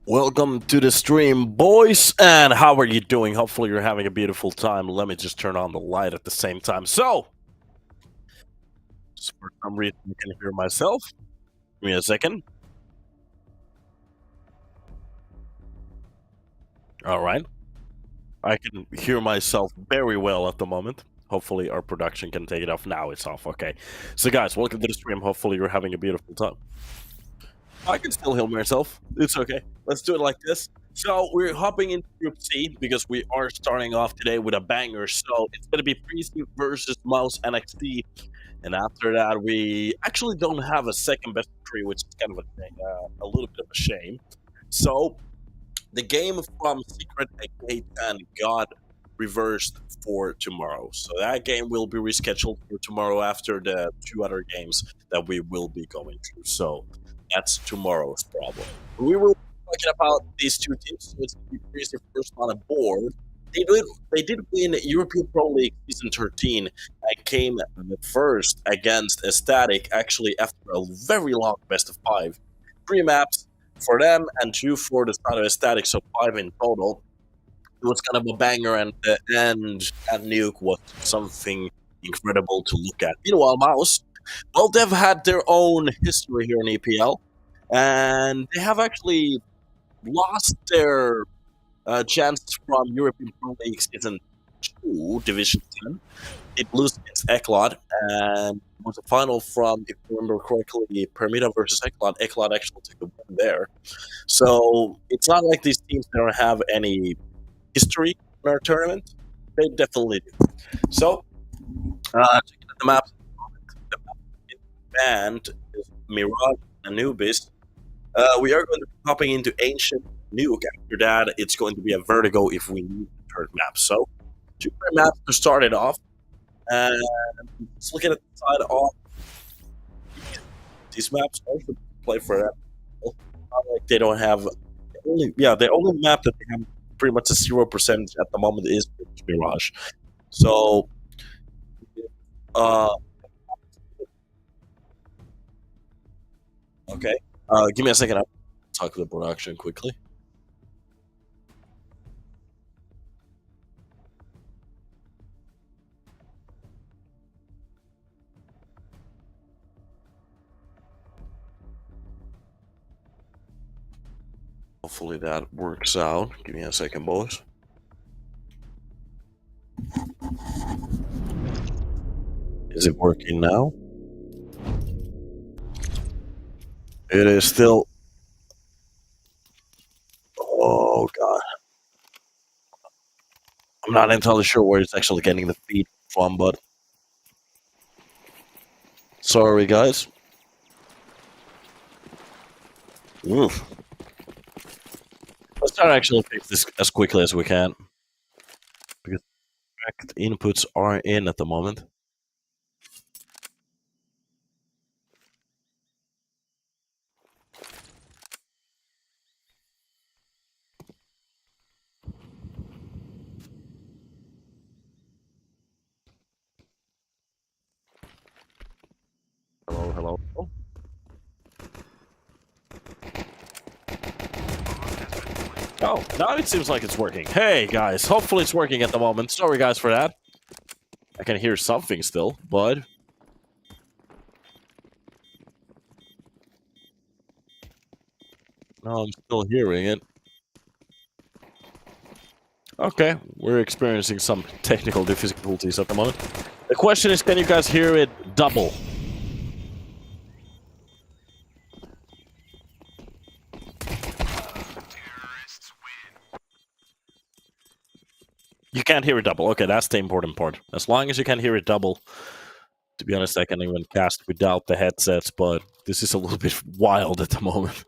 Welcome to the stream, boys, and how are you doing? Hopefully you're having a beautiful time. Let me just turn on the light at the same time. So, for some reason I can hear myself. Give me a second. Alright. I can hear myself very well at the moment. Hopefully our production can take it off. Now it's off, okay. So guys, welcome to the stream. Hopefully you're having a beautiful time. I can still hear myself. It's okay. Let's do it like this. So we're hopping into Group C because we are starting off today with a banger. So it's going to be Preasy versus MOUZ NXT. And after that, we actually don't have a second best of three, which is kind of a little bit of a shame. So the game from Secret Gate and got reversed for tomorrow. So that game will be rescheduled for tomorrow after the two other games that we will be going through. So that's tomorrow's problem. We will be talking about these two teams. So it's going to be Preasy first on a board. They did win European Pro League Season 13 and came first against Ecstatic, actually after a very long best of 5. 3 maps for them and 2 for the start of Ecstatic, so 5 in total. It was kind of a banger, and the end at Nuke was something incredible to look at. Meanwhile, MOUZ, well, they've had their own history here in EPL, and they have actually lost their chance from European Pro League Season 2, Division 10. It lose against Eklad, and it was a final from, if you remember correctly, Permita versus Eklad. Eklad actually took the win there. So it's not like these teams don't have any history in our tournament. They definitely do. So, checking at the map, the map in band is Mirage and Anubis. We are going to be hopping into Ancient Nuke. After that, it's going to be a Vertigo if we need the third map. So, 2 maps to start it off. And let's look at the side off. These maps also play for that. Not like they don't have the only map that they have pretty much a 0% at the moment is Mirage. So okay. Give me a second. I'll talk to the production quickly. Hopefully that works out. Give me a second, boys. Is it working now? It is still. Oh, God. I'm not entirely sure where it's actually getting the feed from, but. Sorry, guys. Oof. Let's try to actually fix this as quickly as we can. Because correct inputs are in at the moment. Hello, hello. Oh. Oh, now it seems like it's working. Hey, guys. Hopefully it's working at the moment. Sorry, guys, for that. I can hear something still, but... No, I'm still hearing it. Okay, we're experiencing some technical difficulties at the moment. The question is, can you guys hear it double? You can't hear it double. Okay, that's the important part. As long as you can hear it double. To be honest, I can even cast without the headsets, but this is a little bit wild at the moment.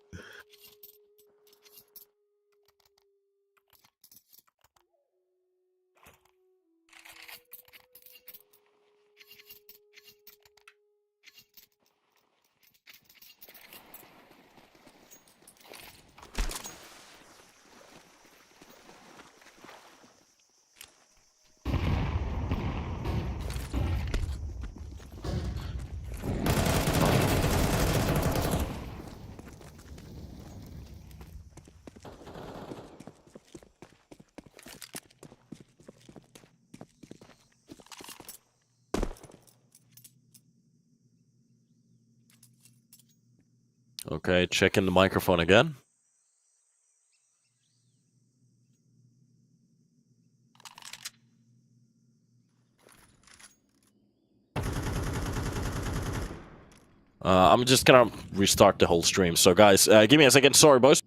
Okay, checking the microphone again. I'm just gonna restart the whole stream. So, guys, give me a second. Sorry, boys.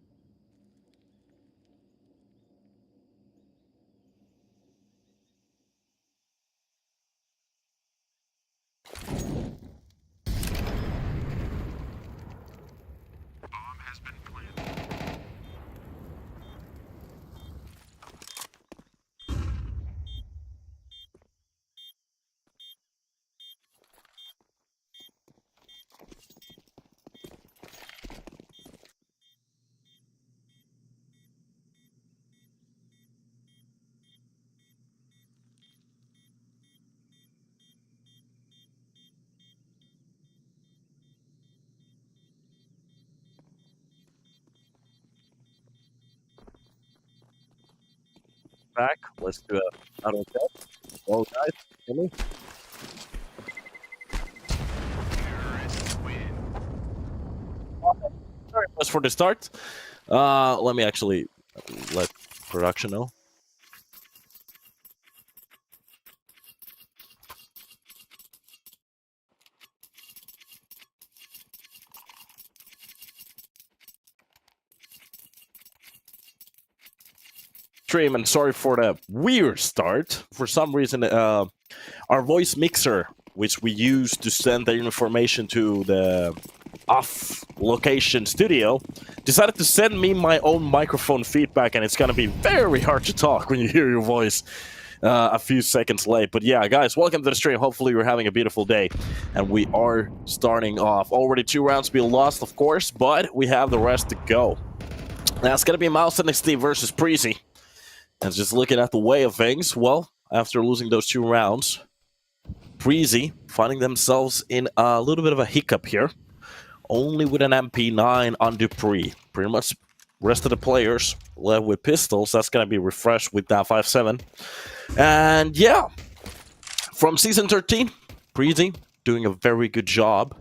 Back. Let's do a auto test. Well, guys, hear me? Sorry, boys, for the start. Let me actually let production know. Stream, and sorry for the weird start. For some reason, our voice mixer, which we use to send the information to the off location studio, decided to send me my own microphone feedback, and it's gonna be very hard to talk when you hear your voice a few seconds late. But yeah, guys, welcome to the stream. Hopefully you're having a beautiful day, and we are starting off. Already 2 rounds being lost, of course, but we have the rest to go. That's gonna be MOUZ NXT versus Preasy. And just looking at the way of things, well, after losing those 2 rounds, Preasy finding themselves in a little bit of a hiccup here. Only with an MP9 on Dupree. Pretty much rest of the players left with pistols. That's going to be refreshed with that 5.7. And yeah, from Season 13, Preasy doing a very good job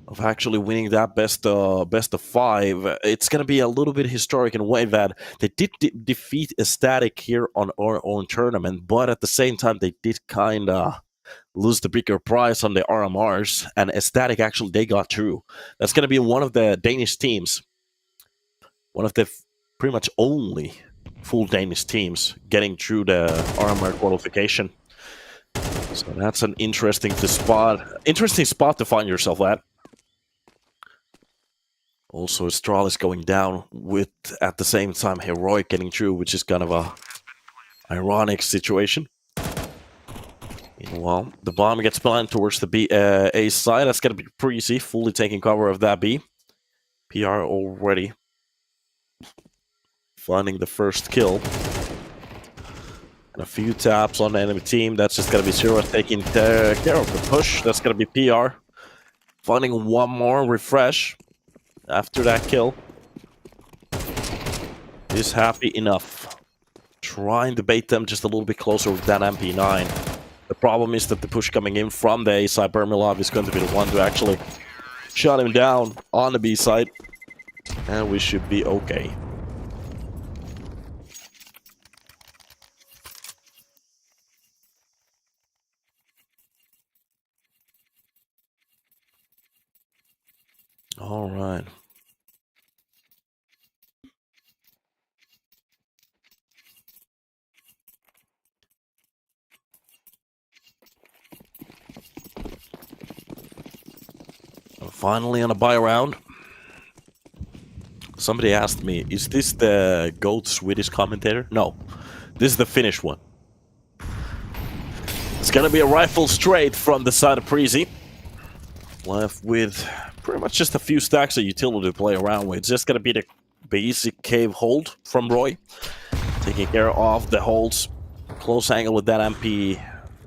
of actually winning that best of 5. It's going to be a little bit historic in a way that they did defeat Ecstatic here on our own tournament, but at the same time, they did kind of lose the bigger prize on the RMRs, and Ecstatic actually, they got through. That's going to be one of the Danish teams, one of the pretty much only full Danish teams getting through the RMR qualification. So that's an interesting spot to find yourself at. Also, Astralis going down with, at the same time, Heroic getting through, which is kind of a ironic situation. Meanwhile, the bomb gets planted towards the B, A side. That's going to be Preasy, fully taking cover of that B. PR already finding the first kill. And a few taps on the enemy team. That's just going to be Zero taking care of the push. That's going to be PR. Finding one more refresh after that kill. Is happy enough. Trying to bait them just a little bit closer with that MP9. The problem is that the push coming in from the A side, Bermilov is going to be the one to actually shut him down on the B side. And we should be okay. All right. Finally on a buy round. Somebody asked me, is this the GOAT Swedish commentator? No, this is the Finnish one. It's gonna be a rifle straight from the side of Preasy. Left with pretty much just a few stacks of utility to play around with. It's just gonna be the basic cave hold from Roy. Taking care of the holds. Close angle with that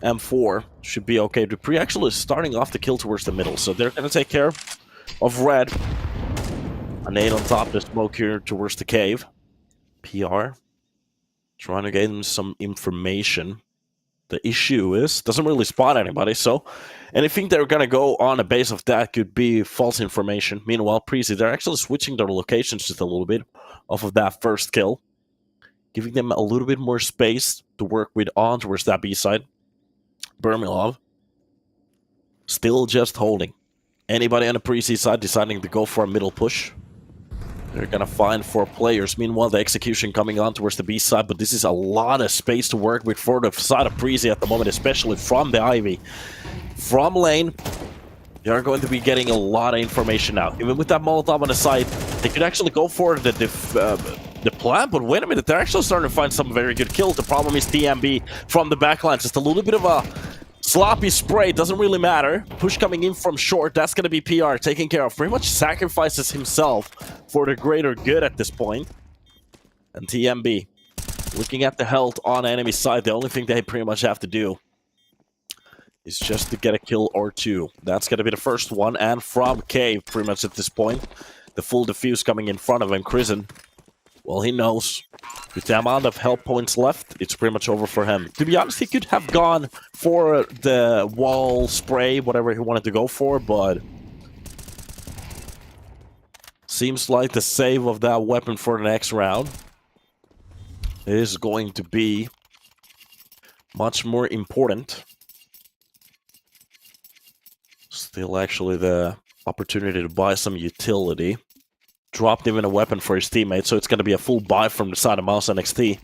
M4 should be okay. Dupree actually starting off the kill towards the middle, so they're gonna take care of Red. A nade on top of the smoke here towards the cave. PR trying to get him some information. The issue is, doesn't really spot anybody, so anything they're gonna go on a base of that could be false information. Meanwhile, Preasy, they're actually switching their locations just a little bit off of that first kill, giving them a little bit more space to work with on towards that B side. Bermilov still just holding. Anybody on the Preasy side deciding to go for a middle push? They're gonna find 4 players. Meanwhile, the execution coming on towards the B side, but this is a lot of space to work with for the side of Preasy at the moment, especially from the Ivy. From lane, they're going to be getting a lot of information now. Even with that Molotov on the side, they could actually go for the plan, but wait a minute, they're actually starting to find some very good kills. The problem is TMB from the backline, just a little bit of a sloppy spray, doesn't really matter. Push coming in from short, that's going to be PR taken care of. Pretty much sacrifices himself for the greater good at this point. And TMB, looking at the health on enemy side, the only thing they pretty much have to do is just to get a kill or 2. That's going to be the first one, and from Cave pretty much at this point. The full defuse coming in front of him. Krisen, well, he knows. With the amount of health points left, it's pretty much over for him. To be honest, he could have gone for the wall spray, whatever he wanted to go for, but seems like the save of that weapon for the next round is going to be much more important. Still actually the opportunity to buy some utility. Dropped even a weapon for his teammate, so it's going to be a full buy from the side of MOUZ NXT.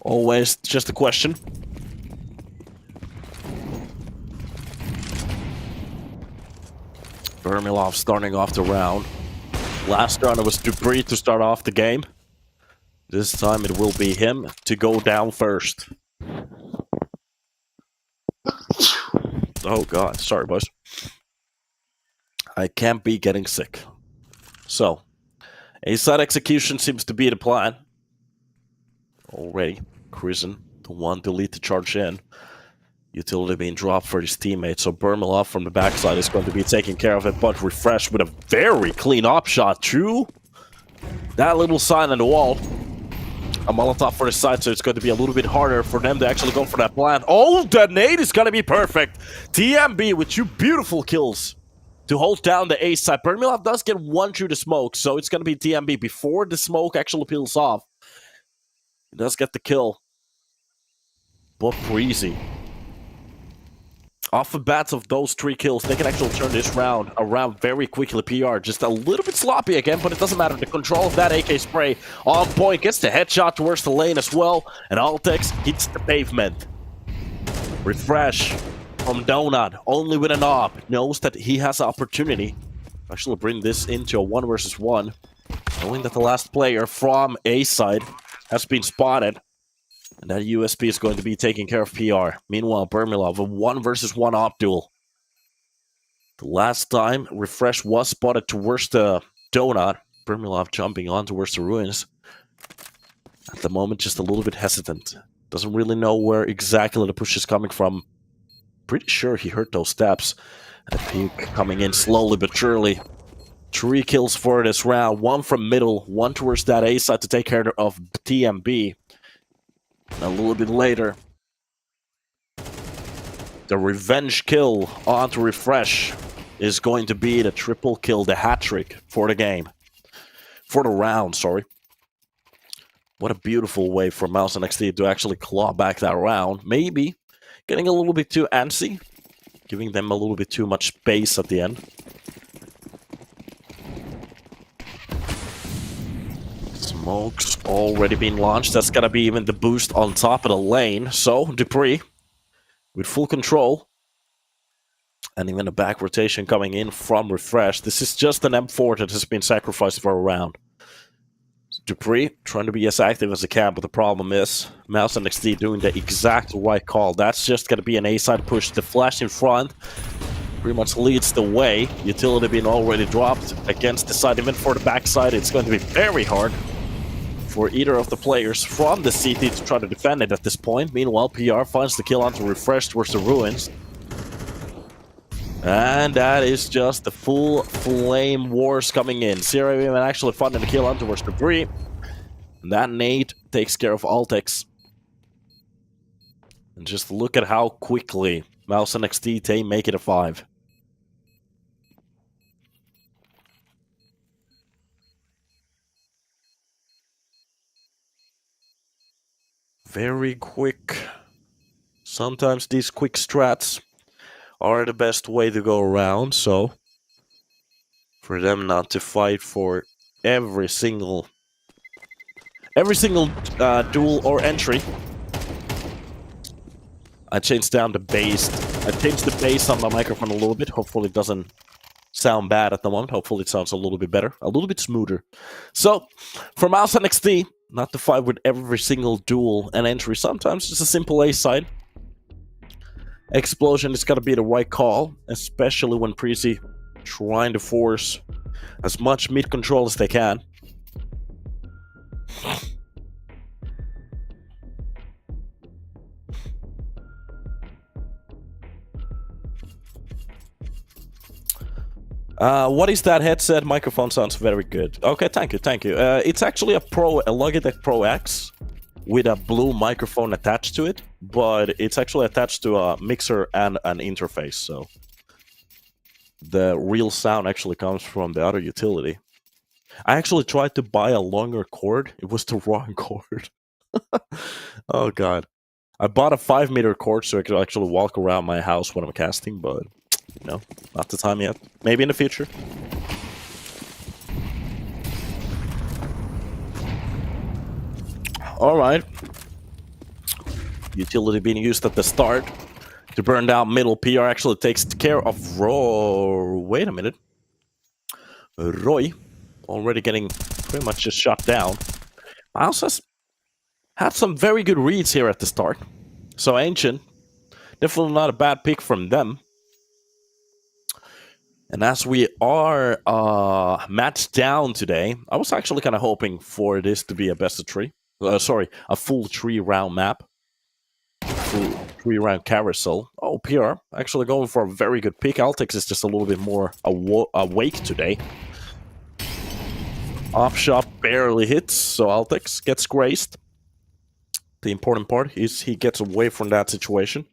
Always just a question. Vermilov starting off the round. Last round it was Dupree to start off the game. This time it will be him to go down first. Oh god, sorry boys. I can't be getting sick. So, A-side execution seems to be the plan. Already, Krisen, the one to lead the charge in. Utility being dropped for his teammate, so Bermilov from the backside is going to be taking care of it, but Refresh with a very clean op shot through that little sign on the wall. A Molotov for the side, so it's going to be a little bit harder for them to actually go for that plan. Oh, the nade is going to be perfect! TMB with 2 beautiful kills to hold down the A side. Bermilov does get 1 through the smoke, so it's going to be TMB before the smoke actually peels off. He does get the kill. But Preasy, off the bats of those 3 kills, they can actually turn this round around very quickly. PR just a little bit sloppy again, but it doesn't matter. The control of that AK spray on point, gets the headshot towards the lane as well, and Altex hits the pavement. Refresh from Donut, only with an op, knows that he has an opportunity to actually bring this into a 1 versus 1, knowing that the last player from A side has been spotted, and that USP is going to be taking care of PR. Meanwhile, Bermilov, a 1 versus 1 op duel. The last time Refresh was spotted towards the Donut, Bermilov jumping on towards the ruins. At the moment, just a little bit hesitant. Doesn't really know where exactly the push is coming from. Pretty sure he heard those steps. And Peak coming in slowly but surely. 3 kills for this round. 1 from middle, 1 towards that A side to take care of TMB. And a little bit later, the revenge kill onto Refresh is going to be the triple kill, the hat trick for the game. For the round, sorry. What a beautiful way for MOUZ NXT to actually claw back that round. Maybe getting a little bit too antsy, giving them a little bit too much space at the end. Smoke's already been launched. That's gonna be even the boost on top of the lane. So, Dupree, with full control. And even a back rotation coming in from Refresh. This is just an M4 that has been sacrificed for a round. Dupree trying to be as active as he can, but the problem is MOUZ NXT doing the exact right call. That's just going to be an A-side push. The flash in front pretty much leads the way. Utility being already dropped against the side. Even for the backside, it's going to be very hard for either of the players from the CT to try to defend it at this point. Meanwhile, PR finds the kill onto Refresh towards the ruins. And that is just the full flame wars coming in. Sierra even actually finding the kill on towards Debris. And that nade takes care of Altex. And just look at how quickly MOUZ NXT they make it a 5. Very quick. Sometimes these quick strats are the best way to go around, so for them not to fight for every single duel or entry. I changed down the bass. I changed the bass on my microphone a little bit. Hopefully it doesn't sound bad at the moment. Hopefully it sounds a little bit better, a little bit smoother. So, for MOUZ NXT, not to fight with every single duel and entry. Sometimes just a simple A side. Explosion is gotta be the right call, especially when Preasy trying to force as much mid control as they can. What is that headset? Microphone sounds very good. Okay, thank you, thank you. It's actually a Logitech Pro X with a blue microphone attached to it, but it's actually attached to a mixer and an interface, so the real sound actually comes from the other utility. I actually tried to buy a longer cord. It was the wrong cord. Oh god. I bought a 5-meter cord so I could actually walk around my house when I'm casting, but no, not the time yet. Maybe in the future. Alright. Utility being used at the start to burn down middle. PR actually takes care of Wait a minute. Roy already getting pretty much just shot down. MOUZ has had some very good reads here at the start. So Ancient, definitely not a bad pick from them. And as we are matched down today, I was actually kind of hoping for this to be a best of 3. Sorry, a full 3-round map. Full 3-round carousel. Oh, PR actually going for a very good pick. Altix is just a little bit more awake today. Off shot barely hits, so Altix gets grazed. The important part is he gets away from that situation.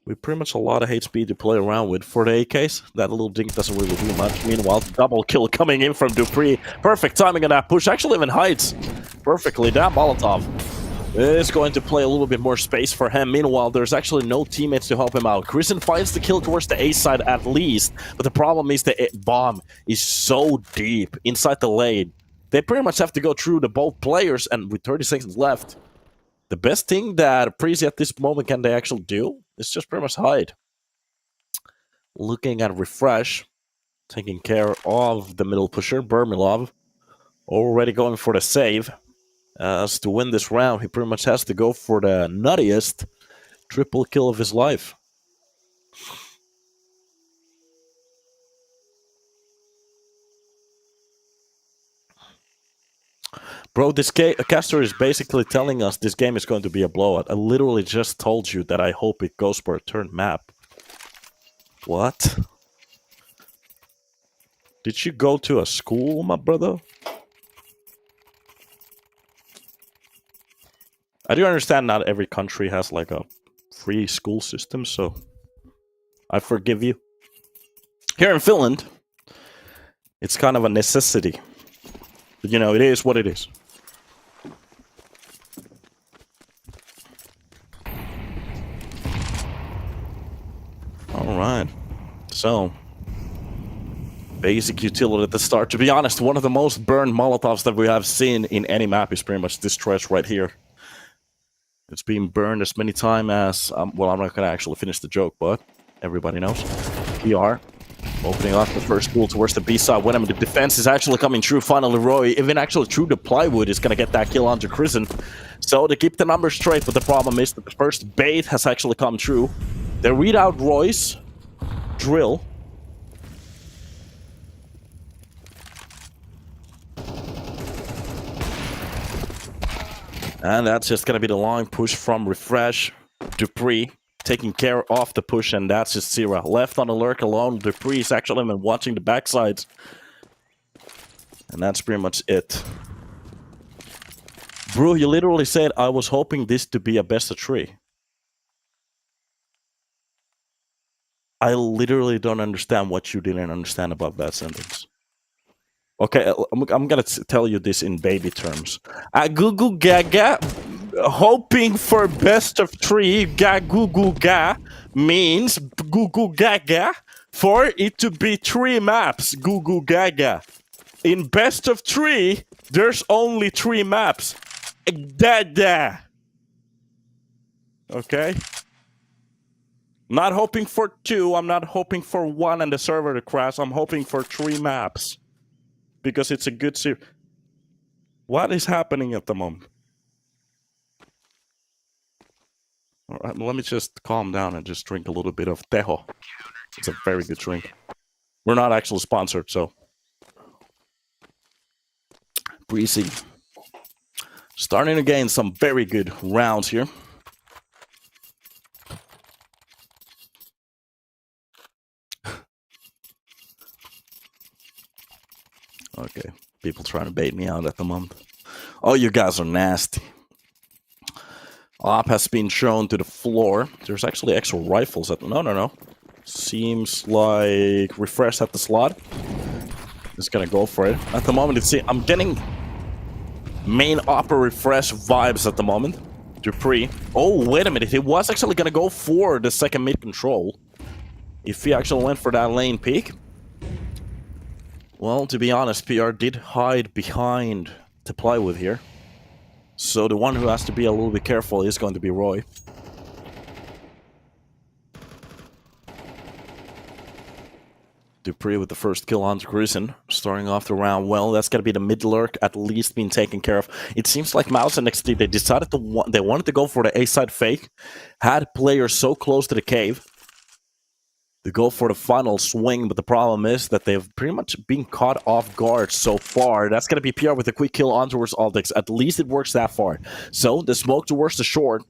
With pretty much a lot of HP to play around with. For the AKs, that little dink doesn't really do much. Meanwhile, double kill coming in from Dupree. Perfect timing on that push. Actually even hides perfectly. That Molotov is going to play a little bit more space for him. Meanwhile, there's actually no teammates to help him out. Kristen finds the kill towards the A side at least. But the problem is the bomb is so deep inside the lane. They pretty much have to go through the both players. And with 30 seconds left, the best thing that Preasy at this moment can they actually do is just pretty much hide. Looking at refresh, taking care of the middle pusher, Burmilov, already going for the save. As to win this round, he pretty much has to go for the nuttiest triple kill of his life. Bro, this caster is basically telling us this game is going to be a blowout. I literally just told you that I hope it goes for a turn map. What? Did you go to a school, my brother? I do understand not every country has like a free school system, so I forgive you. Here in Finland, it's kind of a necessity. But, you know, it is what it is. Alright. So, basic utility at the start. To be honest, one of the most burned Molotovs that we have seen in any map is pretty much this trash right here. It's been burned as many times as... well, I'm not going to actually finish the joke, but everybody knows. PR opening up the first pool towards the B side. When the defense is actually coming through. Finally, Roy, even actually through the plywood, is going to get that kill onto Kristen. So they keep the numbers straight, but the problem is that the first bait has actually come true. They read out Roy's drill. And that's just going to be the long push from Refresh. Dupree taking care of the push, and that's just Zira. Left on the lurk alone. Dupree is actually been watching the backsides. And that's pretty much it. Bro, you literally said I was hoping this to be a best of 3. I literally don't understand what you didn't understand about that sentence. Okay, I'm gonna tell you this in baby terms. Goo goo gaga, hoping for best of three, ga goo goo ga, means goo goo gaga for it to be three maps, goo goo gaga. In best of three, there's only three maps. Da. Okay? Not hoping for two, I'm not hoping for one and the server to crash, I'm hoping for three maps. Because it's a good series. What is happening at the moment? All right, let me just calm down and just drink a little bit of tejo. It's a very good drink. We're not actually sponsored, so. Preasy. Starting to gain some very good rounds here. Okay, people trying to bait me out at the moment. Oh, you guys are nasty. Op has been shown to the floor. There's actually extra rifles at... No. Seems like refresh at the slot. Just gonna go for it. At the moment, I'm getting main opera refresh vibes at the moment. Dupree. Oh, wait a minute. He was actually gonna go for the second mid control. If he actually went for that lane peek. Well, to be honest, PR did hide behind to play with here. So the one who has to be a little bit careful is going to be Roy. Dupree with the first kill on Grison, starting off the round well. That's going to be the mid lurk, at least being taken care of. It seems like MOUZ NXT, they decided they wanted to go for the A-side fake, had players so close to the cave to go for the final swing, but the problem is that they've pretty much been caught off guard so far. That's going to be PR with a quick kill on towards Altix. At least it works that far. So the smoke towards the short,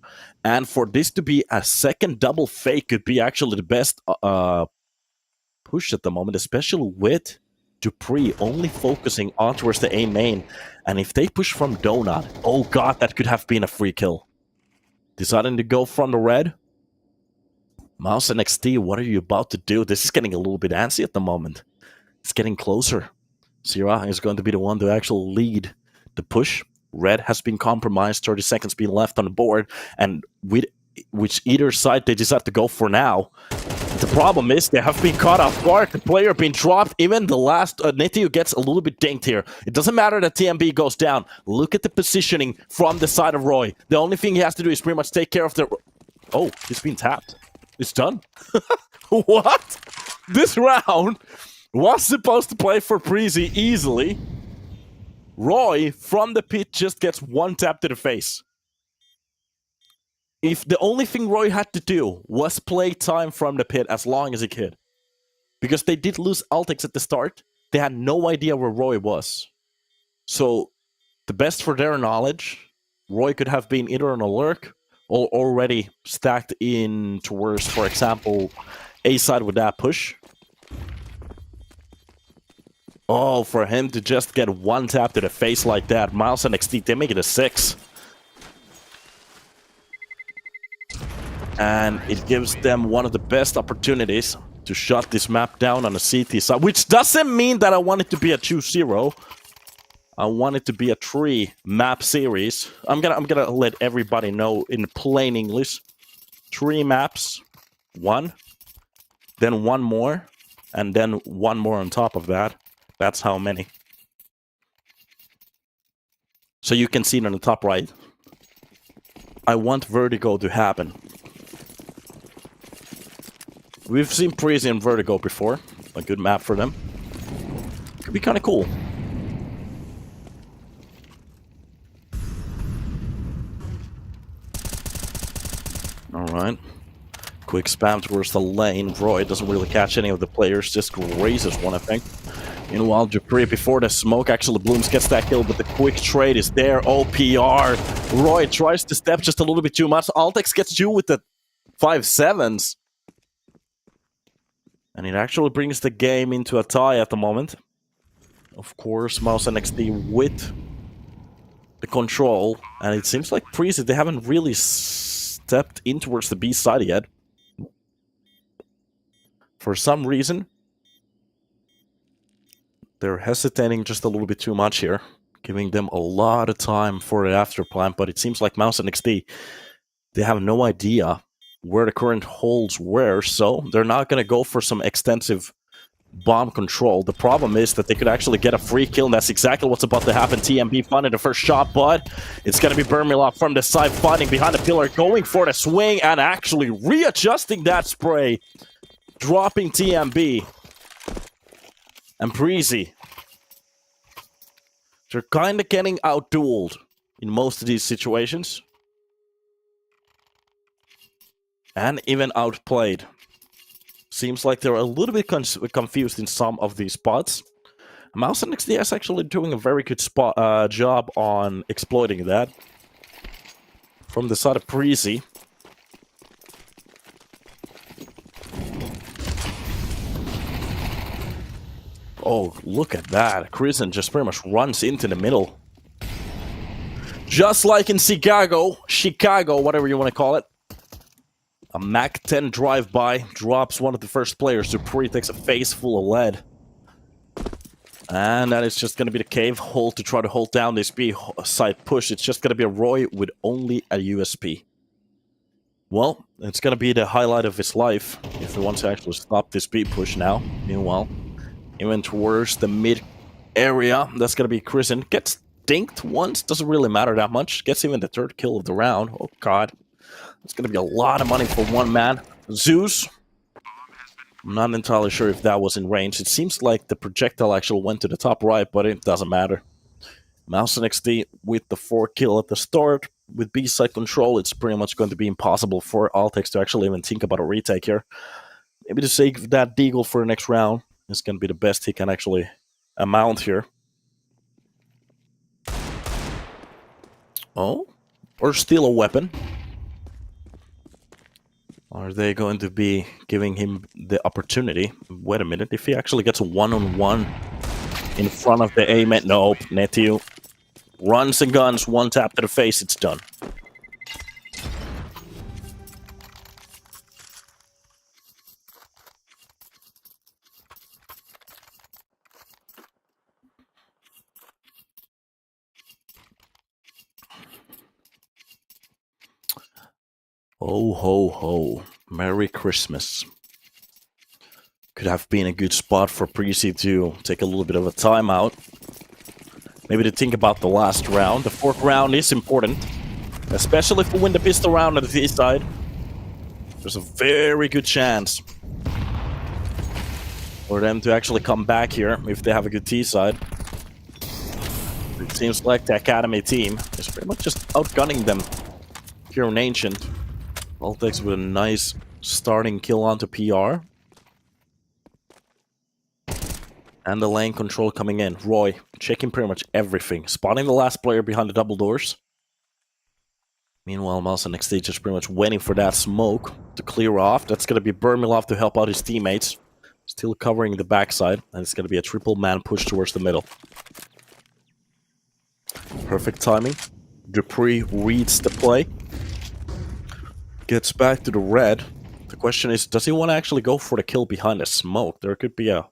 and for this to be a second double fake could be actually the best push at the moment, especially with Dupree only focusing on towards the A main. And if they push from Donut, oh god, that could have been a free kill. Deciding to go from the red. MOUZ NXT, what are you about to do? This is getting a little bit antsy at the moment. It's getting closer. Sierra is going to be the one to actually lead the push. Red has been compromised, 30 seconds being left on the board, and with which either side they decide to go for now. The problem is they have been caught off guard, the player being dropped, even the last Nityu gets a little bit dinged here. It doesn't matter that TMB goes down. Look at the positioning from the side of Roy. The only thing he has to do is pretty much take care of the... Oh, he's been tapped. It's done. What? This round was supposed to play for Preasy easily. Roy, from the pit, just gets one tap to the face. If the only thing Roy had to do was play time from the pit as long as he could. Because they did lose Altix at the start. They had no idea where Roy was. So, the best for their knowledge, Roy could have been either on a lurk or already stacked in towards, for example, A side with that push. Oh, for him to just get one tap to the face like that. MOUZ NXT, they make it a 6. And it gives them one of the best opportunities to shut this map down on the CT side. Which doesn't mean that I want it to be a 2-0. I want it to be a 3-map series. I'm gonna let everybody know in plain English. 3 maps. 1. Then 1 more. And then 1 more on top of that. That's how many. So you can see it on the top right. I want Vertigo to happen. We've seen Preasy and Vertigo before. A good map for them. Could be kind of cool. Alright. Quick spam towards the lane. Roy doesn't really catch any of the players, just grazes one, I think. Meanwhile, Dupree, before the smoke actually blooms, gets that kill, but the quick trade is there. OPR. Roy tries to step just a little bit too much. Altix gets you with the 5-7s. And it actually brings the game into a tie at the moment. Of course, MOUZ NXT with the control. And it seems like Preasy, they haven't really stepped in towards the B side yet. For some reason, they're hesitating just a little bit too much here, giving them a lot of time for the after plan, but it seems like MOUZ NXT, they have no idea where the current holes were, so they're not going to go for some extensive bomb control. The problem is that they could actually get a free kill, and that's exactly what's about to happen. TMB finding the first shot, but it's going to be Burmilov from the side, fighting behind the pillar, going for the swing, and actually readjusting that spray, dropping TMB. And Preasy, they're kind of getting outdueled in most of these situations. And even outplayed. Seems like they're a little bit confused in some of these spots. MOUZ NXT is actually doing a very good job on exploiting that. From the side of Preasy. Oh, look at that. Krisen just pretty much runs into the middle. Just like in Chicago, whatever you want to call it. A Mac 10 drive-by drops one of the first players. Dupree takes a face full of lead. And that is just going to be the cave hole to try to hold down this B side push. It's just going to be a Roy with only a USP. Well, it's going to be the highlight of his life if he wants to actually stop this B push now. Meanwhile, even towards the mid area, that's going to be Krisen. Gets dinked once, doesn't really matter that much. Gets even the third kill of the round. Oh god. It's going to be a lot of money for one man. Zeus. I'm not entirely sure if that was in range. It seems like the projectile actually went to the top right, but it doesn't matter. MOUZ NXT with the 4 kill at the start. With B-side control, it's pretty much going to be impossible for Altex to actually even think about a retake here. Maybe to save that deagle for the next round is going to be the best he can actually amount here. Oh, or steal a weapon. Are they going to be giving him the opportunity? Wait a minute, if he actually gets a one-on-one in front of the aim, nope, Nettiu runs and guns, one tap to the face, it's done. Oh ho ho, Merry Christmas. Could have been a good spot for Preasy to take a little bit of a timeout. Maybe to think about the last round. The 4th round is important. Especially if we win the pistol round on the T side. There's a very good chance for them to actually come back here if they have a good T side. It seems like the Academy team is pretty much just outgunning them here in Ancient. Altex with a nice starting kill onto PR. And the lane control coming in. Roy checking pretty much everything. Spotting the last player behind the double doors. Meanwhile, MOUZ NXT just pretty much waiting for that smoke to clear off. That's going to be Burmilov to help out his teammates. Still covering the backside. And it's going to be a triple man push towards the middle. Perfect timing. Dupree reads the play. Gets back to the red. The question is, does he want to actually go for the kill behind the smoke? There could be a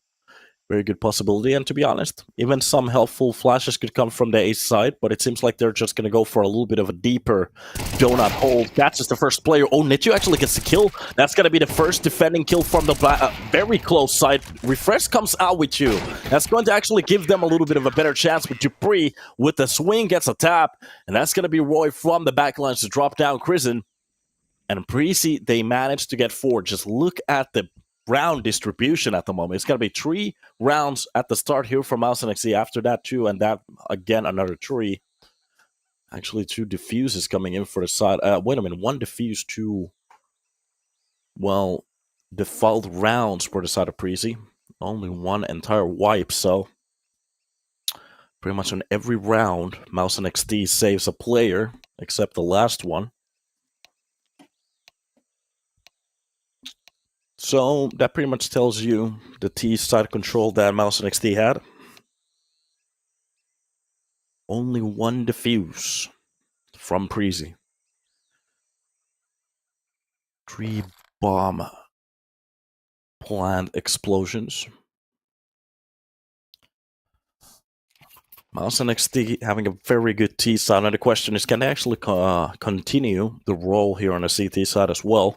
very good possibility, and to be honest, even some helpful flashes could come from the ace side, but it seems like they're just going to go for a little bit of a deeper donut hole. That's just the first player. Oh, Nettiu actually gets the kill. That's going to be the first defending kill from the very close side. Refresh comes out with you. That's going to actually give them a little bit of a better chance, with Dupree with the swing gets a tap, and that's going to be Roy from the backlines to drop down Krisen. And Preasy, they managed to get 4. Just look at the round distribution at the moment. It's going to be 3 rounds at the start here for MOUZ NXT. After that, 2, and that, again, another 3. Actually, 2 diffuses coming in for the side. Wait a minute, 1 diffuse, 2, well, default rounds for the side of Preasy. Only 1 entire wipe, so pretty much on every round, MOUZ NXT saves a player, except the last one. So that pretty much tells you the T side control that MOUZ NXT had. Only 1 diffuse from Preasy. 3 bomb Planned explosions. MOUZ NXT having a very good T side, and the question is, can they actually continue the role here on the CT side as well?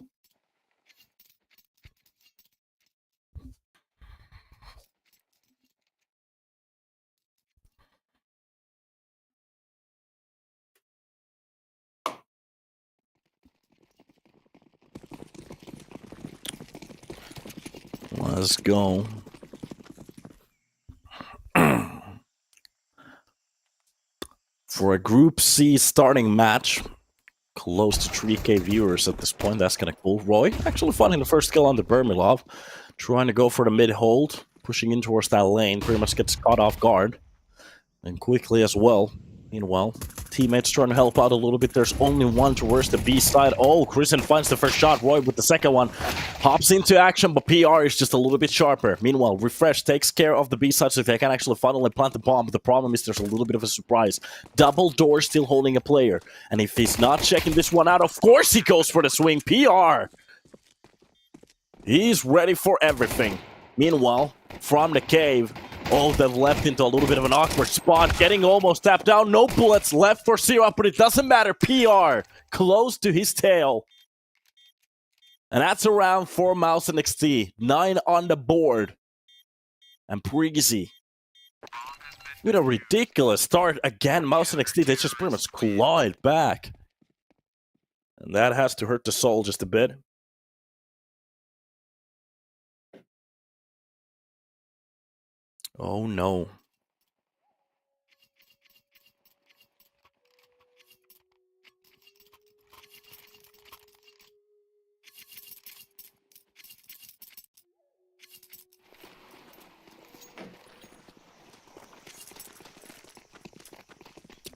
Let's go. For a Group C starting match, close to 3K viewers at this point. That's kind of cool. Roy actually finding the first kill on the Bermilov, trying to go for the mid hold, pushing in towards that lane, pretty much gets caught off guard, and quickly as well. Meanwhile, teammates trying to help out a little bit. There's only one towards the B side. Oh, Kristen finds the first shot. Roy with the second one. Hops into action, but PR is just a little bit sharper. Meanwhile, Refresh takes care of the B side so they can actually funnel and plant the bomb. But the problem is there's a little bit of a surprise. Double door still holding a player. And if he's not checking this one out, of course he goes for the swing. PR! He's ready for everything. Meanwhile, from the cave, oh, they've left into a little bit of an awkward spot, getting almost tapped down. No bullets left for Zero, but it doesn't matter. PR close to his tail. And that's a round for MOUZ NXT. 9 on the board. And Preasy with a ridiculous start. Again, MOUZ NXT, they just pretty much claw it back. And that has to hurt the soul just a bit. Oh no.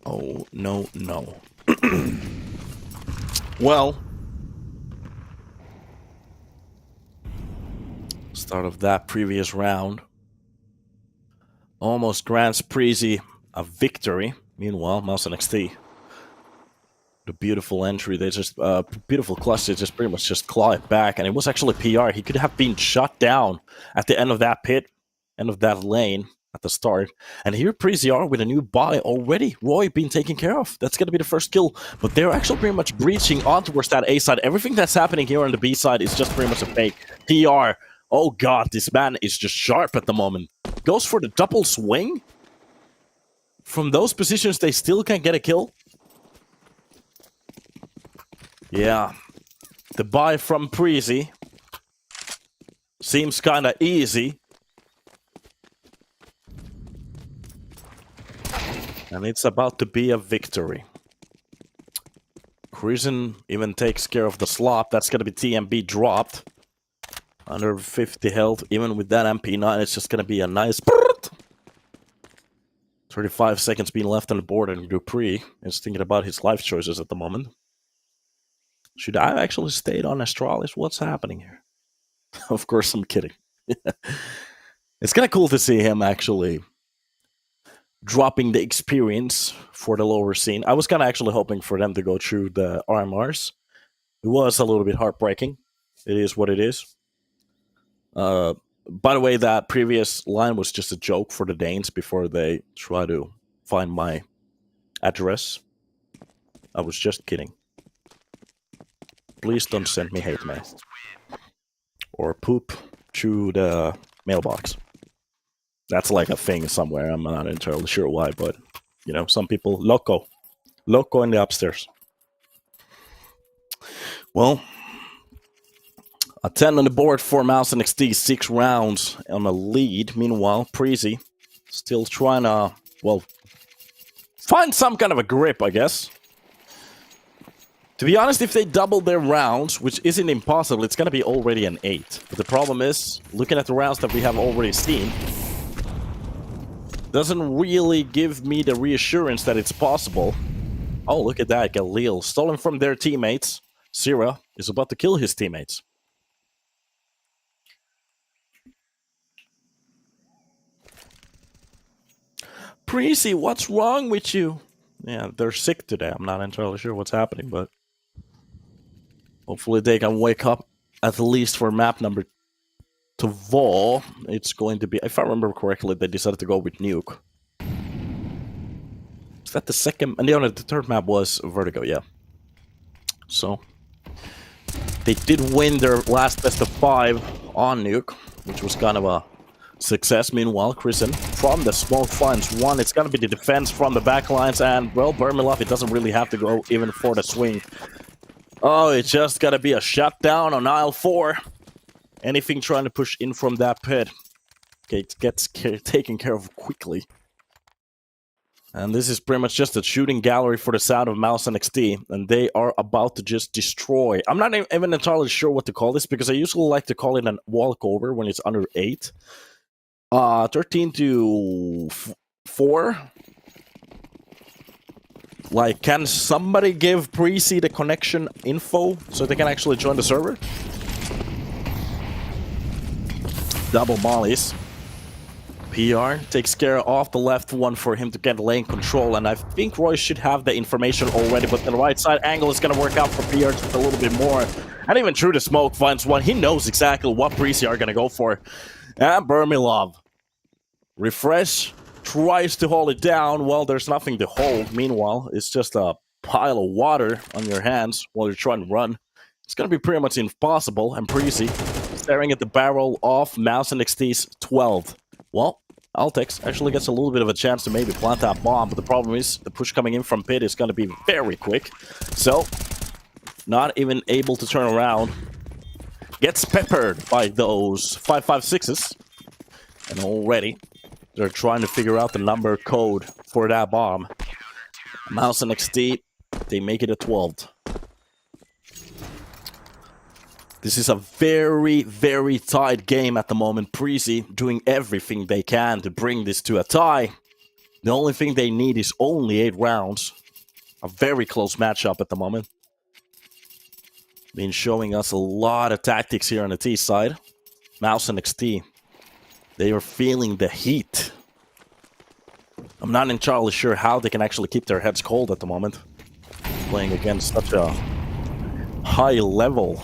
Oh, no, no. Well, start of that previous round almost grants Preasy a victory. Meanwhile, MOUZ NXT, the beautiful entry, they just beautiful clutch, they just pretty much just claw it back, and it was actually PR. He could have been shut down at the end of that pit, end of that lane at the start. And here Preasy are with a new buy already. Roy being taken care of. That's going to be the first kill. But they're actually pretty much breaching on towards that A side. Everything that's happening here on the B side is just pretty much a fake. PR. Oh god, this man is just sharp at the moment. Goes for the double swing. From those positions, they still can get a kill. Yeah. The buy from Preasy seems kind of easy. And it's about to be a victory. Krisen even takes care of the slop. That's going to be TMB dropped. Under 50 health. Even with that MP9, it's just going to be a nice... 35 seconds being left on the board, and Dupree is thinking about his life choices at the moment. Should I have actually stayed on Astralis? What's happening here? Of course, I'm kidding. It's kind of cool to see him actually dropping the experience for the lower scene. I was kind of actually hoping for them to go through the RMRs. It was a little bit heartbreaking. It is what it is. By the way, that previous line was just a joke for the Danes before they try to find my address. I was just kidding. Please don't send me hate mail. Or poop through the mailbox. That's like a thing somewhere. I'm not entirely sure why, but, you know, some people... Loco. Loco in the upstairs. Well... A 10 on the board for MOUZ NXT, 6 rounds on a lead. Meanwhile, Preasy still trying to, well, find some kind of a grip, I guess. To be honest, if they double their rounds, which isn't impossible, it's going to be already an 8. But the problem is, looking at the rounds that we have already seen, doesn't really give me the reassurance that it's possible. Oh, look at that, Galil, stolen from their teammates. Sira is about to kill his teammates. Preasy, what's wrong with you? Yeah, they're sick today. I'm not entirely sure what's happening, but hopefully they can wake up at least for map number to Vol, it's going to be, if I remember correctly, they decided to go with Nuke. Is that the second? And the third map was Vertigo, yeah. So they did win their last best of 5 on Nuke, which was kind of a success. Meanwhile, Chrisen from the smoke finds one. It's gonna be the defense from the back lines, and well, Bermilov, it doesn't really have to go even for the swing. Oh, it's just gotta be a shutdown on aisle 4. Anything trying to push in from that pit, okay, it gets taken care of quickly. And this is pretty much just a shooting gallery for the sound of MOUZ NXT, and they are about to just destroy. I'm not even entirely sure what to call this, because I usually like to call it an walkover when it's under 8. 13 to 4. Like, can somebody give Preasy the connection info so they can actually join the server? Double mollies. PR takes care of the left one for him to get lane control, and I think Roy should have the information already, but the right side angle is going to work out for PR just a little bit more. And even through the smoke finds one. He knows exactly what Preasy are going to go for. And Bermilov. Refresh tries to hold it down. Well, there's nothing to hold. Meanwhile, it's just a pile of water on your hands while you're trying to run. It's going to be pretty much impossible, and Preasy staring at the barrel of MOUZ NXT's 12. Well, Altex actually gets a little bit of a chance to maybe plant that bomb, but the problem is the push coming in from pit is going to be very quick. So, not even able to turn around. Gets peppered by those 5.56s. And already, they're trying to figure out the number code for that bomb. MOUZ NXT, they make it a 12. This is a very, very tight game at the moment. Preasy doing everything they can to bring this to a tie. The only thing they need is only 8 rounds. A very close matchup at the moment. Been showing us a lot of tactics here on the T side. MOUZ NXT, they are feeling the heat. I'm not entirely sure how they can actually keep their heads cold at the moment. Playing against such a high level.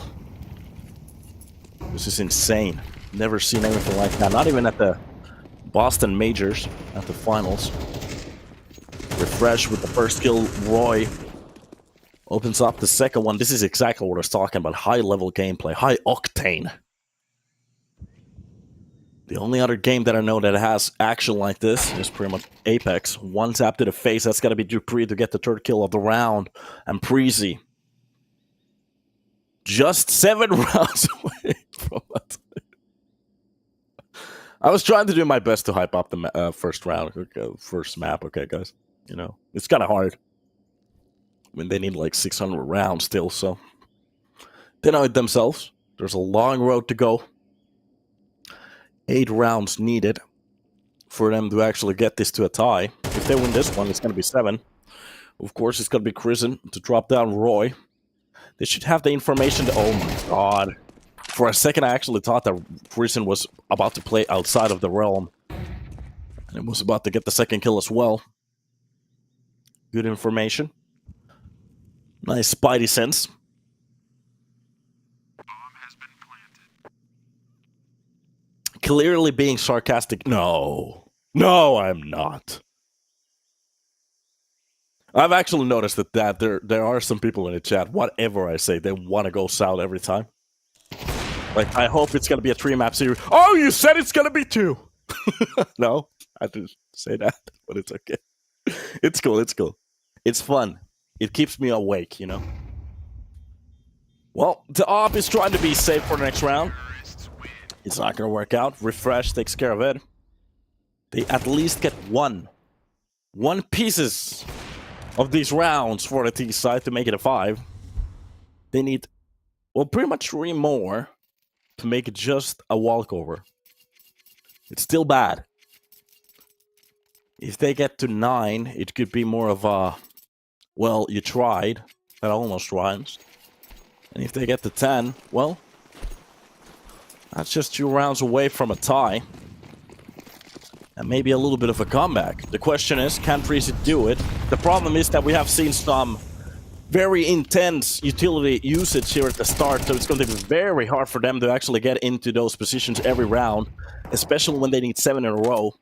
This is insane. Never seen anything like that. Not even at the Boston Majors, at the finals. Refresh with the first kill. Roy opens up the second one. This is exactly what I was talking about. High-level gameplay. High octane. The only other game that I know that has action like this is pretty much Apex. One tap to the face. That's got to be Dupree to get the 3rd kill of the round. And Preasy. Just 7 rounds away from it. I was trying to do my best to hype up the first round, first map, okay, guys? You know, it's kind of hard. I mean, they need like 600 rounds still, so they know it themselves. There's a long road to go. 8 rounds needed for them to actually get this to a tie. If they win this one, it's going to be 7. Of course, it's going to be Chrisen to drop down Roy. They should have the information to... Oh my god. For a second, I actually thought that Chrisen was about to play outside of the realm. And it was about to get the 2nd kill as well. Good information. Nice spidey sense. Clearly being sarcastic. No. No, I'm not. I've actually noticed that there are some people in the chat, whatever I say, they want to go south every time. Like, I hope it's going to be a 3-map series. Oh, you said it's going to be 2! No, I didn't say that, but it's okay. It's cool, it's cool. It's fun. It keeps me awake, you know? Well, the op is trying to be safe for the next round. It's not going to work out. Refresh takes care of it. They at least get 1 pieces of these rounds for the T side to make it a 5. They need, well, pretty much 3 more to make it just a walkover. It's still bad. If they get to 9, it could be more of a, well, you tried. That almost rhymes. And if they get to 10, well, that's just 2 rounds away from a tie. And maybe a little bit of a comeback. The question is, can Preasy do it? The problem is that we have seen some very intense utility usage here at the start, so it's going to be very hard for them to actually get into those positions every round, especially when they need 7 in a row.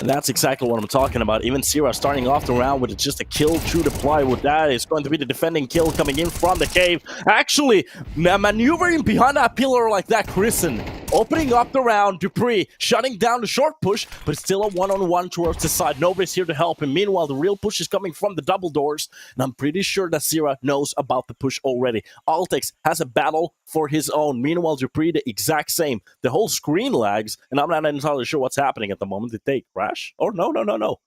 And that's exactly what I'm talking about. Even Sierra starting off the round with just a kill through the plywood. That is going to be the defending kill coming in from the cave. Actually, maneuvering behind that pillar like that, Chrisen opening up the round. Dupree shutting down the short push, but it's still a one-on-one towards the side. Nobody's here to help him. Meanwhile, the real push is coming from the double doors, and I'm pretty sure that Sierra knows about the push already. Altex has a battle for his own. Meanwhile, Dupree, the exact same. The whole screen lags, and I'm not entirely sure what's happening at the moment. Did they crash? Oh, no.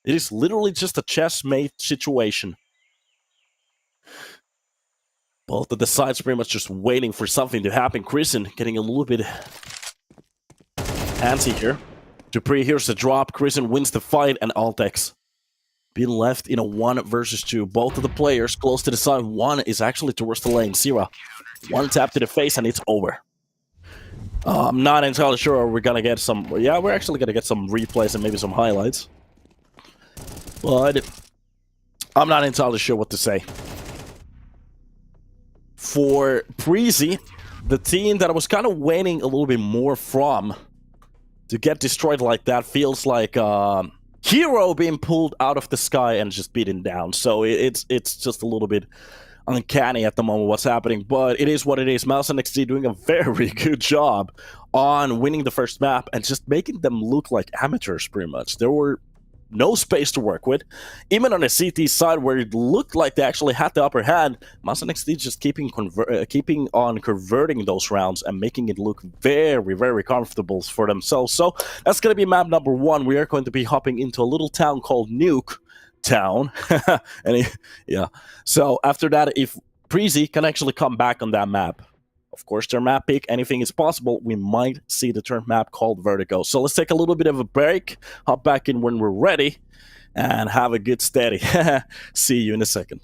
It is literally just a chessmate situation. Both of the sides pretty much just waiting for something to happen. Chrisen getting a little bit antsy here. Dupree here's the drop. Chrisen wins the fight, and Altex being left in a 1 versus 2. Both of the players close to the side. One is actually towards the lane. Sierra, one tap to the face, and it's over. I'm not entirely sure we're gonna get some... Yeah, we're actually gonna get some replays and maybe some highlights. But I'm not entirely sure what to say. For Preasy, the team that I was kind of waiting a little bit more from to get destroyed like that feels like Hero being pulled out of the sky and just beaten down. So it's just a little bit uncanny at the moment what's happening, but it is what it is. MOUZ NXT doing a very good job on winning the first map and just making them look like amateurs pretty much. There were no space to work with. Even on the CT side where it looked like they actually had the upper hand, MOUZ NXT just keeping on converting those rounds and making it look very, very comfortable for themselves. So that's going to be map number 1. We are going to be hopping into a little town called Nuke Town. Yeah. So after that, if Preasy can actually come back on that map, of course, their map pick, anything is possible. We might see the turn map called Vertigo. So let's take a little bit of a break, hop back in when we're ready, and have a good steady. See you in a second.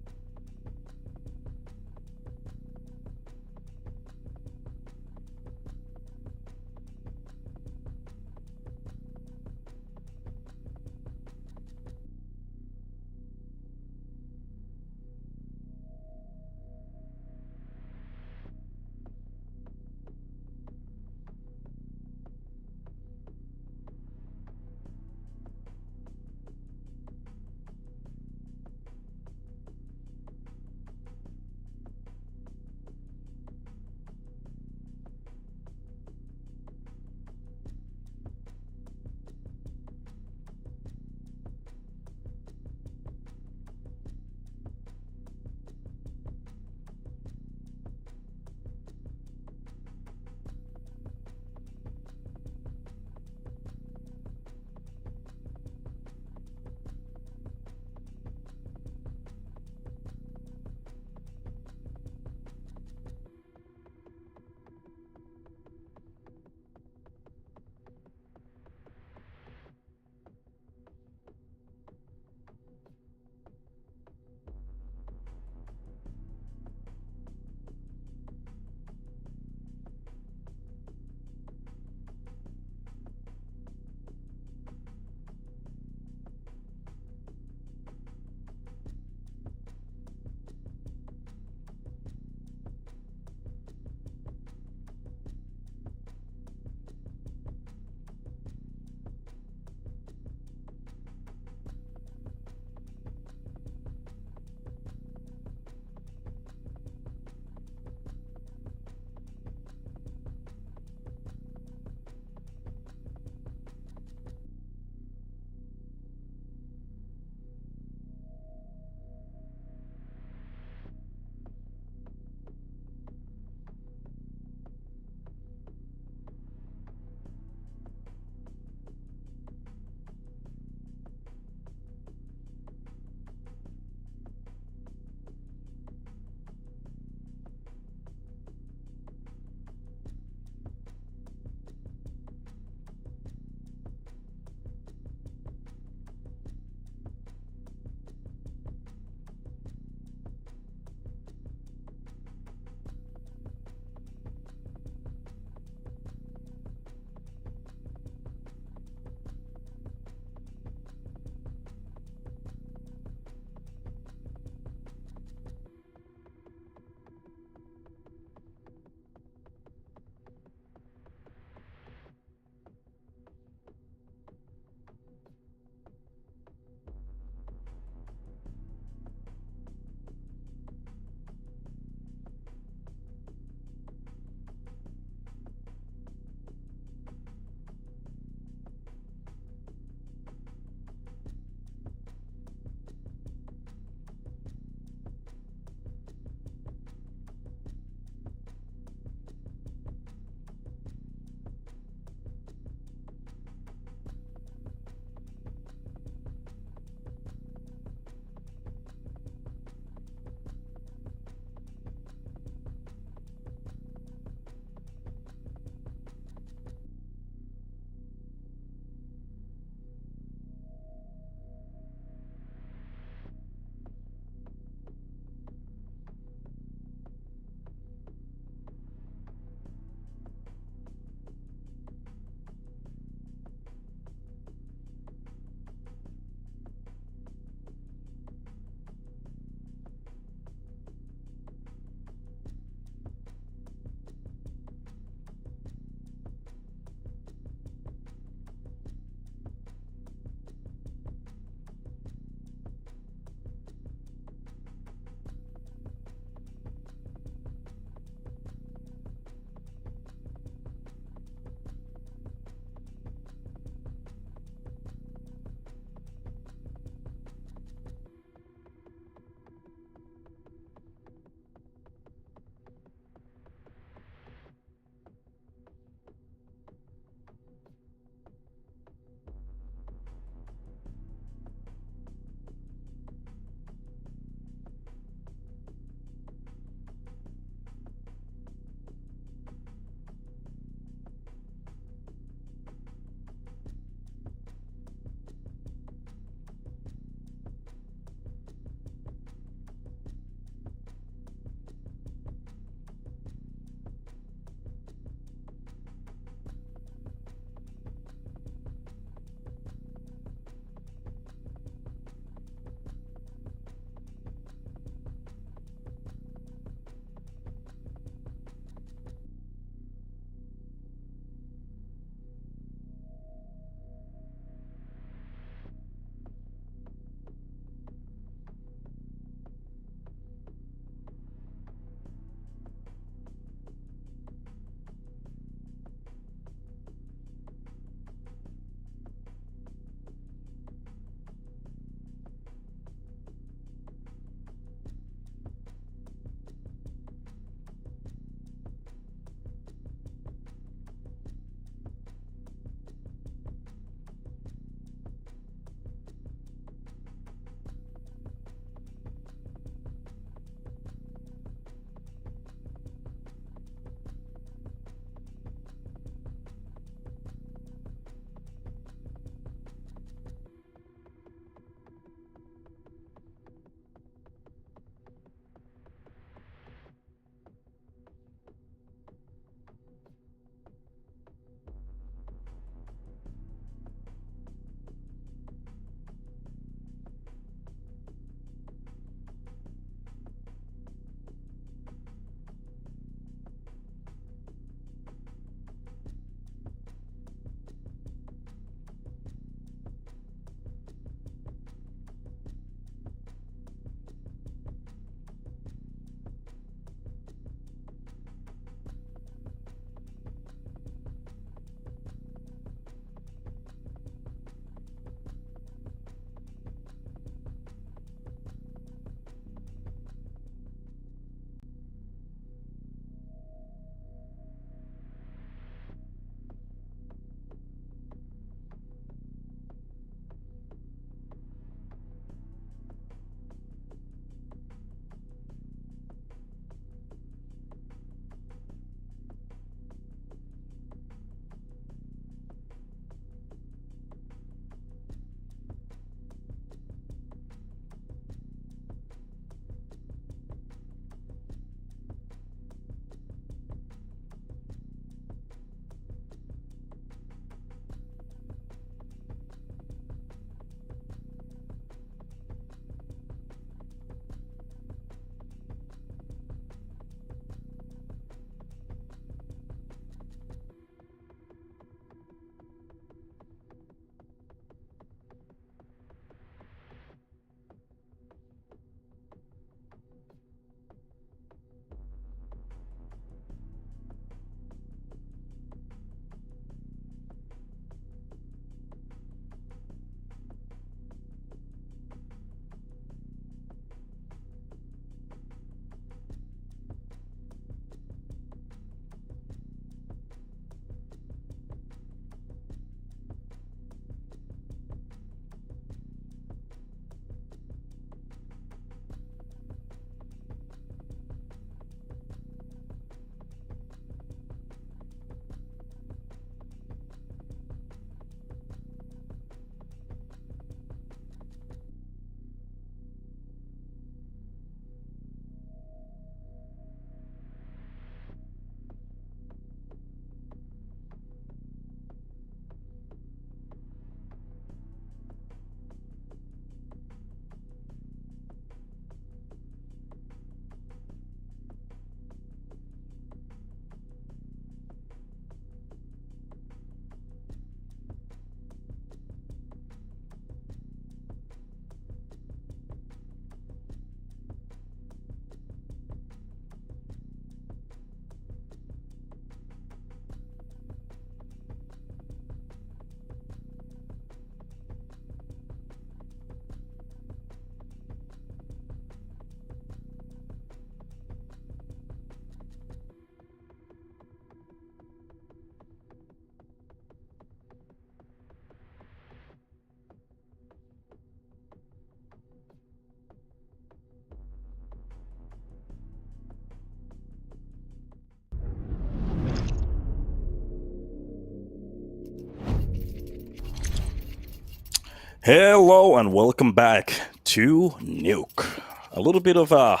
Hello and welcome back to Nuke. A little bit of a...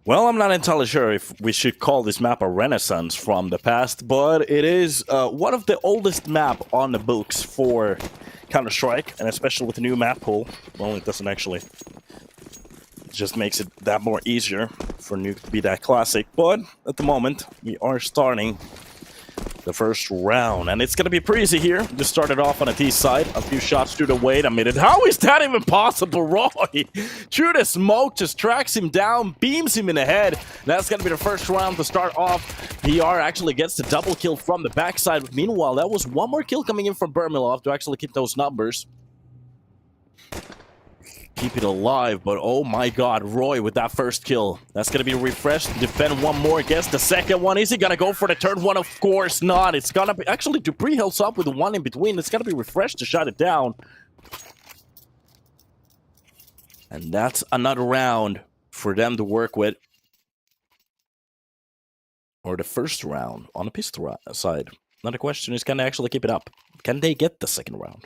Well, I'm not entirely sure if we should call this map a renaissance from the past, but it is one of the oldest map on the books for Counter-Strike, and especially with the new map pool. Well, it doesn't actually. It just makes it that more easier for Nuke to be that classic, but at the moment, we are starting the first round, and it's gonna be Preasy here. Just started off on a T side, a few shots through the wait a minute. How is that even possible? Roy through the smoke just tracks him down, beams him in the head. That's gonna be the first round to start off. PR actually gets the double kill from the backside. Meanwhile, that was one more kill coming in from Bermilov to actually keep those numbers. Keep it alive, but oh my god, Roy with that first kill. That's gonna be refreshed. Defend one more, gets the second one. Is he gonna go for the third one? Of course not. It's gonna be actually Dupree heals up with the one in between. It's gonna be refreshed to shut it down. And that's another round for them to work with. Or the first round on the pistol side. Now the question is, can they actually keep it up? Can they get the second round?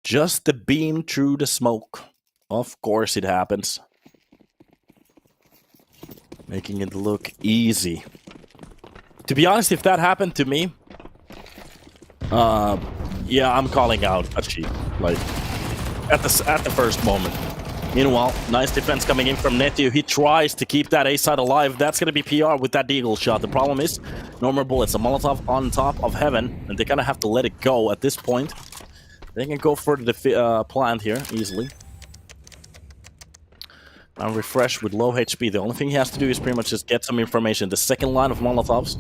Just the beam through the smoke. Of course it happens. Making it look easy. To be honest, if that happened to me, yeah, I'm calling out a cheat. Like, at the first moment. Meanwhile, nice defense coming in from Netio. He tries to keep that A side alive. That's going to be PR with that Deagle shot. The problem is, no more bullets. A Molotov on top of heaven, and they kind of have to let it go at this point. They can go for the plant here, easily. I'm refreshed with low HP. The only thing he has to do is pretty much just get some information. The second line of Molotovs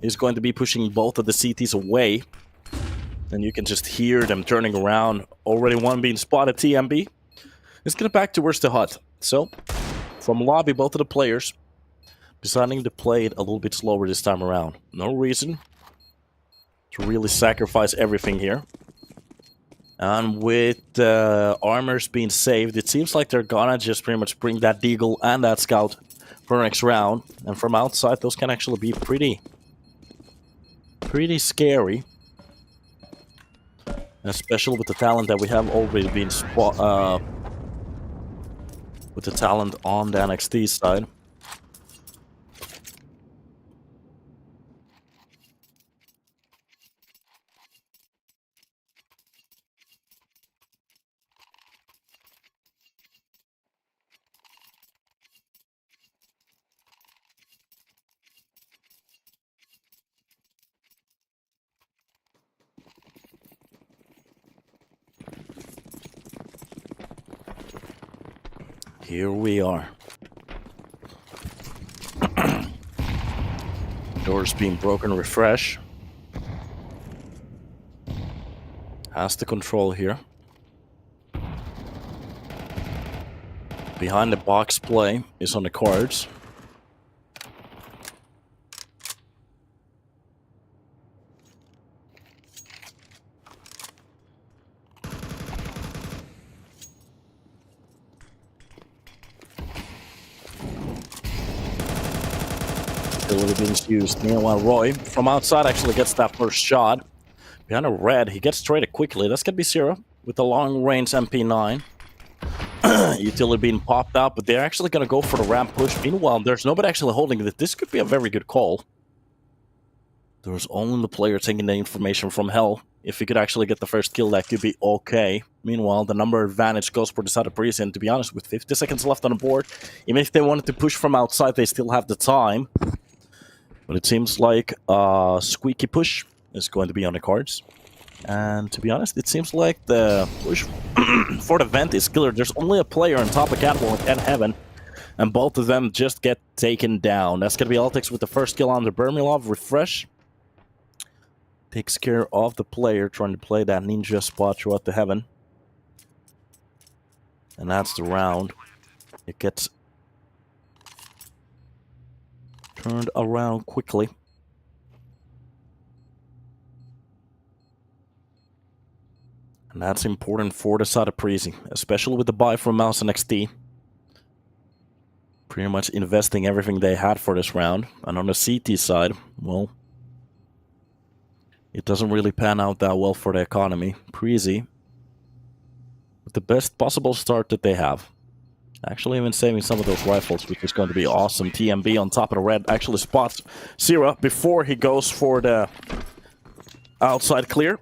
is going to be pushing both of the CTs away. And you can just hear them turning around. Already one being spotted, TMB. Let's get back towards the hut. So, from lobby, both of the players deciding to play it a little bit slower this time around. No reason to really sacrifice everything here. And with armors being saved, it seems like they're gonna just pretty much bring that Deagle and that Scout for the next round. And from outside, those can actually be pretty scary. Especially with the talent that we have already been with the talent on the NXT side. Here we are. Doors being broken, refresh. Has the control here. Behind the box play is on the cards. Being used. Meanwhile, Roy from outside actually gets that first shot. Behind a red, he gets traded quickly. That's gonna be Zero with the long-range MP9. Utility being popped out, but they're actually gonna go for the ramp push. Meanwhile, there's nobody actually holding it. This could be a very good call. There's only the player taking the information from Hell. If he could actually get the first kill, that could be okay. Meanwhile, the number advantage goes for the side of Preasy, and to be honest, with 50 seconds left on the board, even if they wanted to push from outside, they still have the time. But it seems like a squeaky push is going to be on the cards. And to be honest, it seems like the push for the vent is killer. There's only a player on top of Catwalk and Heaven. And both of them just get taken down. That's going to be Altix with the first kill on the Bermilov. Refresh. Takes care of the player trying to play that ninja spot throughout the Heaven. And that's the round. It gets turned around quickly. And that's important for the side of Preasy, especially with the buy from MOUZ NXT. Pretty much investing everything they had for this round. And on the CT side, well, It doesn't really pan out that well for the economy. Preasy, with the best possible start that they have. Actually even saving some of those rifles, which is going to be awesome. TMB on top of the red actually spots Sierra before he goes for the outside clear.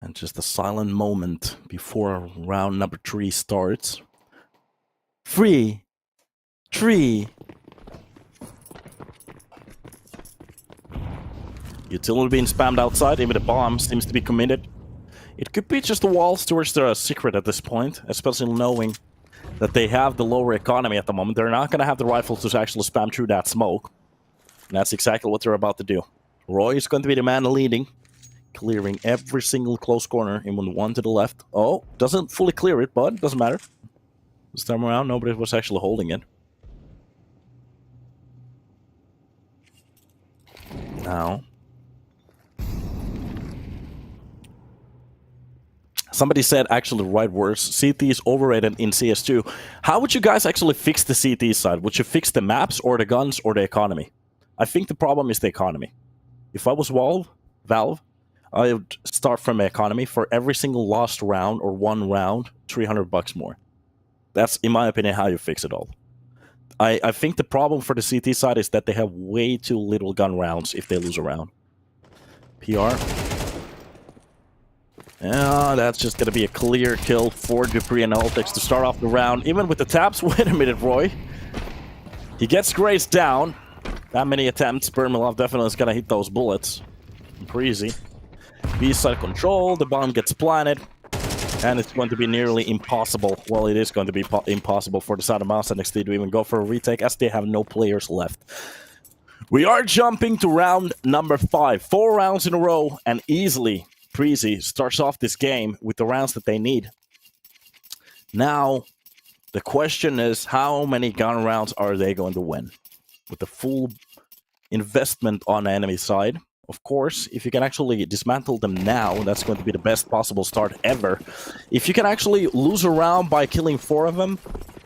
And just a silent moment before round number 3 starts. 3, 3. Utility being spammed outside, even the bomb seems to be committed. It could be just the walls towards the secret at this point, especially knowing that they have the lower economy at the moment. They're not going to have the rifles to actually spam through that smoke. And that's exactly what they're about to do. Roy is going to be the man leading, clearing every single close corner, even one to the left. Oh, doesn't fully clear it, but it doesn't matter. This time around, nobody was actually holding it. Now, somebody said actually the right words. CT is overrated in CS2. How would you guys actually fix the CT side? Would you fix the maps or the guns or the economy? I think the problem is the economy. If I was Valve, I would start from the economy. For every single lost round or one round, $300 more. That's, in my opinion, how you fix it all. I think the problem for the CT side is that they have way too little gun rounds if they lose a round. PR. Yeah, that's just going to be a clear kill for Dupree and Ultix to start off the round. Even with the taps. Wait a minute, Roy. He gets Grace down. That many attempts. Bermilov definitely is going to hit those bullets. Preasy. B-side control. The bomb gets planted. And it's going to be nearly impossible. Well, it is going to be impossible for the side of MOUZ NXT to even go for a retake as they have no players left. We are jumping to round number 5. 4 rounds in a row, and easily Preasy starts off this game with the rounds that they need. Now, the question is, how many gun rounds are they going to win? With the full investment on the enemy side. Of course, if you can actually dismantle them now, that's going to be the best possible start ever. If you can actually lose a round by killing 4 of them,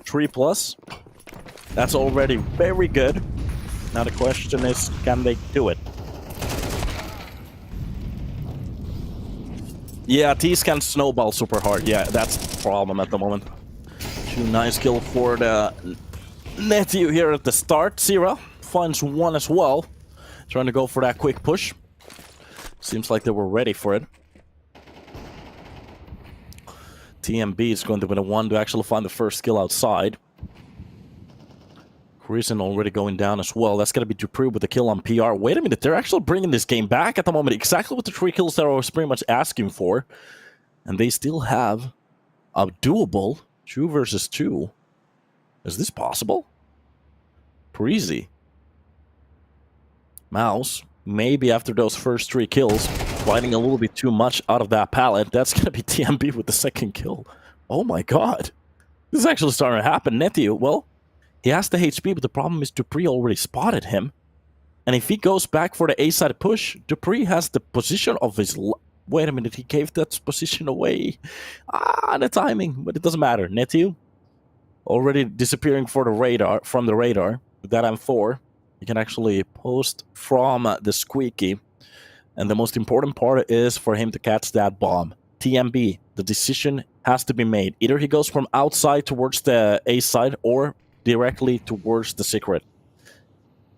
3+, that's already very good. Now the question is, can they do it? Yeah, T's can snowball super hard. Yeah, that's the problem at the moment. 2 nice kill for the nephew here at the start. Zira finds 1 as well. Trying to go for that quick push. Seems like they were ready for it. TMB is going to be the one to actually find the first kill outside. Prison already going down as well. That's going to be Dupree with the kill on PR. Wait a minute, they're actually bringing this game back at the moment. Exactly what the 3 kills that I was pretty much asking for. And they still have a doable 2 versus 2. Is this possible? Preasy. MOUZ, maybe after those first 3 kills, fighting a little bit too much out of that pallet. That's going to be TMB with the 2nd kill. Oh my god. This is actually starting to happen. Netio, well, he has the HP, but the problem is Dupree already spotted him. And if he goes back for the A-side push, Dupree has the position of his... Wait a minute, he gave that position away. The timing, but it doesn't matter. Netio, already disappearing for the radar, from the radar. With that M4. You can actually post from the squeaky. And the most important part is for him to catch that bomb. TMB, the decision has to be made. Either he goes from outside towards the A side or directly towards the secret.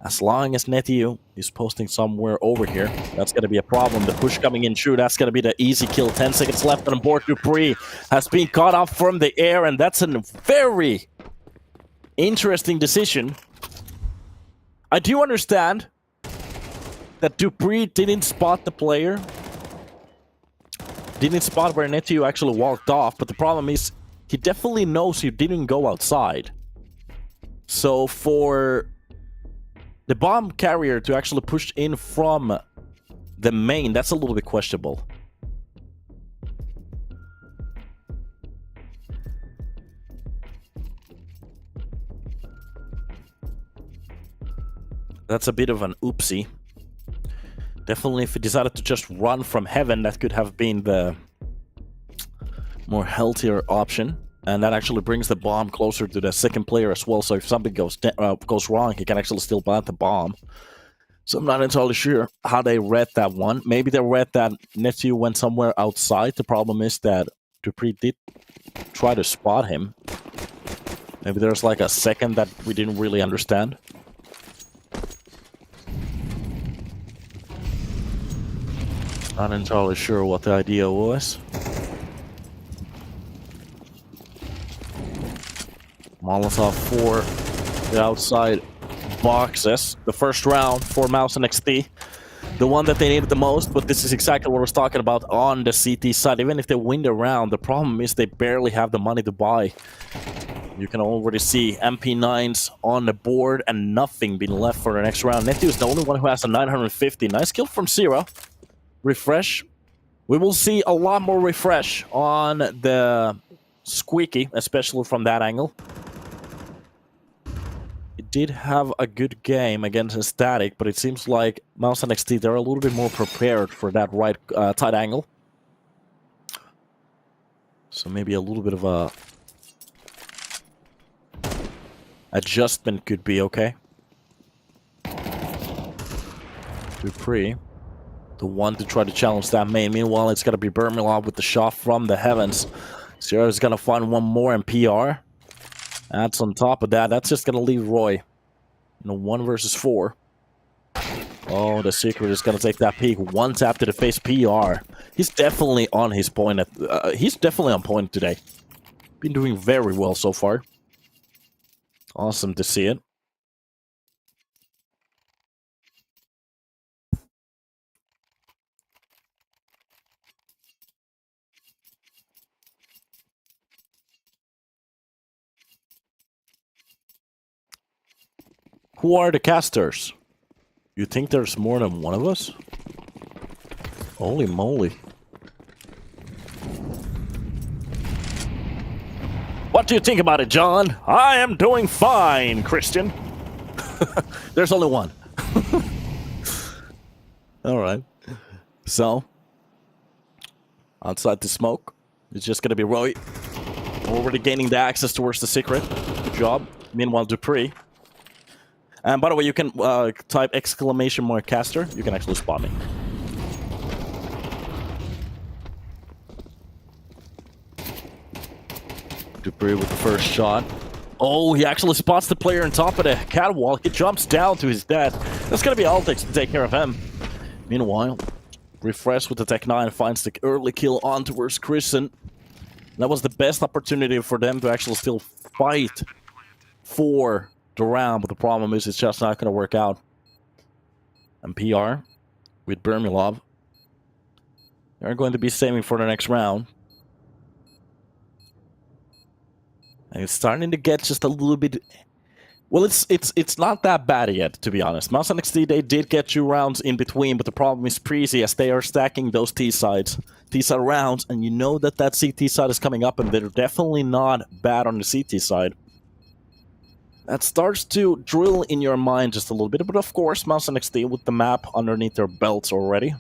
As long as Netio is posting somewhere over here, that's going to be a problem. The push coming in through, that's going to be the easy kill. 10 seconds left on board. Dupree has been caught up from the air, and that's a very interesting decision. I do understand that Dupree didn't spot the player. Didn't spot where Netio actually walked off, but the problem is he definitely knows he didn't go outside. So for the bomb carrier to actually push in from the main, that's a little bit questionable. That's a bit of an oopsie. Definitely, if he decided to just run from heaven, that could have been the more healthier option. And that actually brings the bomb closer to the second player as well. So if something goes wrong, he can actually still plant the bomb. So I'm not entirely sure how they read that one. Maybe they read that Nephew went somewhere outside. The problem is that Dupree did try to spot him. Maybe there's like a second that we didn't really understand. Not entirely sure what the idea was. Molotov for the outside boxes. The first round for MOUZ NXT. The one that they needed the most, but this is exactly what I was talking about on the CT side. Even if they win the round, the problem is they barely have the money to buy. You can already see MP9s on the board and nothing being left for the next round. Netty is the only one who has a 950. Nice kill from Zero. Refresh. We will see a lot more refresh on the Squeaky, especially from that angle. It did have a good game against Static, but it seems like MOUZ NXT, they're a little bit more prepared for that right tight angle. So maybe a little bit of a adjustment could be okay. Dupree, the one to try to challenge that main. Meanwhile, it's going to be Bermilov with the shot from the heavens. Zero is going to find one more in PR. That's on top of that. That's just going to leave Roy in a 1 versus 4. Oh, the Secret is going to take that peek. One tap to the face. PR. He's definitely on his point. He's definitely on point today. Been doing very well so far. Awesome to see it. Who are the casters? You think there's more than one of us? Holy moly. What do you think about it, John? I am doing fine, Christian. There's only one. Alright. So, outside the smoke, it's just gonna be Roy. Already gaining the access towards the Secret. Good job. Meanwhile, Dupree. And by the way, you can type ! caster. You can actually spot me. Dupree with the first shot. Oh, he actually spots the player on top of the catwalk. He jumps down to his death. That's going to be Altex to take care of him. Meanwhile, Refresh with the Tech 9 finds the early kill on towards Christian. That was the best opportunity for them to actually still fight for the round, but the problem is it's just not going to work out. And PR with Bermilov. They're going to be saving for the next round. And it's starting to get just a little bit... Well, it's not that bad yet, to be honest. MOUZ NXT, they did get 2 rounds in between, but the problem is Preasy, as they are stacking those T-side rounds, and you know that that CT side is coming up, and they're definitely not bad on the CT side. That starts to drill in your mind just a little bit, but of course, MOUZ NXT with the map underneath their belts already.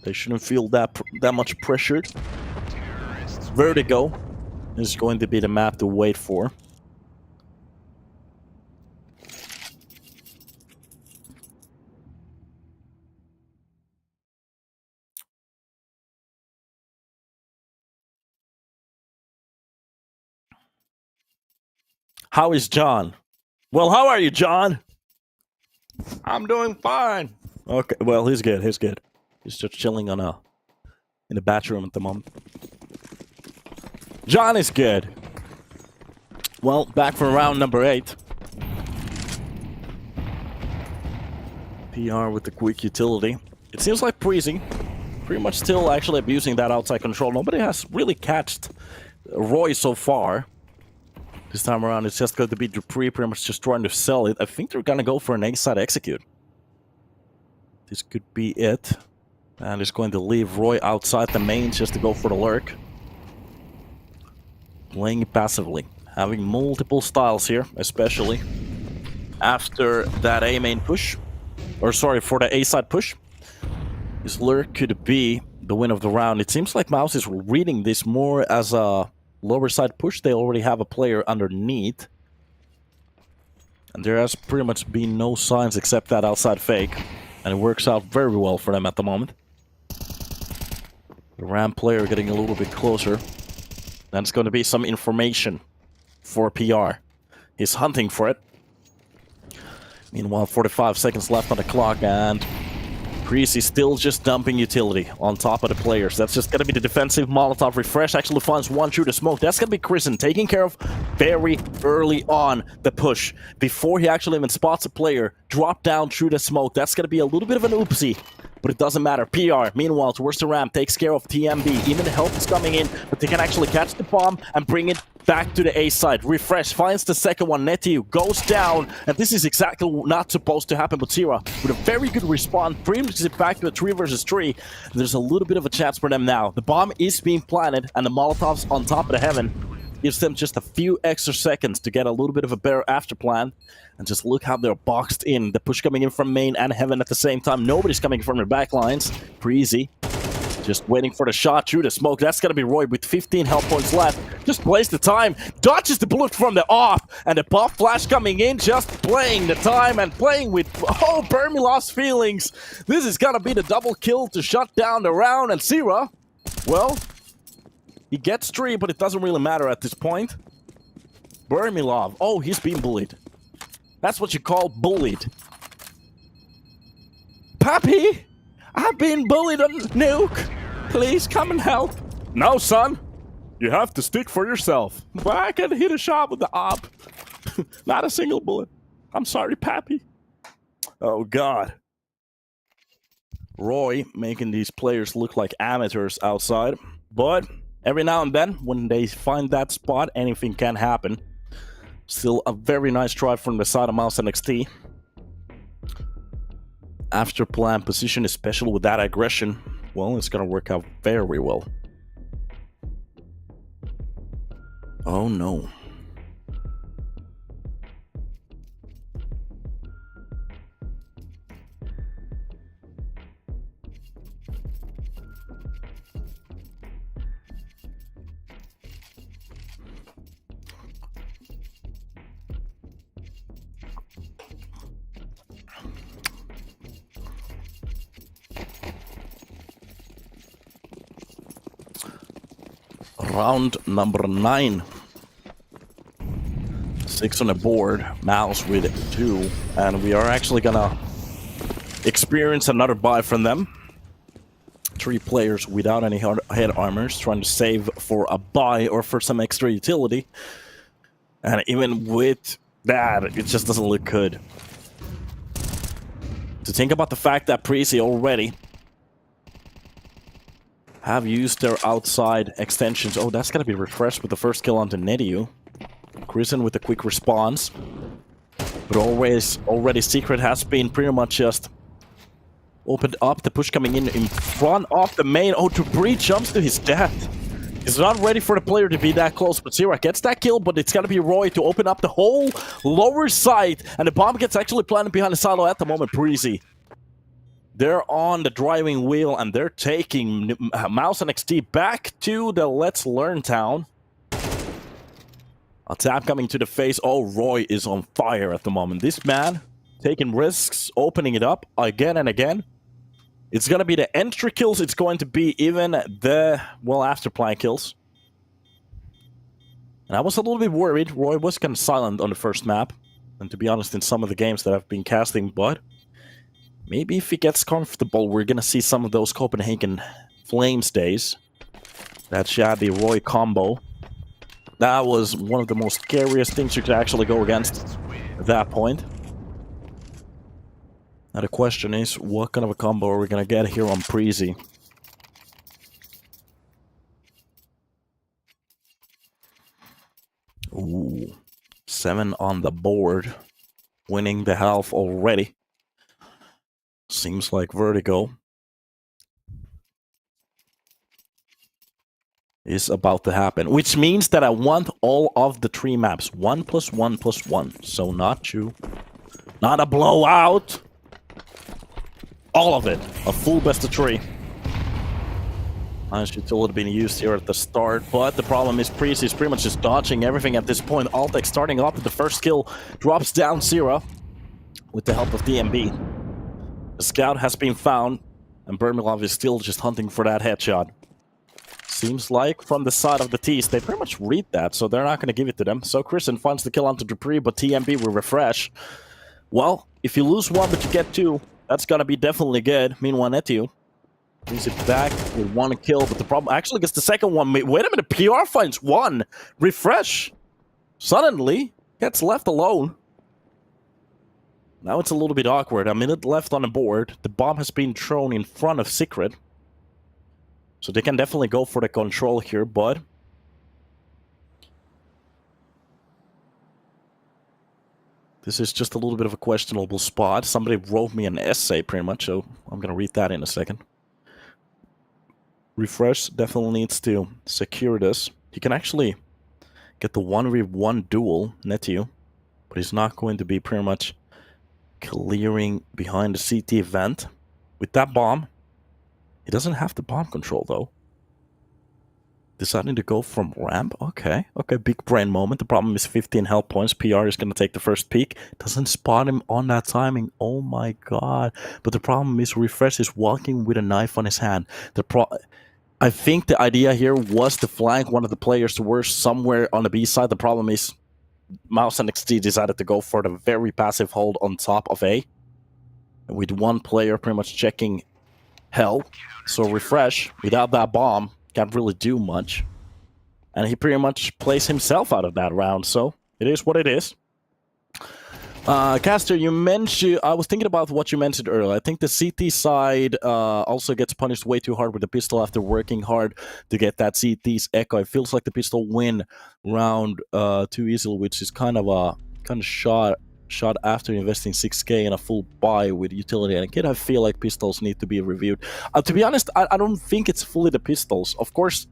They shouldn't feel that much pressured. Vertigo is going to be the map to wait for. How is John? Well, how are you, John? I'm doing fine. Okay, well, he's good, he's good. He's just chilling on in the bathroom at the moment. John is good. Well, back from round number 8. PR with the quick utility. It seems like Preasy pretty much still actually abusing that outside control. Nobody has really catched Roy so far. This time around, it's just going to be Dupree pretty much just trying to sell it. I think they're going to go for an A-side execute. This could be it. And it's going to leave Roy outside the main just to go for the lurk. Playing it passively. Having multiple styles here, especially after that A-main push. Or sorry, for the A-side push. This lure could be the win of the round. It seems like MOUZ is reading this more as a lower side push. They already have a player underneath. And there has pretty much been no signs except that outside fake. And it works out very well for them at the moment. The ramp player getting a little bit closer. That's going to be some information for PR. He's hunting for it. Meanwhile, 45 seconds left on the clock, and Preasy still just dumping utility on top of the players. That's just going to be the defensive Molotov refresh. Actually finds one through the smoke. That's going to be Chrisen taking care of very early on the push. Before he actually even spots a player, drop down through the smoke. That's going to be a little bit of an oopsie, but it doesn't matter. PR, meanwhile, towards the ramp, takes care of TMB. Even the help is coming in, but they can actually catch the bomb and bring it back to the A side. Refresh finds the second one. Netiu goes down, and this is exactly not supposed to happen. But Zira with a very good respawn brings it back to a 3 versus 3. There's a little bit of a chance for them now. The bomb is being planted, and the Molotovs on top of the heaven gives them just a few extra seconds to get a little bit of a better after plan. And just look how they're boxed in. The push coming in from main and heaven at the same time. Nobody's coming from their back lines. Preasy just waiting for the shot through the smoke. That's going to be Roy with 15 health points left. Just plays the time. Dodges the bullet from the off. And the pop flash coming in. Just playing the time and playing with, oh, Bermilov's feelings. This is going to be the double kill to shut down the round. And Zira, well, he gets 3, but it doesn't really matter at this point. Bermilov, oh, he's being bullied. That's what you call bullied. Pappy, I've been bullied on Nuke. Please come and help. No, son. You have to stick for yourself. But I can hit a shot with the op. Not a single bullet. I'm sorry, Pappy. Oh, God. Roy making these players look like amateurs outside. But every now and then, when they find that spot, anything can happen. Still a very nice try from the side of MOUZ NXT. After plan position, especially with that aggression, well, it's gonna work out very well. Oh no. Round number 9. 6 on the board. MOUZ with 2. And we are actually gonna experience another buy from them. 3 players without any head armors, trying to save for a buy or for some extra utility. And even with that, it just doesn't look good. To think about the fact that Preasy already have used their outside extensions. Oh, that's gonna be refreshed with the first kill onto Netiu. Chrisen with a quick response. But already Secret has been pretty much just opened up. The push coming in front of the main. Oh, Debris jumps to his death. He's not ready for the player to be that close, but Zira gets that kill, but it's gonna be Roy to open up the whole lower side. And the bomb gets actually planted behind the silo at the moment. Preasy, they're on the driving wheel, and they're taking MOUZ NXT back to the Let's Learn town. A tap coming to the face. Oh, Roy is on fire at the moment. This man taking risks, opening it up again and again. It's going to be the entry kills. It's going to be even the, well, after plan kills. And I was a little bit worried. Roy was kind of silent on the first map. And to be honest, in some of the games that I've been casting, but maybe if he gets comfortable, we're going to see some of those Copenhagen Flames days. That Shadi Roy combo. That was one of the most scariest things you could actually go against at that point. Now the question is, what kind of a combo are we going to get here on Preasy? Ooh, 7 on the board. Winning the half already. Seems like Vertigo is about to happen, which means that I want all of the 3 maps. 1 + 1 + 1. So not 2. Not a blowout. All of it. A full best of 3. Nice utility being used here at the start, but the problem is Preasy is pretty much just dodging everything at this point. Altec starting off with the first kill, drops down 0 with the help of DMB. The scout has been found, and Bermilov is still just hunting for that headshot. Seems like from the side of the T's, they pretty much read that, so they're not going to give it to them. So Christian finds the kill onto Dupree, but TMB will refresh. Well, if you lose 1 but you get 2, that's going to be definitely good. Meanwhile, Netiu brings it back with 1 kill, but the problem actually gets the second one. Wait a minute, PR finds 1. Refresh. Suddenly gets left alone. Now it's a little bit awkward. A minute left on the board. The bomb has been thrown in front of Secret. So they can definitely go for the control here, but this is just a little bit of a questionable spot. Somebody wrote me an essay pretty much, so I'm going to read that in a second. Refresh definitely needs to secure this. He can actually get the 1v1 duel, Netiu, but he's not going to be pretty much clearing behind the CT vent. With that bomb, he doesn't have the bomb control though. Deciding to go from ramp? Okay, big brain moment. The problem is 15 health points. PR is going to take the first peek. Doesn't spot him on that timing. Oh my god. But the problem is Refresh is walking with a knife on his hand. I think the idea here was to flank one of the players towards somewhere on the B side. The problem is MOUZ NXT decided to go for the very passive hold on top of A. With 1 player pretty much checking hell. So Refresh, without that bomb, can't really do much. And he pretty much plays himself out of that round, so it is what it is. Caster, you mentioned... I was thinking about what you mentioned earlier. I think the CT side also gets punished way too hard with the pistol after working hard to get that CT's echo. It feels like the pistol win round too easily, which is kind of shot after investing 6k in a full buy with utility. And again, I feel like pistols need to be reviewed. To be honest, I don't think it's fully the pistols. Of course,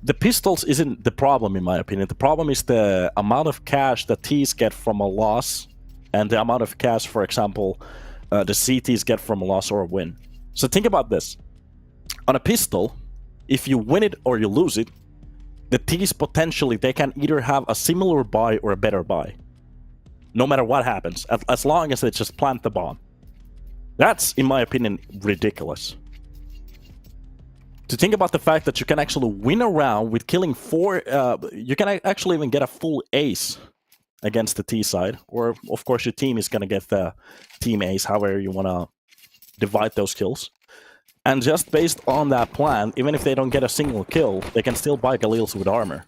the pistols isn't the problem in my opinion. The problem is the amount of cash that T's get from a loss and the amount of cash, for example, the CTs get from a loss or a win. So think about this. On a pistol, if you win it or you lose it, the T's potentially, they can either have a similar buy or a better buy. No matter what happens, as long as they just plant the bomb. That's, in my opinion, ridiculous. To think about the fact that you can actually win a round with killing 4... you can actually even get a full ace against the T side. Or, of course, your team is going to get the team ace, however you want to divide those kills. And just based on that plan, even if they don't get a single kill, they can still buy Galils with armor.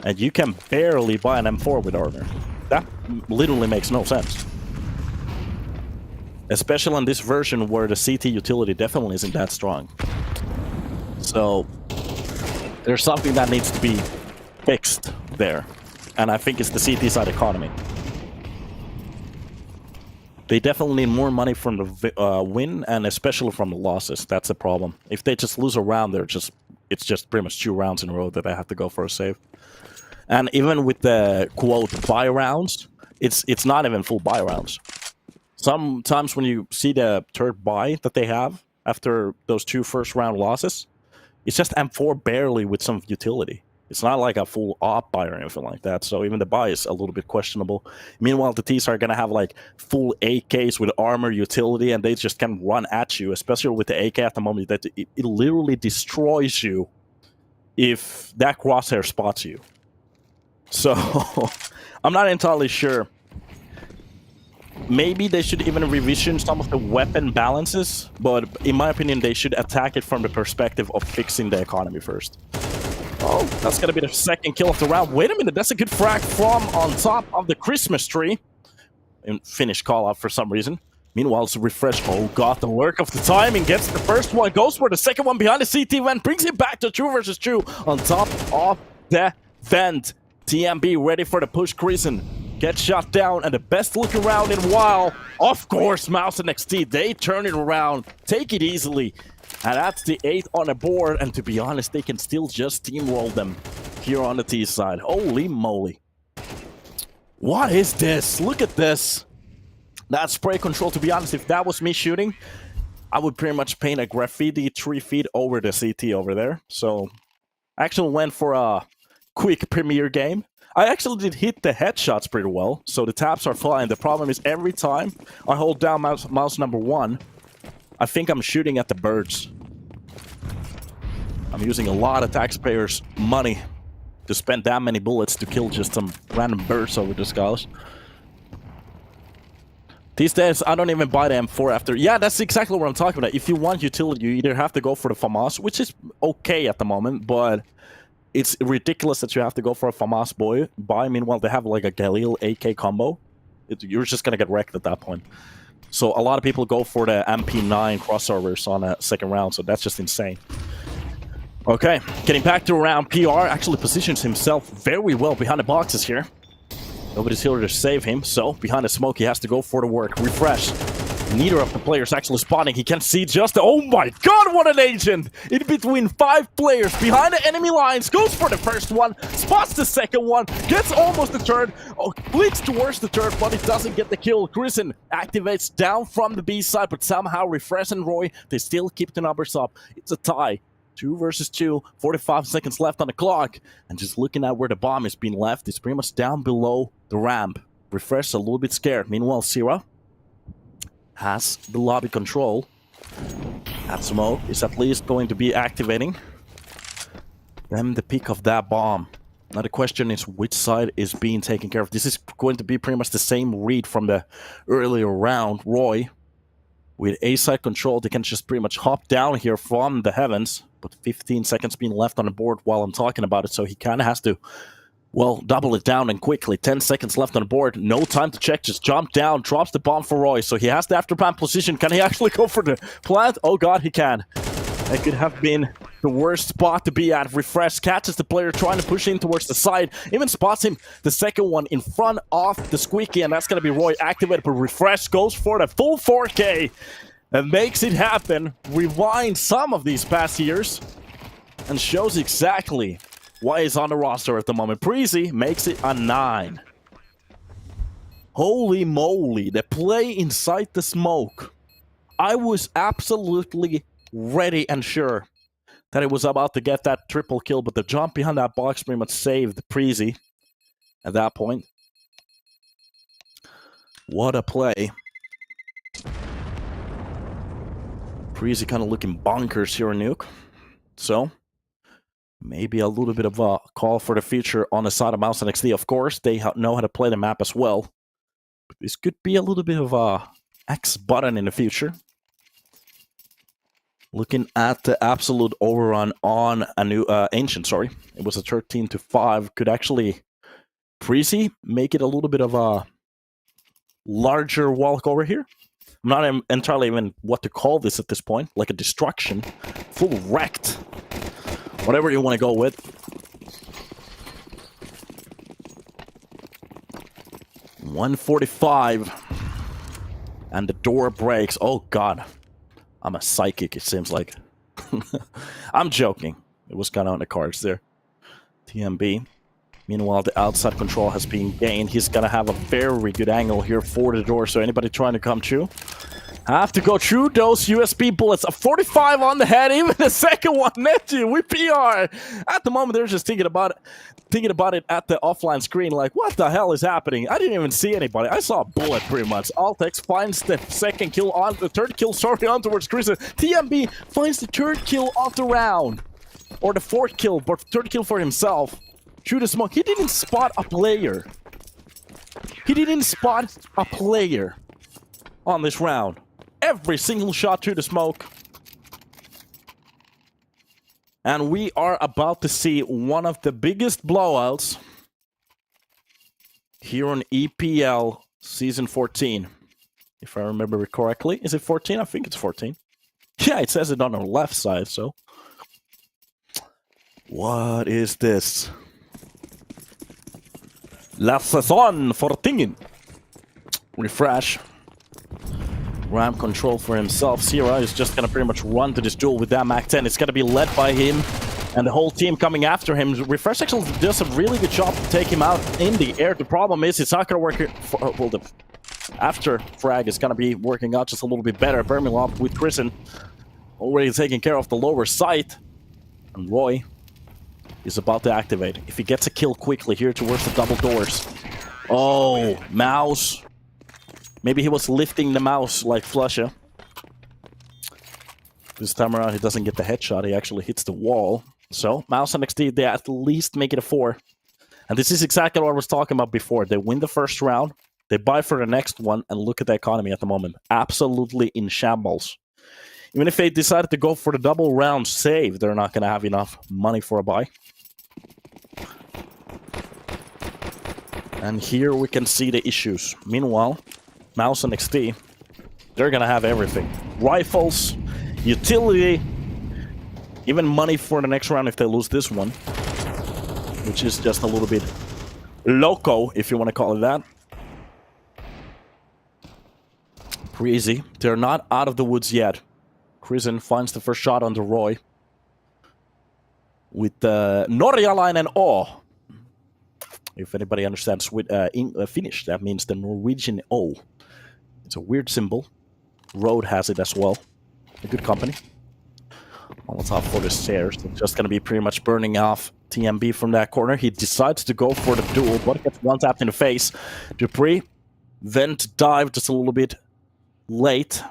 And you can barely buy an M4 with armor. That literally makes no sense. Especially on this version where the CT utility definitely isn't that strong. So, there's something that needs to be fixed there. And I think it's the CT side economy. They definitely need more money from the win, and especially from the losses. That's the problem. If they just lose a round, it's just pretty much 2 rounds in a row that they have to go for a save. And even with the, quote, buy rounds, it's not even full buy rounds. Sometimes when you see the third buy that they have after those 2 first-round losses, it's just M4 barely with some utility. It's not like a full op buy or anything like that, so even the buy is a little bit questionable. Meanwhile, the T's are going to have like full AKs with armor utility, and they just can run at you, especially with the AK at the moment, that it literally destroys you if that crosshair spots you. So, I'm not entirely sure. Maybe they should even revision some of the weapon balances, but in my opinion, they should attack it from the perspective of fixing the economy first. Oh, that's going to be the second kill of the round. Wait a minute, that's a good frag from on top of the Christmas tree. And Finnish call out for some reason. Meanwhile, it's a refresh. Oh god, the lurk of the timing gets the first one, goes for the second one behind the CT vent, brings it back to 2 versus 2 on top of the vent. TMB ready for the push. Christian gets shot down, and the best looking round in a while. Of course, MOUZ NXT, they turn it around, take it easily. And that's the 8th on the board, and to be honest, they can still just steamroll them here on the T side. Holy moly. What is this? Look at this. That spray control, to be honest, if that was me shooting, I would pretty much paint a graffiti 3 feet over the CT over there. So I actually went for a quick premiere game. I actually did hit the headshots pretty well, so the taps are flying. The problem is every time I hold down mouse number 1, I think I'm shooting at the birds. I'm using a lot of taxpayers' money to spend that many bullets to kill just some random birds over the skies. These days, I don't even buy the M4 after. Yeah, that's exactly what I'm talking about. If you want utility, you either have to go for the FAMAS, which is okay at the moment, but it's ridiculous that you have to go for a FAMAS buy. Meanwhile, they have like a Galil AK combo. You're just gonna get wrecked at that point. So a lot of people go for the MP9 crossovers on a second round, so that's just insane. Okay, getting back to round, PR actually positions himself very well behind the boxes here. Nobody's here to save him, so behind the smoke he has to go for the work. Refresh. Neither of the players actually spotting. He can see just the... Oh my god, what an agent! In between 5 players behind the enemy lines. Goes for the first one. Spots the second one. Gets almost the third. Oh, clicks towards the third, but it doesn't get the kill. Grison activates down from the B side, but somehow Refresh and Roy, they still keep the numbers up. It's a tie. 2 versus 2, 45 seconds left on the clock. And just looking at where the bomb is being left, it's pretty much down below the ramp. Refresh a little bit scared. Meanwhile, Sierra has the lobby control. That smoke is at least going to be activating them the pick of that bomb. Now the question is which side is being taken care of. This is going to be pretty much the same read from the earlier round. Roy, with A side control, they can just pretty much hop down here from the heavens. But 15 seconds being left on the board while I'm talking about it, so he kind of has to, well, double it down and quickly. 10 seconds left on the board. No time to check. Just jump down, drops the bomb for Roy. So he has the after plant position. Can he actually go for the plant? Oh god, he can. That could have been the worst spot to be at. Refresh catches the player trying to push in towards the side. Even spots him, the second one, in front of the squeaky, and that's going to be Roy activated. But Refresh goes for the full 4K and makes it happen. Rewind some of these past years and shows exactly why he's on the roster at the moment. Preasy makes it a 9. Holy moly, the play inside the smoke. I was absolutely ready and sure that it was about to get that triple kill, but the jump behind that box pretty much saved Preasy at that point. What a play. Preasy kind of looking bonkers here on Nuke. So, maybe a little bit of a call for the future on the side of MOUZ NXT. Of course, they know how to play the map as well. But this could be a little bit of a X button in the future. Looking at the absolute overrun on a new Ancient, sorry. It was a 13-5. Could actually Preasy make it a little bit of a larger walkover here? I'm not entirely even what to call this at this point. Like a destruction. Full wrecked. Whatever you want to go with. .145. And the door breaks. Oh god. I'm a psychic, it seems like. I'm joking. It was kind of on the cards there. TMB. Meanwhile, the outside control has been gained. He's gonna have a very good angle here for the door, so anybody trying to come through have to go through those USB bullets. A 45 on the head, even the second one. Netty, we PR. At the moment, they're just thinking about it at the offline screen, like, what the hell is happening? I didn't even see anybody. I saw a bullet pretty much. Altex finds the second kill on the third kill, sorry, on towards Grison. TMB finds the third kill of the round. Or the fourth kill, but third kill for himself. Through the smoke. He didn't spot a player. He didn't spot a player on this round. Every single shot through the smoke. And we are about to see one of the biggest blowouts here on EPL Season 14. If I remember it correctly. Is it 14? I think it's 14. Yeah, it says it on the left side, so. What is this? La Saison 14. Refresh. Ramp control for himself. Sierra is just going to pretty much run to this duel with that Mac 10. It's going to be led by him and the whole team coming after him. Refresh actually does a really good job to take him out in the air. The problem is it's not going to work here for, well, after frag is going to be working out just a little bit better. Birmingham with Prison already taking care of the lower side. And Roy is about to activate. If he gets a kill quickly here towards the double doors. Oh, MOUZ. Maybe he was lifting the mouse like Flusher. This time around, he doesn't get the headshot. He actually hits the wall. So, MOUZ NXT, they at least make it a 4. And this is exactly what I was talking about before. They win the first round. They buy for the next one. And look at the economy at the moment. Absolutely in shambles. Even if they decided to go for the double round save, they're not going to have enough money for a buy. And here we can see the issues. Meanwhile, MOUZ NXT, they're going to have everything. Rifles, utility, even money for the next round if they lose this one. Which is just a little bit loco, if you want to call it that. Preasy, they're not out of the woods yet. Prison finds the first shot on the Roy. With Norjalainen O. If anybody understands Finnish, that means the Norwegian O. It's a weird symbol. Road has it as well. A good company. Molotov for the stairs. It's just going to be pretty much burning off TMB from that corner. He decides to go for the duel, but gets one tapped in the face. Dupree, vent dive just a little bit late.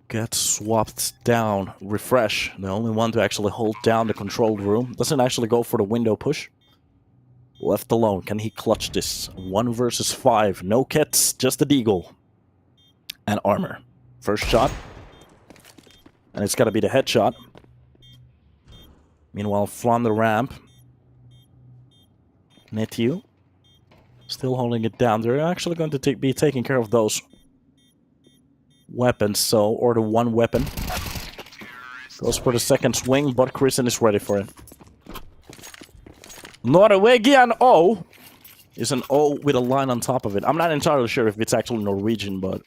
Gets swapped down. Refresh, the only one to actually hold down the control room. Doesn't actually go for the window push. Left alone. Can he clutch this? 1 versus 5. No kits, just the deagle. And armor. First shot. And it's got to be the headshot. Meanwhile, from the ramp. Netthew. Still holding it down. They're actually going to be taking care of those weapons, so, or the one weapon. Goes for the second swing, but Kristen is ready for it. Norwegian O is an O with a line on top of it. I'm not entirely sure if it's actually Norwegian, but...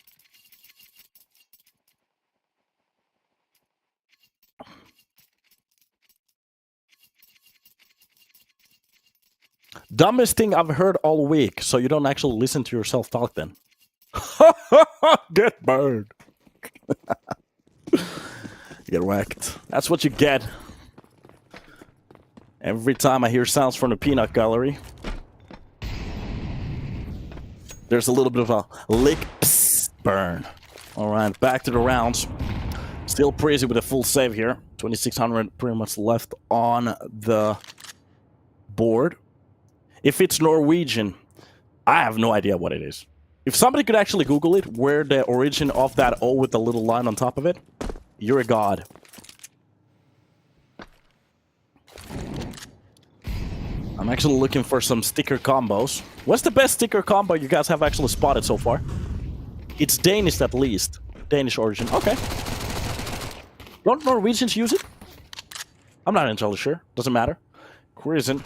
Dumbest thing I've heard all week, so you don't actually listen to yourself talk then. Get burned. Get wrecked. That's what you get. Every time I hear sounds from the peanut gallery, there's a little bit of a lick, psst, burn. Alright, back to the rounds. Still Preasy with a full save here. 2600 pretty much left on the board. If it's Norwegian, I have no idea what it is. If somebody could actually Google it, where the origin of that O with the little line on top of it, you're a god. I'm actually looking for some sticker combos. What's the best sticker combo you guys have actually spotted so far? It's Danish at least. Danish origin. Okay. Don't Norwegians use it? I'm not entirely sure. Doesn't matter. Prison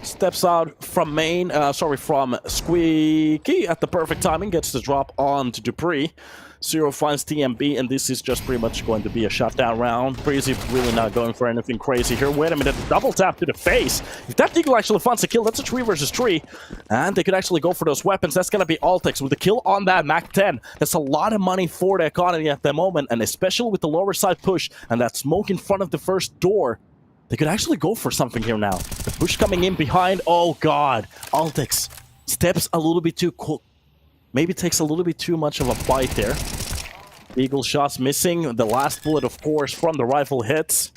steps out from main, from Squeaky at the perfect timing, gets the drop on to Dupree. Zero finds TMB, and this is just pretty much going to be a shutdown round. Preasy really not going for anything crazy here. Wait a minute, double tap to the face. If that Deagle actually finds a kill, that's a 3 versus 3. And they could actually go for those weapons. That's going to be Altex with the kill on that Mac 10. That's a lot of money for the economy at the moment, and especially with the lower side push and that smoke in front of the first door. They could actually go for something here now. The push coming in behind. Oh, God. Altex steps a little bit too quick. Maybe takes a little bit too much of a bite there. Eagle shots missing. The last bullet, of course, from the rifle hits.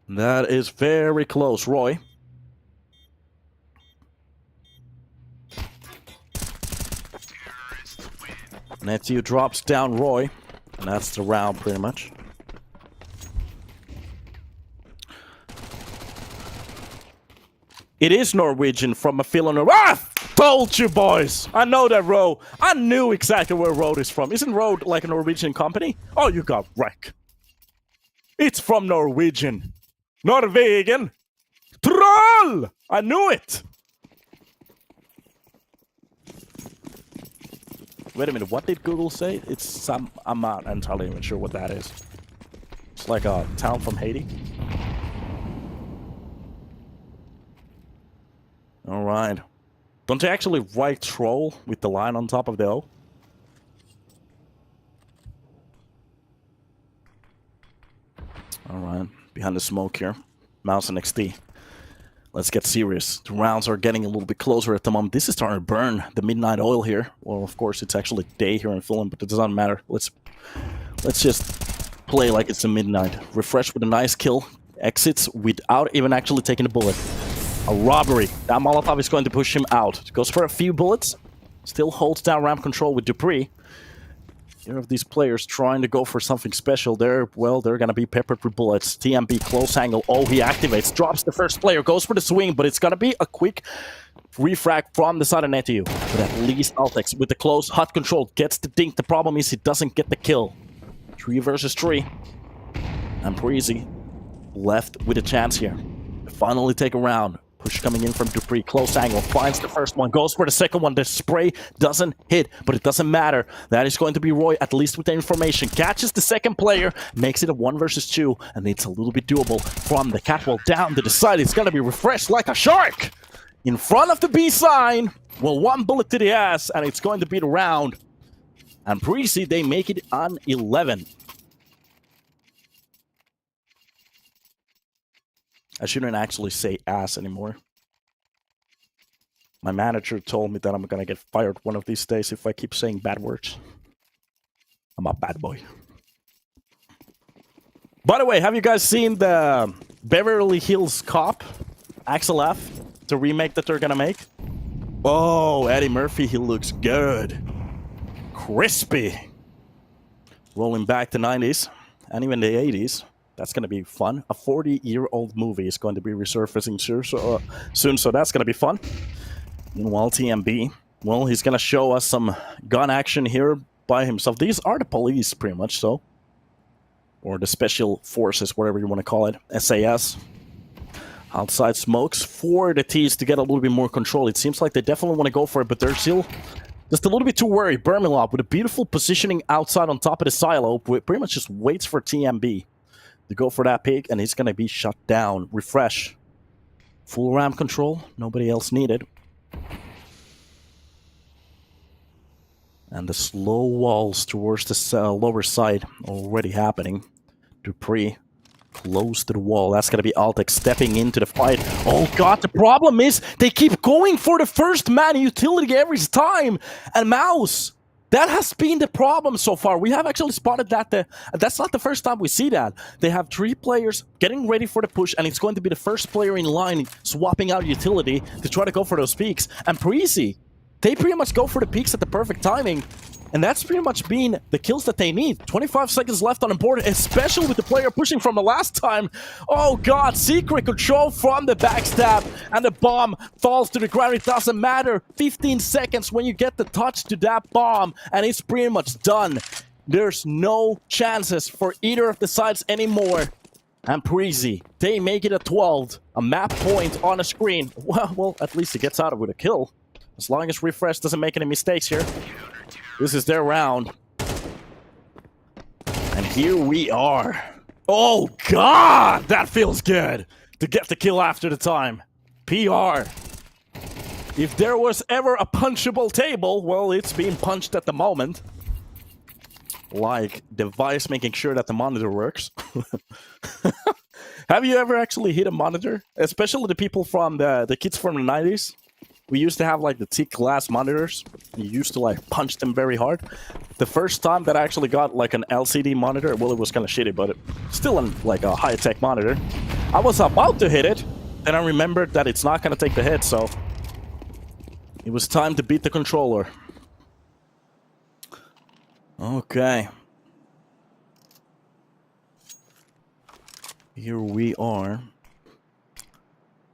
That is very close, Roy. Netthew drops down Roy. And that's the round, pretty much. It is Norwegian from a feeling of... Ah! Told you, boys! I know that road. I knew exactly where Road is from. Isn't Road like a Norwegian company? Oh, you got wrecked. It's from Norwegian. Norwegian! Troll! I knew it! Wait a minute, what did Google say? It's some... I'm not entirely even sure what that is. It's like a town from Haiti. right. Don't they actually right troll with the line on top of the O? All right. Behind the smoke here. MOUZ NXT. Let's get serious. The rounds are getting a little bit closer at the moment. This is starting to burn the midnight oil here. Well, of course, it's actually day here in Finland, but it doesn't matter. Let's just play like it's a midnight. Refresh with a nice kill. Exits without even actually taking a bullet. A robbery. That Molotov is going to push him out. Goes for a few bullets. Still holds down ramp control with Dupree. Here of these players trying to go for something special. They're going to be peppered with bullets. TMB, close angle. Oh, he activates. Drops the first player. Goes for the swing, but it's going to be a quick refrag from the side of Netiu. But at least Altex, with the close hot control, gets the dink. The problem is he doesn't get the kill. 3 versus 3. And Preasy left with a chance here. Finally take a round. Push coming in from Dupree. Close angle. Finds the first one. Goes for the second one. The spray doesn't hit, but it doesn't matter. That is going to be Roy, at least with the information. Catches the second player. Makes it a 1 versus 2. And it's a little bit doable from the catwalk down to the side. It's going to be refreshed like a shark. In front of the B sign. Well, 1 bullet to the ass. And it's going to be the round. And Preasy, they make it on 11. I shouldn't actually say ass anymore. My manager told me that I'm gonna get fired one of these days if I keep saying bad words. I'm a bad boy. By the way, have you guys seen the Beverly Hills Cop, Axel F, the remake that they're gonna make? Oh, Eddie Murphy, he looks good. Crispy. Rolling back to 90s and even the 80s. That's going to be fun. A 40-year-old movie is going to be resurfacing soon, so that's going to be fun. Meanwhile, TMB, well, he's going to show us some gun action here by himself. These are the police, pretty much so. Or the special forces, whatever you want to call it. SAS. Outside smokes for the T's to get a little bit more control. It seems like they definitely want to go for it, but they're still just a little bit too worried. Bermilov with a beautiful positioning outside on top of the silo. Pretty much just waits for TMB to go for that pick, and he's going to be shut down. Refresh. Full ramp control. Nobody else needed. And the slow walls towards the lower side already happening. Dupree close to the wall. That's going to be Altex stepping into the fight. Oh god, the problem is they keep going for the first man utility every time. And MOUZ, that has been the problem so far. We have actually spotted that. That's not the first time we see that. They have 3 players getting ready for the push, and it's going to be the first player in line swapping out utility to try to go for those peaks. And Preasy, they pretty much go for the peaks at the perfect timing. And that's pretty much been the kills that they need. 25 seconds left on the board, especially with the player pushing from the last time. Oh god, secret control from the backstab. And the bomb falls to the ground. It doesn't matter. 15 seconds when you get the touch to that bomb. And it's pretty much done. There's no chances for either of the sides anymore. And Preasy, they make it a 12. A map point on a screen. Well, at least he gets out of it with a kill. As long as Refresh doesn't make any mistakes here. This is their round. And here we are. Oh, God! That feels good! To get the kill after the time. PR. If there was ever a punchable table, well, it's being punched at the moment. Like, device making sure that the monitor works. Have you ever actually hit a monitor? Especially the people from the kids from the 90s. We used to have like the thick glass monitors. You used to like punch them very hard. The first time that I actually got like an LCD monitor, well, it was kind of shitty, but still like a high-tech monitor. I was about to hit it, then I remembered that it's not going to take the hit, so it was time to beat the controller. Okay. Here we are.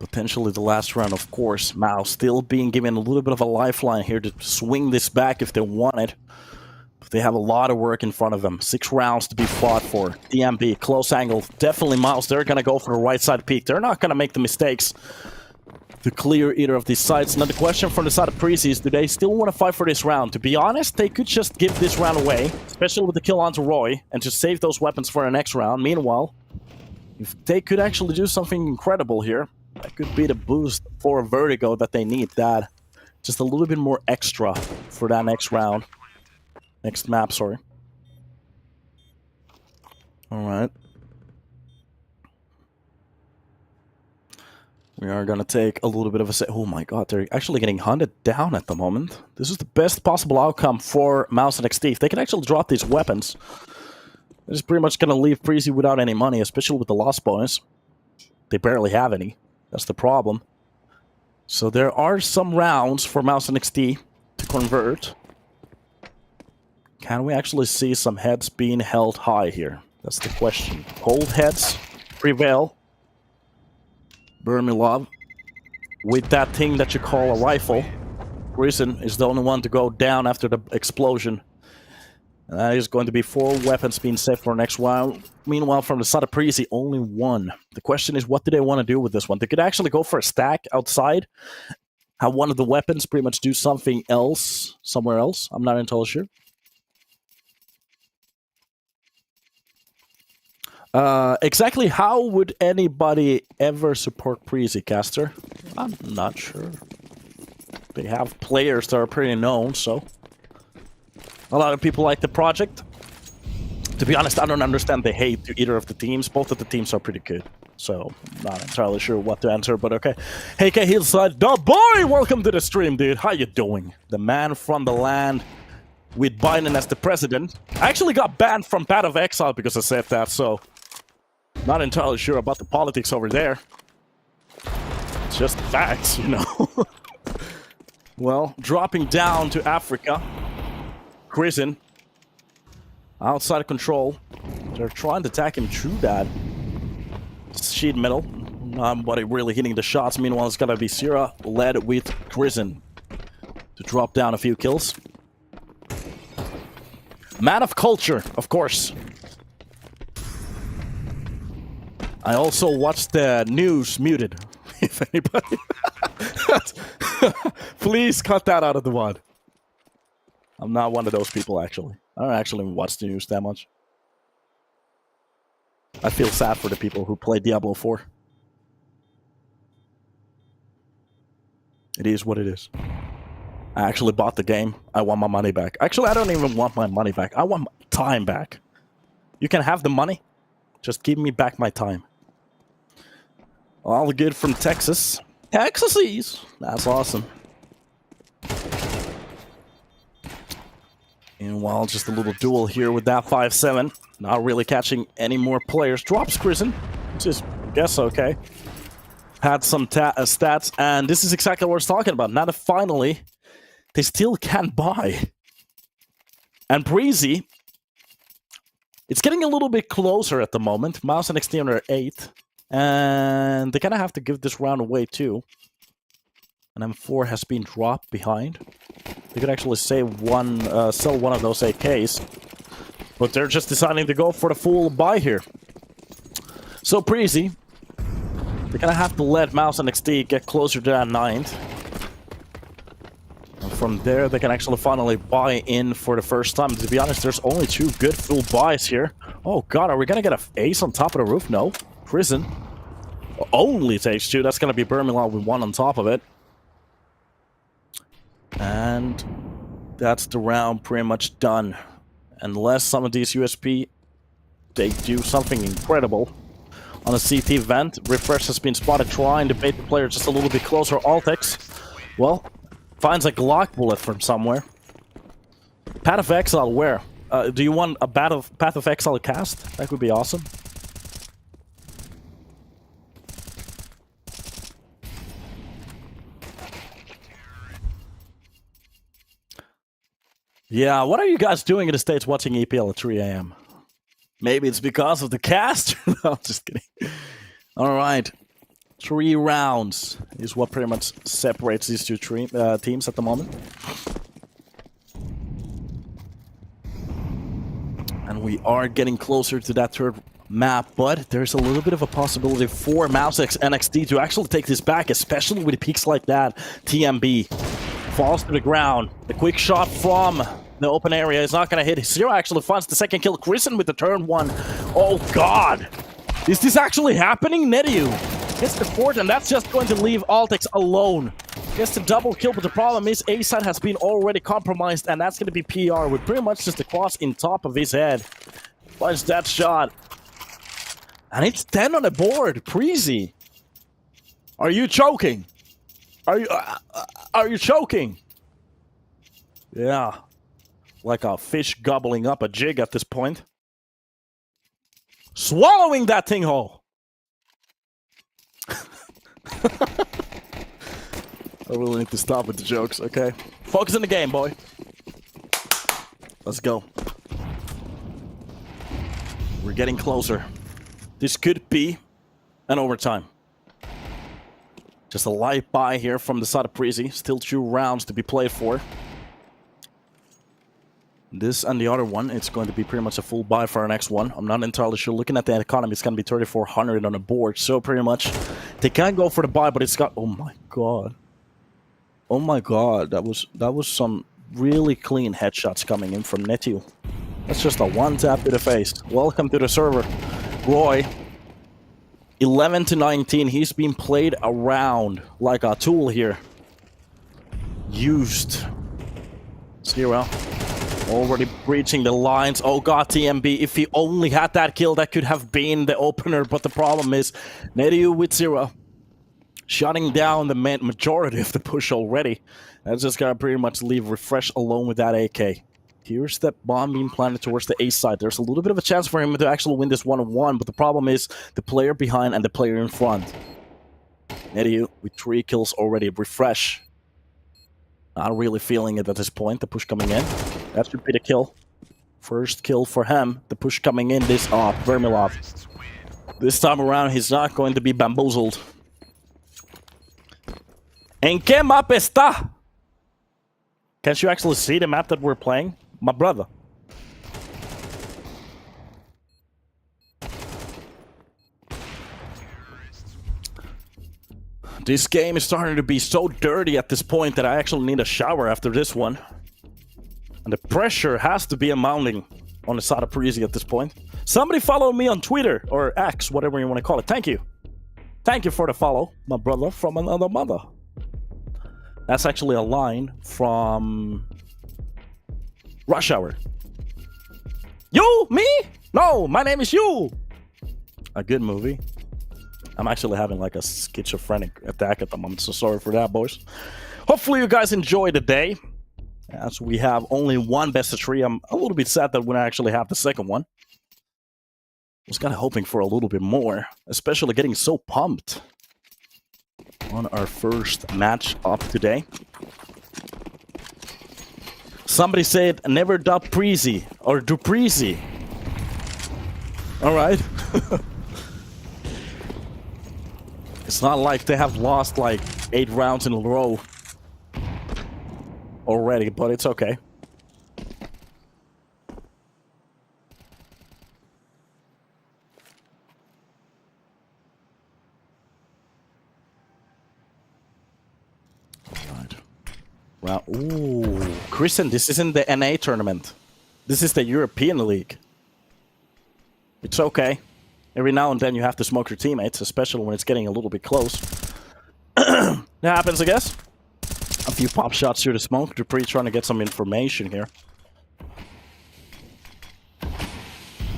Potentially the last round, of course. MOUZ still being given a little bit of a lifeline here to swing this back if they want it. But they have a lot of work in front of them. 6 rounds to be fought for. DMB, close angle. Definitely MOUZ. They're going to go for the right side peak. They're not going to make the mistakes to clear either of these sides. Now the question from the side of Preasy is, do they still want to fight for this round? To be honest, they could just give this round away, especially with the kill onto Roy, and just save those weapons for the next round. Meanwhile, if they could actually do something incredible here, That could be the boost for Vertigo that they need. That just a little bit more extra for that next round. Next map, sorry. Alright. We are gonna take a little bit of a set. Oh my god, they're actually getting hunted down at the moment. This is the best possible outcome for MOUZ NXT. If they can actually drop these weapons, they're just pretty much gonna leave Preasy without any money, especially with the loss bonus. They barely have any. That's the problem. So there are some rounds for MOUZ NXT to convert. Can we actually see some heads being held high here? That's the question. Cold heads prevail. Burn me love. With that thing that you call a rifle, Prison is the only one to go down after the explosion. And that is going to be 4 weapons being set for next round. Meanwhile, from the side of Preasy, only 1. The question is, what do they want to do with this one? They could actually go for a stack outside. Have one of the weapons pretty much do something else, somewhere else. I'm not entirely sure. Exactly how would anybody ever support Preasy, Caster? I'm not sure. They have players that are pretty known, so... A lot of people like the project. To be honest, I don't understand the hate to either of the teams. Both of the teams are pretty good. So, not entirely sure what to answer, but okay. Hey, K Hillside, the boy! Welcome to the stream, dude. How you doing? The man from the land with Biden as the president. I actually got banned from Path of Exile because I said that, so... Not entirely sure about the politics over there. It's just facts, you know. Well, dropping down to Africa. Prison. Outside of control. They're trying to attack him through that sheet metal. Nobody really hitting the shots. Meanwhile, it's gonna be Sierra led with Prison to drop down a few kills. Man of culture, of course. I also watched the news muted. If anybody... Please cut that out of the VOD. I'm not one of those people, actually. I don't actually watch the news that much. I feel sad for the people who play Diablo 4. It is what it is. I actually bought the game. I want my money back. Actually, I don't even want my money back. I want my time back. You can have the money. Just give me back my time. All good from Texas. Texas! That's awesome. Meanwhile, just a little duel here with that 5-7. Not really catching any more players. Drops Prison. Just, I guess, okay. Had some stats, and this is exactly what I was talking about. Now that finally, they still can't buy. And Preasy, it's getting a little bit closer at the moment. MOUZ NXT under 8. And they kind of have to give this round away too. And M4 has been dropped behind. They could actually sell one of those AKs. But they're just deciding to go for the full buy here. So Preasy, they're gonna have to let MOUZ NXT get closer to that 9th. And from there, they can actually finally buy in for the first time. To be honest, there's only 2 good full buys here. Oh god, are we gonna get an ace on top of the roof? No. Prison only takes 2. That's going to be Birmingham with 1 on top of it. And that's the round pretty much done. Unless some of these USP, they do something incredible. On a CT vent, Refresh has been spotted trying to bait the player just a little bit closer. Altex, well, finds a Glock bullet from somewhere. Path of Exile, where? Do you want a Path of Exile cast? That would be awesome. Yeah, what are you guys doing in the States watching EPL at 3 a.m.? Maybe it's because of the cast? No, I'm just kidding. Alright. 3 rounds is what pretty much separates these 2 teams at the moment. And we are getting closer to that 3rd map, but there's a little bit of a possibility for MOUZ NXT to actually take this back, especially with peaks like that. TMB falls to the ground. The quick shot from the open area is not going to hit. Zero actually finds the 2nd kill. Kristen with the turn 1. Oh god! Is this actually happening? Netiu Gets the fourth, and that's just going to leave Altex alone. Gets the double kill, but the problem is A-side has been already compromised, and that's going to be PR with pretty much just the cross in top of his head. Finds that shot. And it's 10 on the board. Preasy. Are you choking? Are you choking? Yeah. Like a fish gobbling up a jig at this point. Swallowing that thing whole. I really need to stop with the jokes, okay? Focus on the game, boy. Let's go. We're getting closer. This could be an overtime. Just a light buy here from the side of Preasy. Still 2 rounds to be played for. This and the other one, it's going to be pretty much a full buy for our next one. I'm not entirely sure. Looking at the economy, it's going to be 3,400 on the board. So pretty much, they can go for the buy, but it's got... Oh my god. Oh my god. That was some really clean headshots coming in from Netu. That's just a one tap to the face. Welcome to the server. Roy, 11 to 19. He's been played around like a tool here. Used. 0. Already breaching the lines. Oh god, TMB. If he only had that kill, that could have been the opener. But the problem is, Netu with 0. Shutting down the majority of the push already. That's just gonna pretty much leave Refresh alone with that AK. Here's that bomb being planted towards the A side. There's a little bit of a chance for him to actually win this 1-on-1, but the problem is the player behind and the player in front. Netu with 3 kills already. Refresh. Not really feeling it at this point. The push coming in. That should be the kill. First kill for him. The push coming in. This Vermilov. This time around, he's not going to be bamboozled. En qué map está? Can't you actually see the map that we're playing? My brother. This game is starting to be so dirty at this point that I actually need a shower after this one. And the pressure has to be amounting on the side of Preasy at this point. Somebody follow me on Twitter, or X, whatever you want to call it. Thank you. Thank you for the follow, my brother from another mother. That's actually a line from Rush Hour. You? Me? No, my name is you. A good movie. I'm actually having like a schizophrenic attack at the moment, so sorry for that, boys. Hopefully you guys enjoy the day. As we have only one best of 3, I'm a little bit sad that we don't actually have the second one. I was kind of hoping for a little bit more, especially getting so pumped on our first match up today. Somebody said, never dub Preasy, or do Preasy. Alright. It's not like they have lost like 8 rounds in a row already, but it's okay. Alright. Well, ooh. Kristen, this isn't the NA tournament. This is the European League. It's okay. Every now and then you have to smoke your teammates, especially when it's getting a little bit close. That happens, I guess. A few pop shots here to smoke. Dupree trying to get some information here.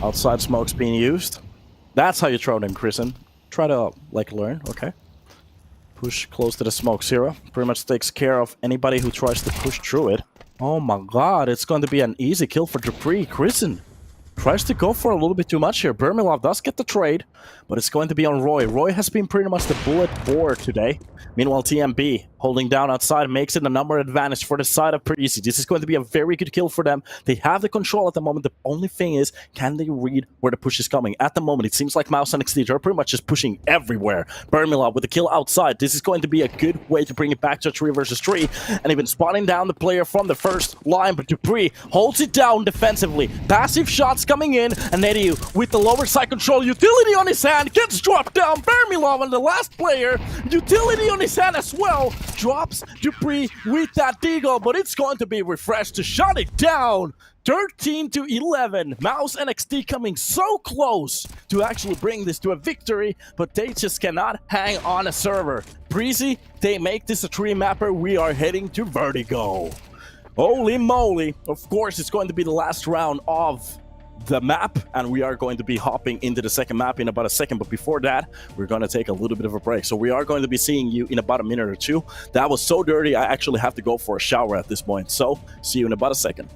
Outside smoke's being used. That's how you throw them, Kristen. Try to, like, learn, okay. Push close to the smoke. 0. Pretty much takes care of anybody who tries to push through it. Oh my god, it's going to be an easy kill for Dupree. Kristen tries to go for a little bit too much here. Vermilov does get the trade, but it's going to be on Roy. Roy has been pretty much the bullet board today. Meanwhile, TMB holding down outside makes it a number advantage for the side of Preasy. This is going to be a very good kill for them. They have the control at the moment. The only thing is, can they read where the push is coming? At the moment, it seems like MOUZ NXT are pretty much just pushing everywhere. Vermilov with the kill outside. This is going to be a good way to bring it back to a 3 versus 3. And even spotting down the player from the first line, but Dupree holds it down defensively. Passive shots coming in, and Netu with the lower side control. Utility on his hand, gets dropped down. Vermilov on the last player. Utility on his hand as well. drops Dupree with that deagle, but it's going to be refreshed to shut it down. 13-11. MOUZ NXT coming so close to actually bring this to a victory, but they just cannot hang on a server. Preasy, they make this a 3-mapper. We are heading to Vertigo. Holy moly. Of course, it's going to be the last round of the map, and we are going to be hopping into the second map in about a second, but before that we're going to take a little bit of a break. So we are going to be seeing you in about a minute or two. That was so dirty, I actually have to go for a shower at this point, so see you in about a second.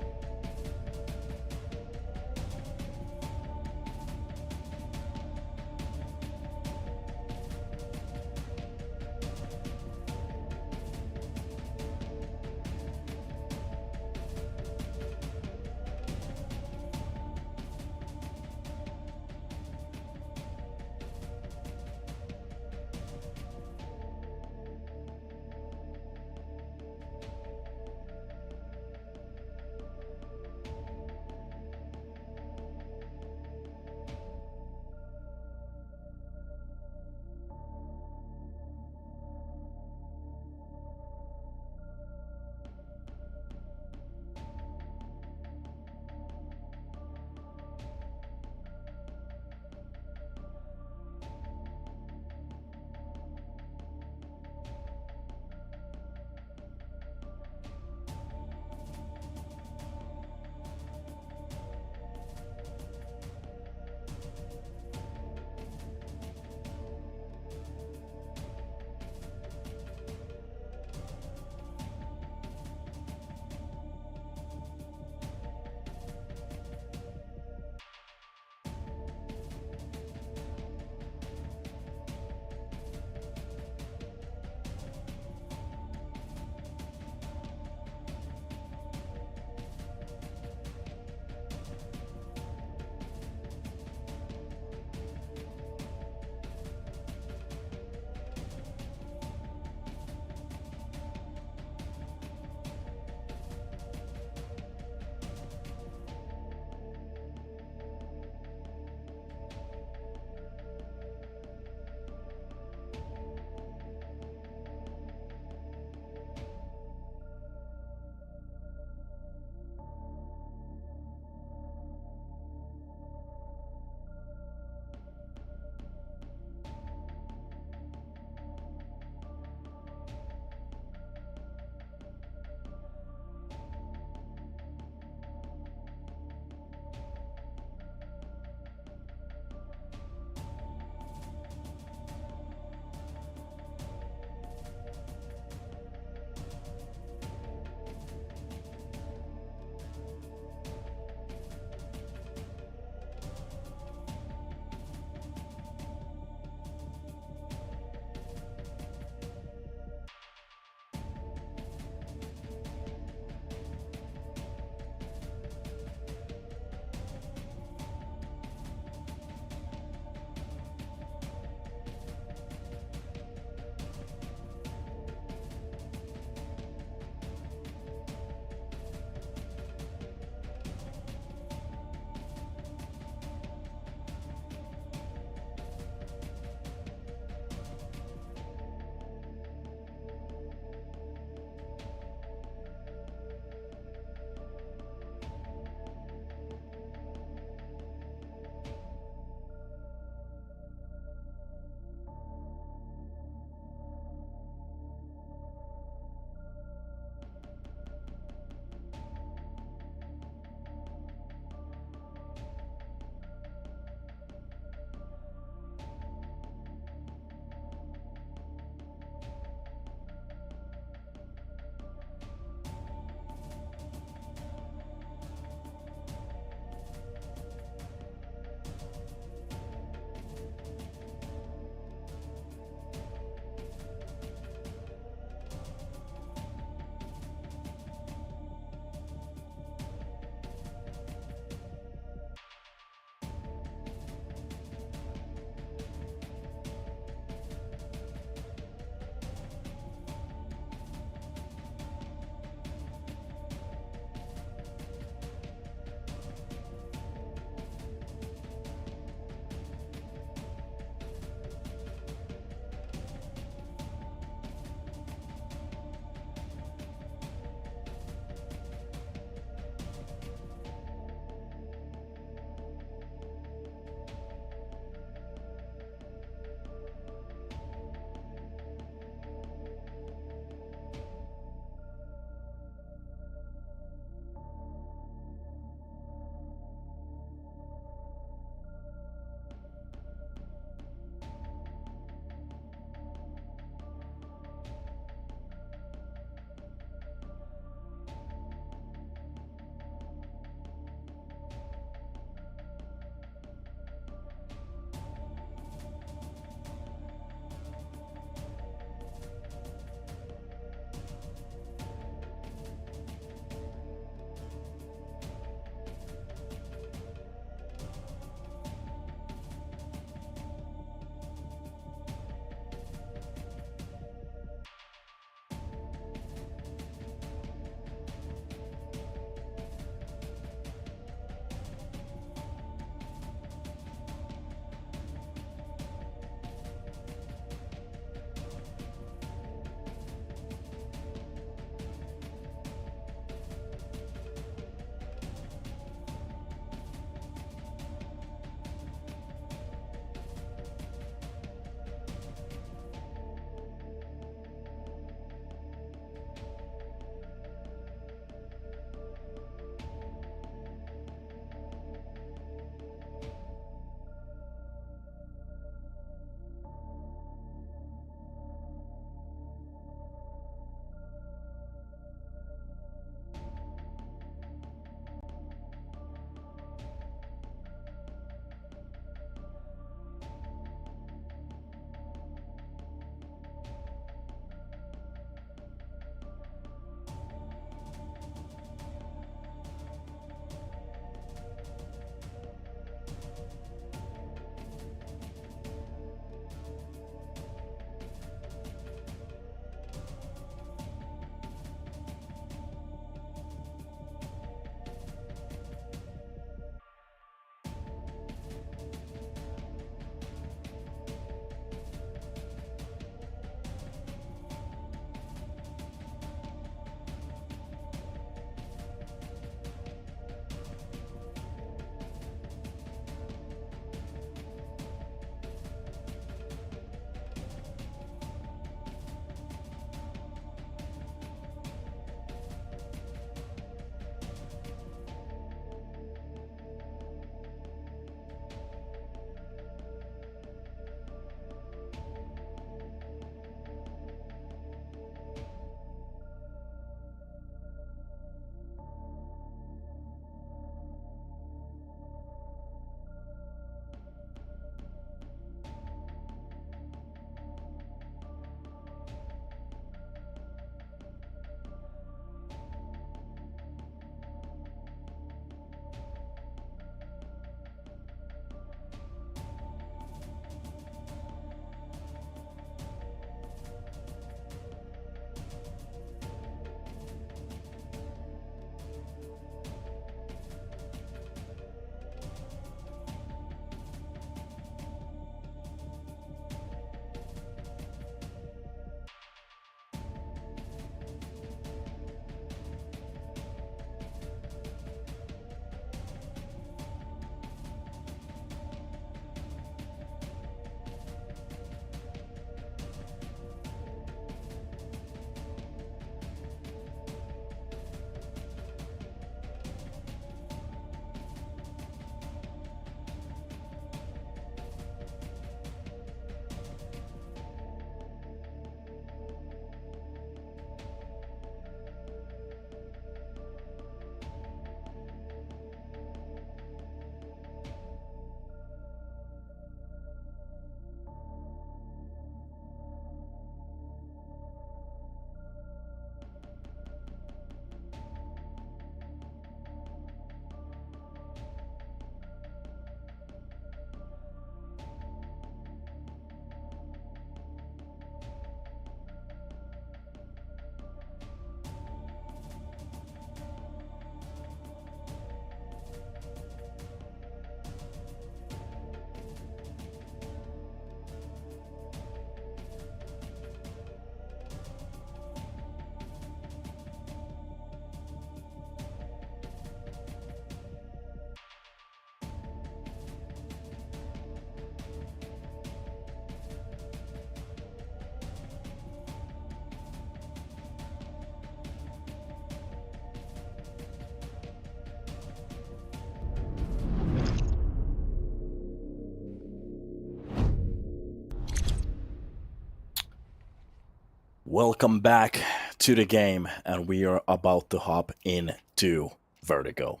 Welcome back to the game, and we are about to hop into Vertigo.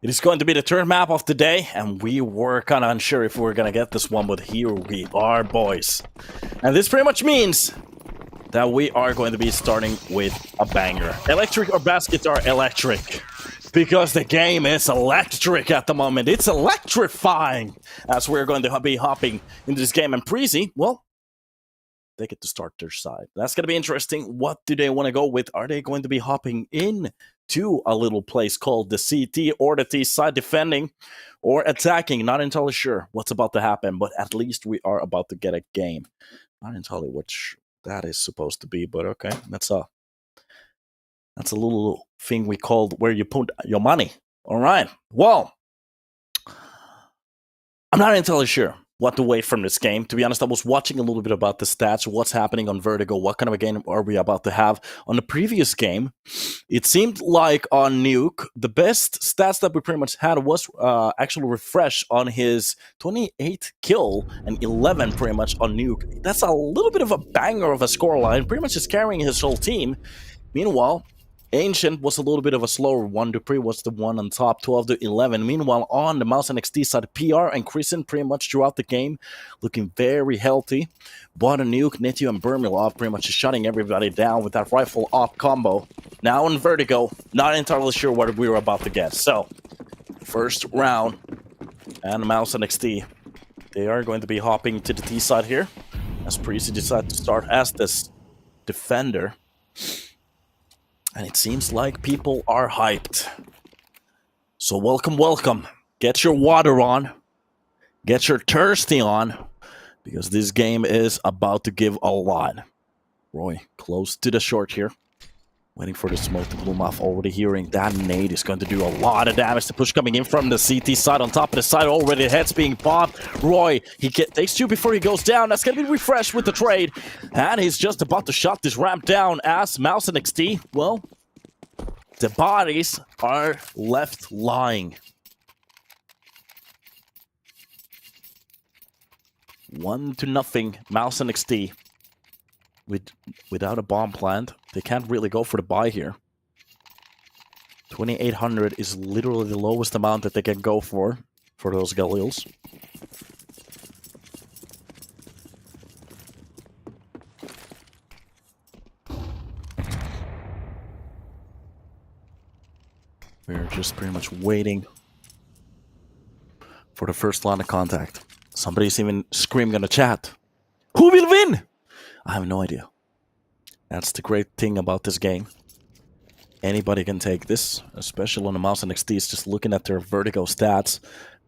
It is going to be the third map of the day, and we were kind of unsure if we were going to get this one, but here we are, boys. And this pretty much means that we are going to be starting with a banger. Electric or bass guitar electric. Because the game is electric at the moment. It's electrifying as we're going to be hopping into this game. And Preasy, well, they get to start their side. That's going to be interesting. What do they want to go with? Are they going to be hopping in to a little place called the CT or the T side, defending or attacking? Not entirely sure what's about to happen, but at least we are about to get a game. Not entirely which that is supposed to be, but okay. That's a little thing we called where you put your money. All right. Well, I'm not entirely sure what to wait from this game. To be honest, I was watching a little bit about the stats, what's happening on Vertigo, what kind of a game are we about to have. On the previous game, it seemed like on Nuke, the best stats that we pretty much had was actually refresh on his 28 kill and 11 pretty much on Nuke. That's a little bit of a banger of a scoreline, pretty much just carrying his whole team. Meanwhile, Ancient was a little bit of a slower one. Dupree was the one on top, 12 to 11. Meanwhile, on the MOUZ NXT side, PR and Chrisen pretty much throughout the game, looking very healthy. But a Nuke, Nityu, and Bermilov pretty much shutting everybody down with that rifle op combo. Now in Vertigo, not entirely sure what we were about to get. So, first round, and MOUZ NXT, they are going to be hopping to the T side here, as Preasy decided to start as this defender. And it seems like people are hyped. So welcome, welcome. Get your water on. Get your thirsty on. Because this game is about to give a lot. Roy, close to the short here. Waiting for the smoke to bloom off. Already hearing that nade is going to do a lot of damage. The push coming in from the CT side. On top of the side already. Heads being popped. Roy, takes two before he goes down. That's going to be refreshed with the trade. And he's just about to shut this ramp down as MOUZ NXT, well, the bodies are left lying. 1-0, MOUZ NXT. Without a bomb plant, they can't really go for the buy here. 2,800 is literally the lowest amount that they can go for those Galils. We're just pretty much waiting for the first line of contact. Somebody's even screaming on the chat. Who will win? I have no idea. That's the great thing about this game. Anybody can take this, especially on the MOUZ NXT. It's just looking at their Vertigo stats.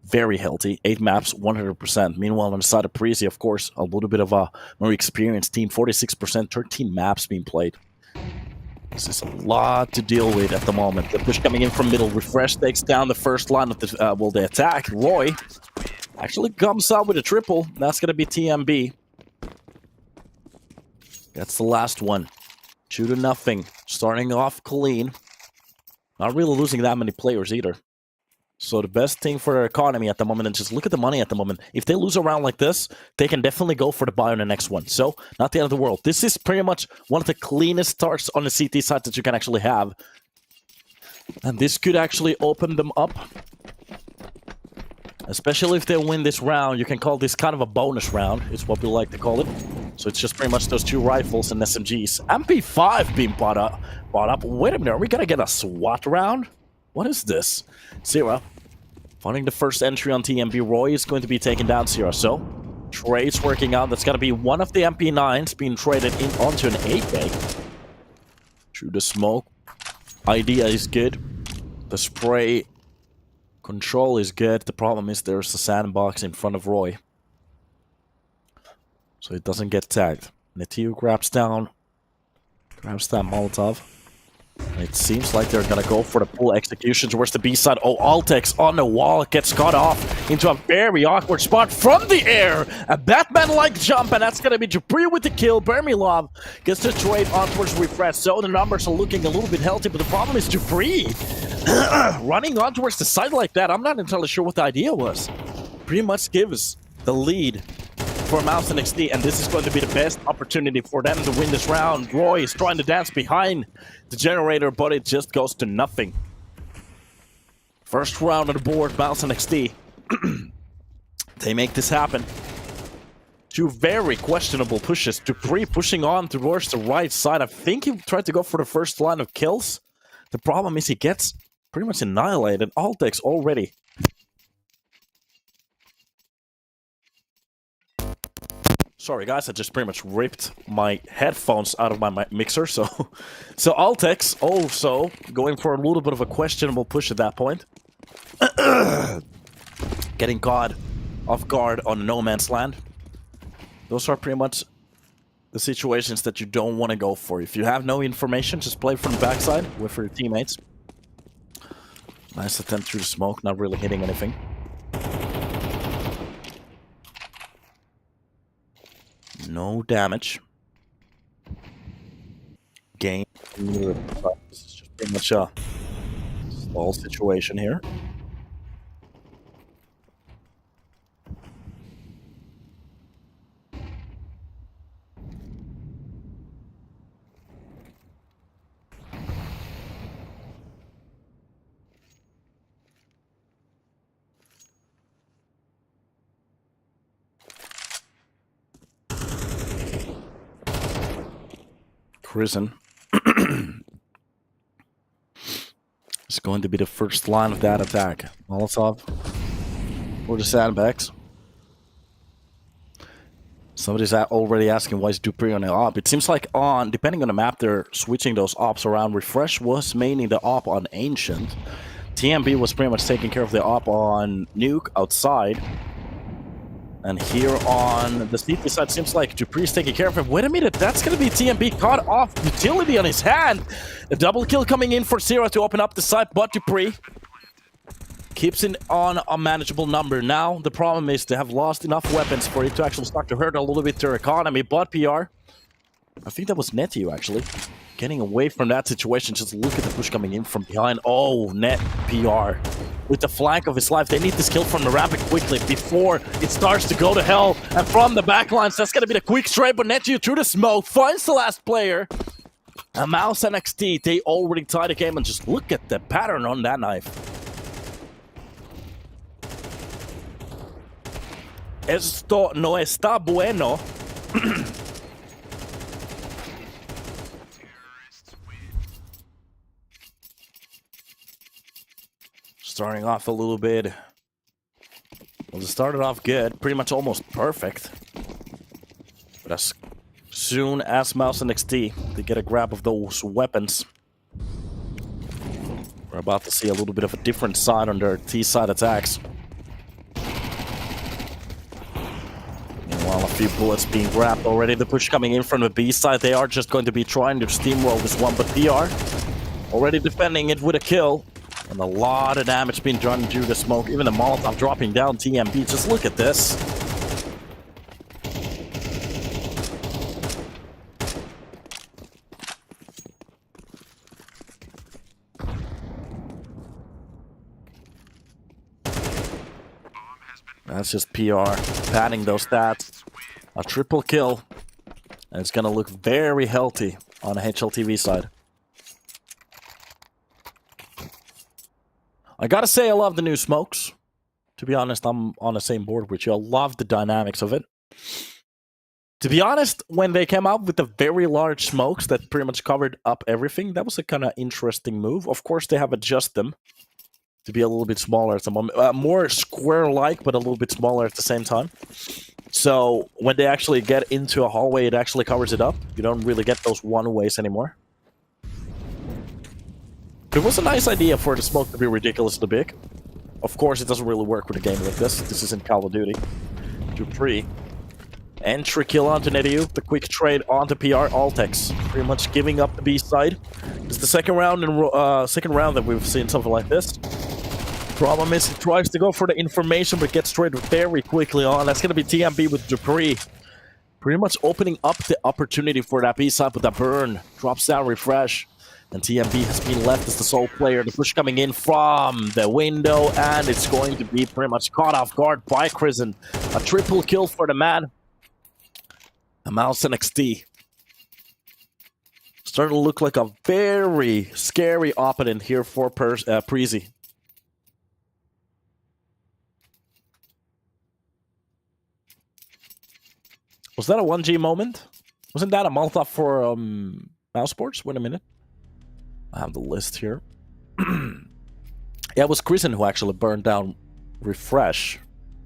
Very healthy. 8 maps, 100%. Meanwhile, on the side of Preasy, of course, a little bit of a more experienced team. 46%, 13 maps being played. This is a lot to deal with at the moment. The push coming in from middle. Refresh takes down the first line of the attack. Roy actually comes out with a triple. That's going to be TMB. That's the last one. 2-0. Starting off clean. Not really losing that many players either. So the best thing for their economy at the moment, and just look at the money at the moment. If they lose a round like this, they can definitely go for the buy on the next one. So, not the end of the world. This is pretty much one of the cleanest starts on the CT side that you can actually have. And this could actually open them up. Especially if they win this round, you can call this kind of a bonus round. It's what we like to call it. So it's just pretty much those 2 rifles and SMGs. MP5 being bought up. Wait a minute, are we gonna get a SWAT round? What is this? Zero. Finding the first entry on TMB. Roy is going to be taking down Zero. So, trades working out. That's going to be one of the MP9s being traded in onto an 8K. Through the smoke. Idea is good. The spray control is good. The problem is there's a sandbox in front of Roy. So it doesn't get tagged. Nityu grabs that Molotov. It seems like they're gonna go for the full execution towards the B side. Oh, Altex on the wall gets cut off into a very awkward spot from the air. A Batman-like jump, and that's gonna be Dupree with the kill. Bermilov gets the trade on towards refresh. So the numbers are looking a little bit healthy, but the problem is Dupree running on towards the side like that. I'm not entirely sure what the idea was. Pretty much gives the lead for MOUZ NXT, and this is going to be the best opportunity for them to win this round. Roy is trying to dance behind the generator, but it just goes to nothing. First round on the board, MOUZ NXT. They make this happen. Two very questionable pushes. Dupree pushing on towards the right side. I think he tried to go for the first line of kills. The problem is he gets pretty much annihilated. Altex already. Sorry guys, I just pretty much ripped my headphones out of my mixer. So Altex also going for a little bit of a questionable push at that point. Getting caught off guard on no man's land. Those are pretty much the situations that you don't want to go for. If you have no information, just play from the backside, wait for your teammates. Nice attempt through the smoke, not really hitting anything. No damage. Game. This is just pretty much a stall situation here. Prison is going to be the first line of that attack. Molotov for the sandbags. Somebody's already asking why is Dupree on the op. It seems like depending on the map, they're switching those ops around. Refresh was mainly the op on Ancient. TMB was pretty much taking care of the op on Nuke outside. And here on the CT side, seems like Dupree's taking care of him. Wait a minute, that's going to be TMB caught off utility on his hand. A double kill coming in for Zero to open up the site, but Dupree keeps it on a manageable number. Now, the problem is they have lost enough weapons for it to actually start to hurt a little bit their economy, but PR, I think that was Netio actually, getting away from that situation. Just look at the push coming in from behind. Oh, net PR. With the flank of his life, they need this kill from the rapid quickly before it starts to go to hell. And from the backlines, that's going to be the quick straight, but Netio through the smoke finds the last player. And MOUZ NXT, they already tied the game, and just look at the pattern on that knife. Esto no está bueno. Starting off a little bit. Well, it started off good, pretty much almost perfect. But as soon as MOUZ NXT, they get a grab of those weapons, we're about to see a little bit of a different side on their T-side attacks. Meanwhile, a few bullets being grabbed already. The push coming in from the B side, they are just going to be trying to steamroll this one, but PR already defending it with a kill. And a lot of damage being done due to smoke. Even the Molotov dropping down TMB. Just look at this. That's just PR. Padding those stats. A triple kill. And it's going to look very healthy on the HLTV side. I gotta say, I love the new smokes. To be honest, I'm on the same board with you. I love the dynamics of it. To be honest, when they came out with the very large smokes that pretty much covered up everything, that was a kind of interesting move. Of course, they have adjusted them to be a little bit smaller at the moment. More square-like, but a little bit smaller at the same time. So when they actually get into a hallway, it actually covers it up. You don't really get those one-ways anymore. It was a nice idea for the smoke to be ridiculously big. Of course, it doesn't really work with a game like this. This isn't Call of Duty. Dupree. Entry kill onto Netio. The quick trade onto PR. Altex pretty much giving up the B side. It's the second round that we've seen something like this. Problem is, he tries to go for the information, but gets traded very quickly on. That's going to be TMB with Dupree. Pretty much opening up the opportunity for that B side with that burn. Drops down refresh. And TMB has been left as the sole player. The push coming in from the window, and it's going to be pretty much caught off guard by Prison. A triple kill for the man. MOUZ NXT. Starting to look like a very scary opponent here for Preasy. Was that a 1G moment? Wasn't that a multi for MOUZ Sports? Wait a minute. I have the list here. Yeah, it was Krisen who actually burned down Refresh.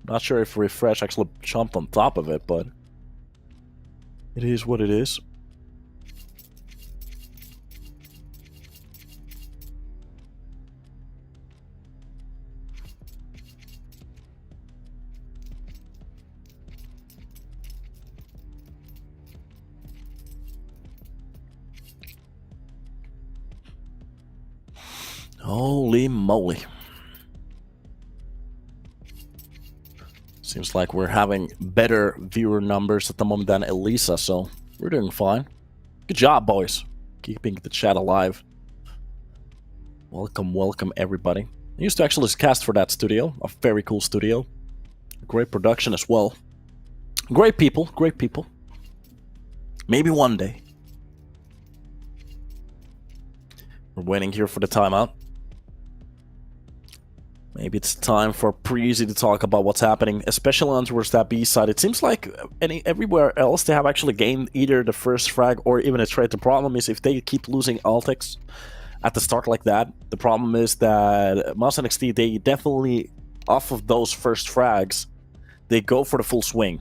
Not sure if Refresh actually jumped on top of it, but it is what it is. Holy moly. Seems like we're having better viewer numbers at the moment than Elisa, so we're doing fine. Good job, boys. Keeping the chat alive. Welcome, welcome, everybody. I used to actually cast for that studio. A very cool studio. Great production as well. Great people, great people. Maybe one day. We're waiting here for the timeout. Maybe it's time for Preasy to talk about what's happening, especially on towards that B side. It seems like everywhere else they have actually gained either the first frag or even a trade. The problem is if they keep losing Altex at the start like that, the problem is that MOUZ NXT, they definitely, off of those first frags, they go for the full swing.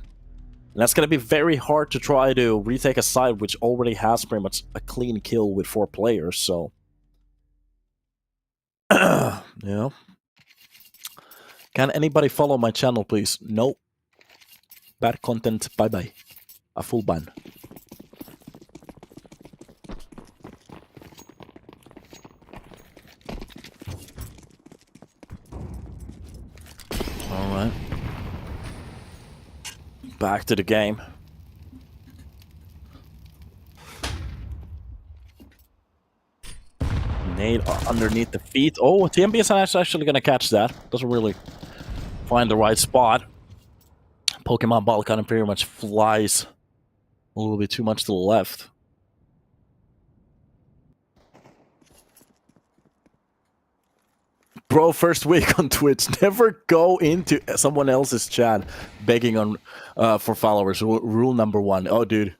And that's going to be very hard to try to retake a side which already has pretty much a clean kill with 4 players, so... yeah. Can anybody follow my channel, please? No. Bad content, bye-bye. A full ban. Alright. Back to the game. Nade underneath the feet. Oh, TMB is actually going to catch that. Doesn't really find the right spot. Pokemon Ball kind of pretty much flies a little bit too much to the left. Bro, first week on Twitch. Never go into someone else's chat begging on for followers. Rule number 1. Oh, dude.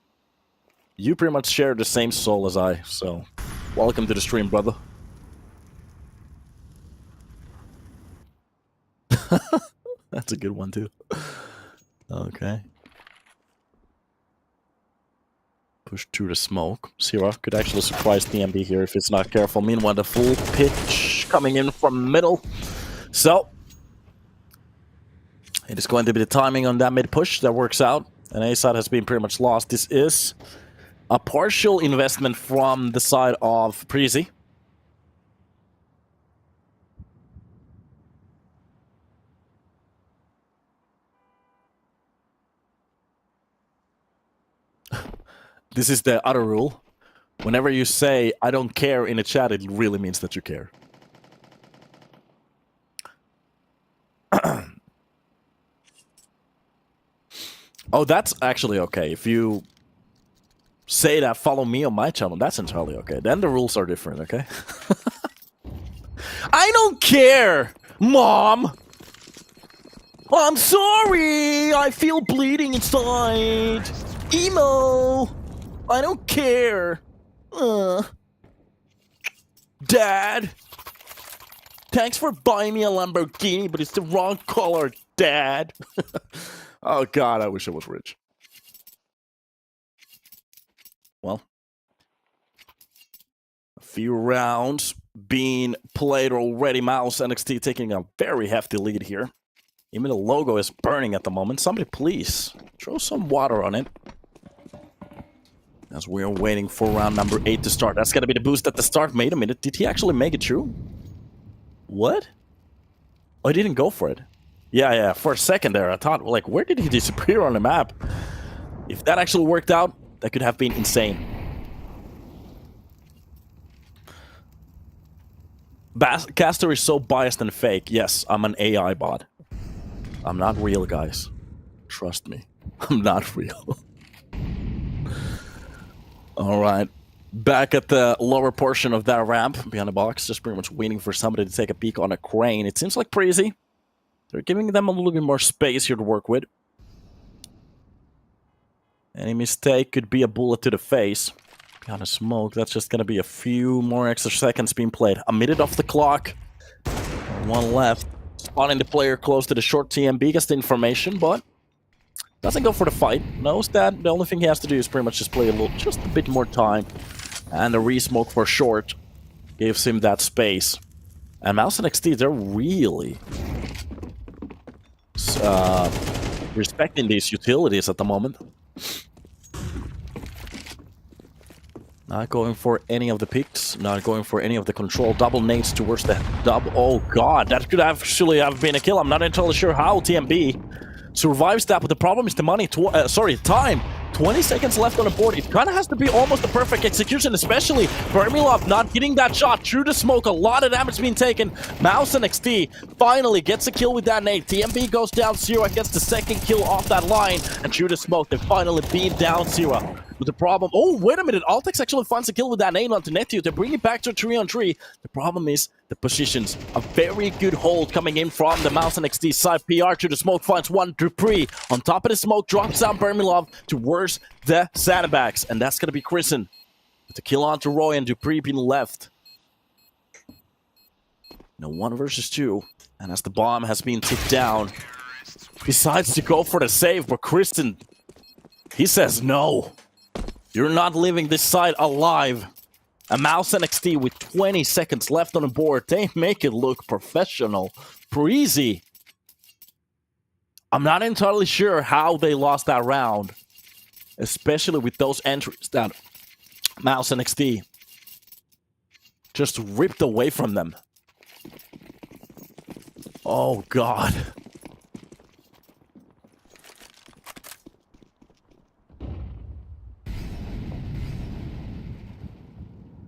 You pretty much share the same soul as I, so welcome to the stream, brother. That's a good one, too. Okay. Push through the smoke. Sierra could actually surprise TMB here if it's not careful. Meanwhile, the full pitch coming in from middle. So, it is going to be the timing on that mid push that works out. And A side has been pretty much lost. This is a partial investment from the side of Preasy. This is the other rule. Whenever you say, I don't care in a chat, it really means that you care. Oh, that's actually okay. If you say that, follow me on my channel, that's entirely okay. Then the rules are different, okay? I don't care, Mom! I'm sorry! I feel bleeding inside! Emo! I don't care! Dad! Thanks for buying me a Lamborghini, but it's the wrong color, Dad! Oh god, I wish I was rich. Well, a few rounds being played already. MOUZ NXT taking a very hefty lead here. Even the logo is burning at the moment. Somebody please throw some water on it. As we're waiting for round number 8 to start. That's gonna be the boost at the start. Wait a minute, did he actually make it through? What? Oh, he didn't go for it. Yeah, for a second there, I thought, like, where did he disappear on the map? If that actually worked out, that could have been insane. Caster is so biased and fake. Yes, I'm an AI bot. I'm not real, guys. Trust me. I'm not real. All right. Back at the lower portion of that ramp, behind the box, just pretty much waiting for somebody to take a peek on a crane. It seems like Preasy. They're giving them a little bit more space here to work with. Any mistake could be a bullet to the face. Behind a smoke, that's just going to be a few more extra seconds being played. A minute off the clock. One left. Spotting the player close to the short TMB gets the information, but doesn't go for the fight. Knows that the only thing he has to do is pretty much just play just a bit more time. And the re-smoke for short gives him that space. And MOUZ NXT, they're really respecting these utilities at the moment. Not going for any of the picks, not going for any of the control. Double nades towards the double. Oh god, that could actually have been a kill. I'm not entirely sure how TMB survives that, but the problem is the money. Time. 20 seconds left on the board. It kind of has to be almost the perfect execution, especially Vermilov not getting that shot through the smoke. A lot of damage being taken. MOUZ NXT finally gets a kill with that nade. TMB goes down 0, gets the second kill off that line, and through the smoke, they finally beat down 0. But the problem... Oh, wait a minute. Altex actually finds a kill with that nade onto Netio. They bring it back to 3-on-3. The problem is the positions. A very good hold coming in from the MOUZ NXT side. PR to the smoke finds one Dupree. On top of the smoke, drops down Vermilov towards the sandbags. And that's going to be Chrisen. With the kill onto Roy and Dupree being left. No 1 versus 2. And as the bomb has been tipped down, decides to go for the save. But Chrisen, he says no. You're not leaving this side alive. A MOUZ NXT with 20 seconds left on the board. They make it look professional. Preasy. I'm not entirely sure how they lost that round. Especially with those entries that MOUZ NXT just ripped away from them. Oh, God.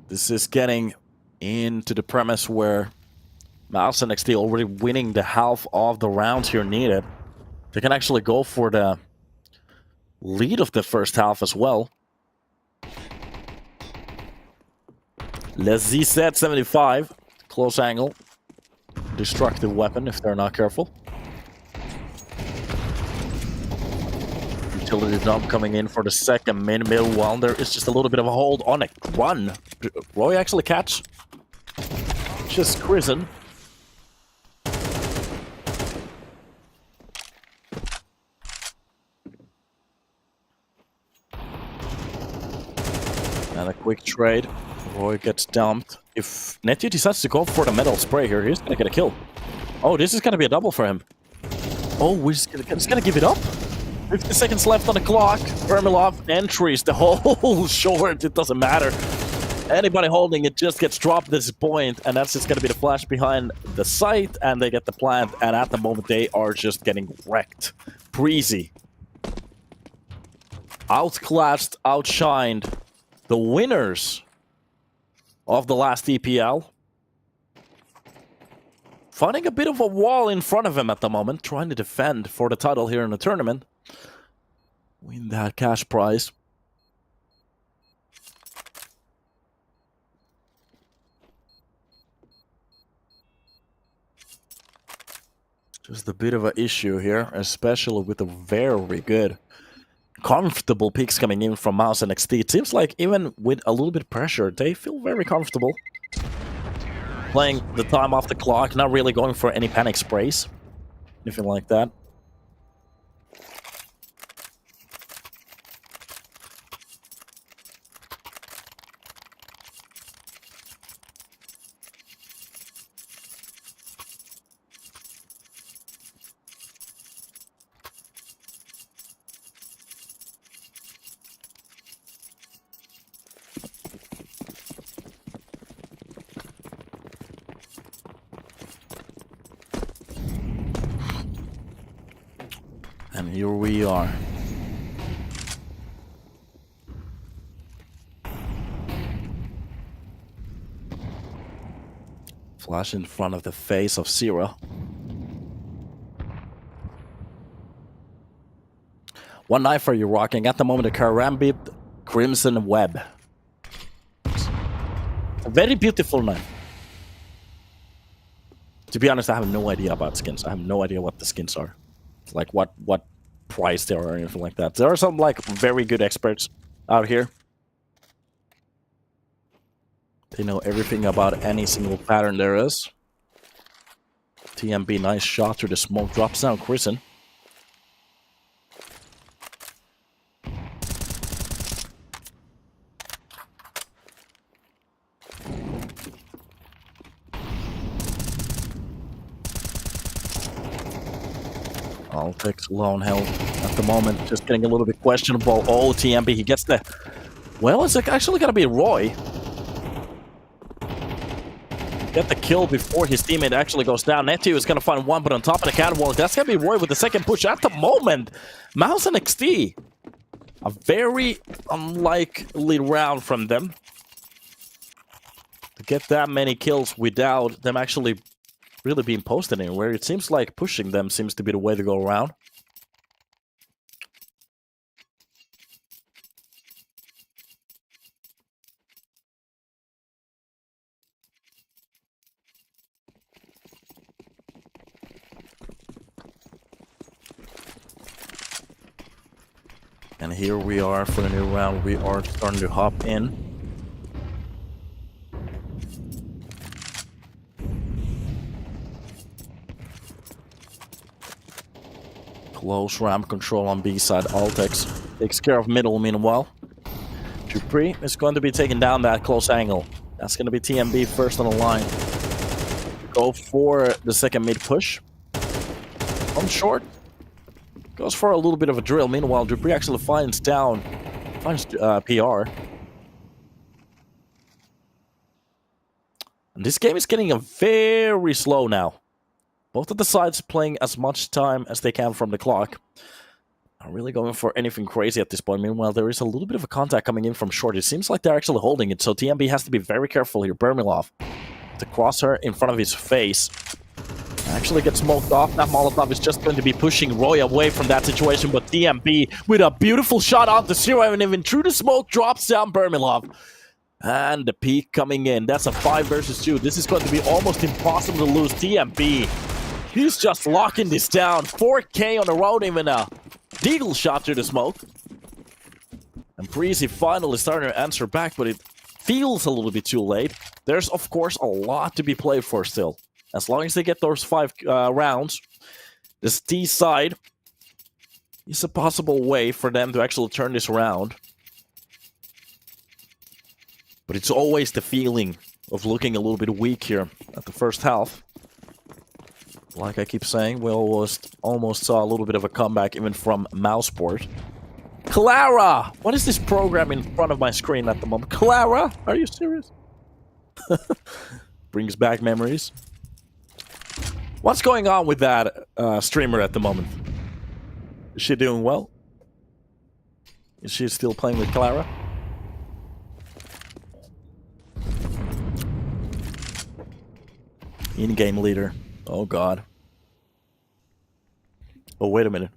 This is getting into the premise where MOUZ NXT already winning the half of the rounds here needed. They can actually go for the lead of the first half as well. Lazy set 75. Close angle. Destructive weapon if they're not careful. Utility dump coming in for the second middle while there is just a little bit of a hold on a run. Roy actually catch. Just Chrisen. And a quick trade. Roy gets dumped. If Netio decides to go for the metal spray here, he's gonna get a kill. Oh, this is gonna be a double for him. Oh, we're just gonna give it up? 50 seconds left on the clock. Vermilov entries the whole short. It doesn't matter. Anybody holding it just gets dropped at this point, and that's just going to be the flash behind the site, and they get the plant, and at the moment they are just getting wrecked. Preasy. Outclassed, outshined. The winners of the last EPL. Finding a bit of a wall in front of him at the moment, trying to defend for the title here in the tournament. Win that cash prize. Just a bit of an issue here, especially with the very good, comfortable picks coming in from MOUZ NXT. It seems like even with a little bit of pressure, they feel very comfortable. Playing the time off the clock, not really going for any panic sprays. Anything like that. And here we are. Flash in front of the face of Zero. One knife are you rocking? At the moment, a Karambit Crimson Web. A very beautiful knife. To be honest, I have no idea about skins. I have no idea what the skins are. Like what price they are or anything like that. There are some like very good experts out here. They know everything about any single pattern there is. TMB, nice shot through the smoke. Drops down Chrisen. Altex lone held at the moment, just getting a little bit questionable. Oh, TMB, he gets the... Well, it's actually gonna be Roy. Get the kill before his teammate actually goes down. Netty is gonna find one, but on top of the catwalk, that's gonna be Roy with the second push at the moment. MOUZ NXT. A very unlikely round from them. To get that many kills without them actually really being posted anywhere. It seems like pushing them seems to be the way to go around. And here we are for the new round. We are starting to hop in. Close ramp control on B side. Altex takes care of middle meanwhile. Dupree is going to be taking down that close angle. That's going to be TMB first on the line. Go for the second mid push. On short. Goes for a little bit of a drill. Meanwhile, Dupree actually finds PR. And this game is getting very slow now. Both of the sides playing as much time as they can from the clock. Not really going for anything crazy at this point. Meanwhile, there is a little bit of a contact coming in from short. It seems like they're actually holding it, so TMB has to be very careful here. Bermilov to cross her in front of his face. Actually gets smoked off. That Molotov is just going to be pushing Roy away from that situation, but TMB with a beautiful shot onto zero, and even through the smoke drops down Bermilov. And the peak coming in. That's a 5 versus 2. This is going to be almost impossible to lose. TMB. He's just locking this down. 4K on the road, even a deagle shot through the smoke. And Preasy finally starting to answer back, but it feels a little bit too late. There's, of course, a lot to be played for still. As long as they get those 5 rounds, this T side is a possible way for them to actually turn this around. But it's always the feeling of looking a little bit weak here at the first half. Like I keep saying, we almost saw a little bit of a comeback even from Mouseport. Clara! What is this program in front of my screen at the moment? Clara? Are you serious? Brings back memories. What's going on with that streamer at the moment? Is she doing well? Is she still playing with Clara? In-game leader. Oh god. Oh, wait a minute.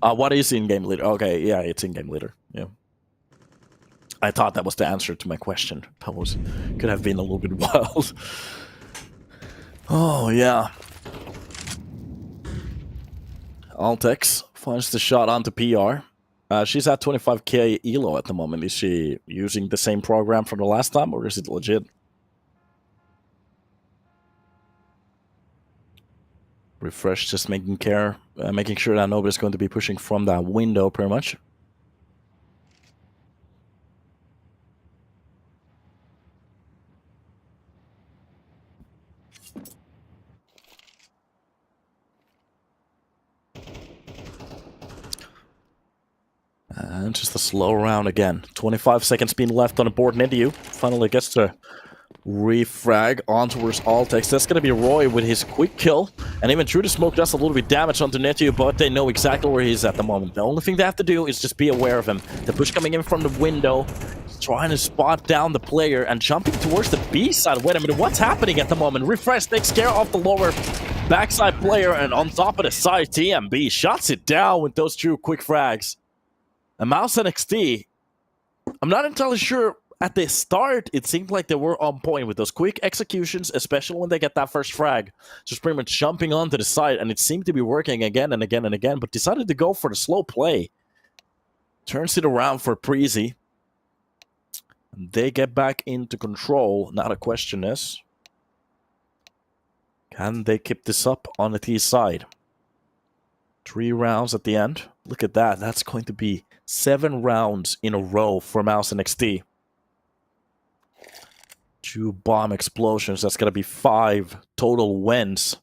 What is in-game leader? Okay, yeah, it's in-game leader. Yeah. I thought that was the answer to my question. That could have been a little bit wild. Oh, yeah. Altex finds the shot onto PR. She's at 25k elo at the moment. Is she using the same program from the last time, or is it legit? Refresh, just making sure that nobody's going to be pushing from that window, pretty much. And just a slow round again. 25 seconds being left on the board. Nidiu finally gets to refrag on towards Altex. That's going to be Roy with his quick kill. And even through the smoke does a little bit damage onto Nidiu, but they know exactly where he's at the moment. The only thing they have to do is just be aware of him. The push coming in from the window, trying to spot down the player and jumping towards the B side. Wait a minute, what's happening at the moment? Refresh takes care of the lower backside player, and on top of the side, TMB shuts it down with those two quick frags. And MOUZ NXT, I'm not entirely sure. At the start, it seemed like they were on point with those quick executions, especially when they get that first frag. Just pretty much jumping onto the side, and it seemed to be working again and again and again, but decided to go for the slow play. Turns it around for Preasy. And they get back into control. Now the question is, can they keep this up on the T side? 3 rounds at the end. Look at that. That's going to be 7 rounds in a row for MOUZ NXT. 2 bomb explosions. That's going to be 5 total wins.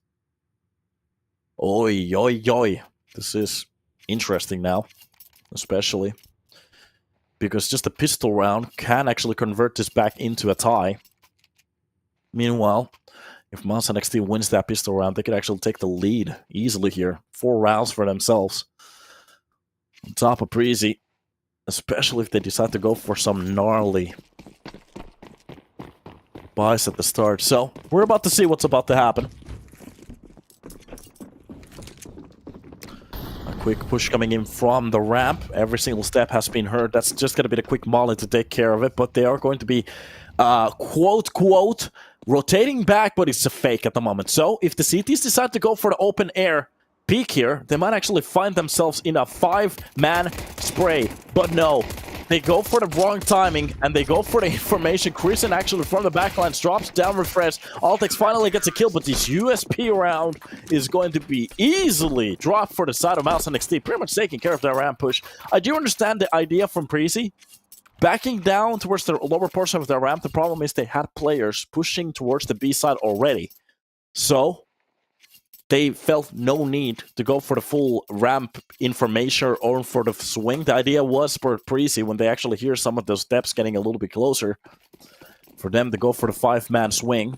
Oi, oi, oi. This is interesting now. Especially because just a pistol round can actually convert this back into a tie. Meanwhile, if MOUZ NXT wins that pistol round, they could actually take the lead easily here. 4 rounds for themselves. On top of Preasy. Especially if they decide to go for some gnarly buys at the start. So, we're about to see what's about to happen. A quick push coming in from the ramp. Every single step has been heard. That's just going to be the quick molly to take care of it. But they are going to be, quote, rotating back, but it's a fake at the moment. So, if the CTs decide to go for the open air peek here, they might actually find themselves in a 5-man spray. But no. They go for the wrong timing, and they go for the information. Chrisen actually from the backlines drops down refresh. Altex finally gets a kill, but this USP round is going to be easily dropped for the side of MOUZ NXT. Pretty much taking care of that ramp push. I do understand the idea from Preasy. Backing down towards the lower portion of their ramp, the problem is they had players pushing towards the B side already. So they felt no need to go for the full ramp information or for the swing. The idea was for Preasy, when they actually hear some of those steps getting a little bit closer, for them to go for the 5-man swing.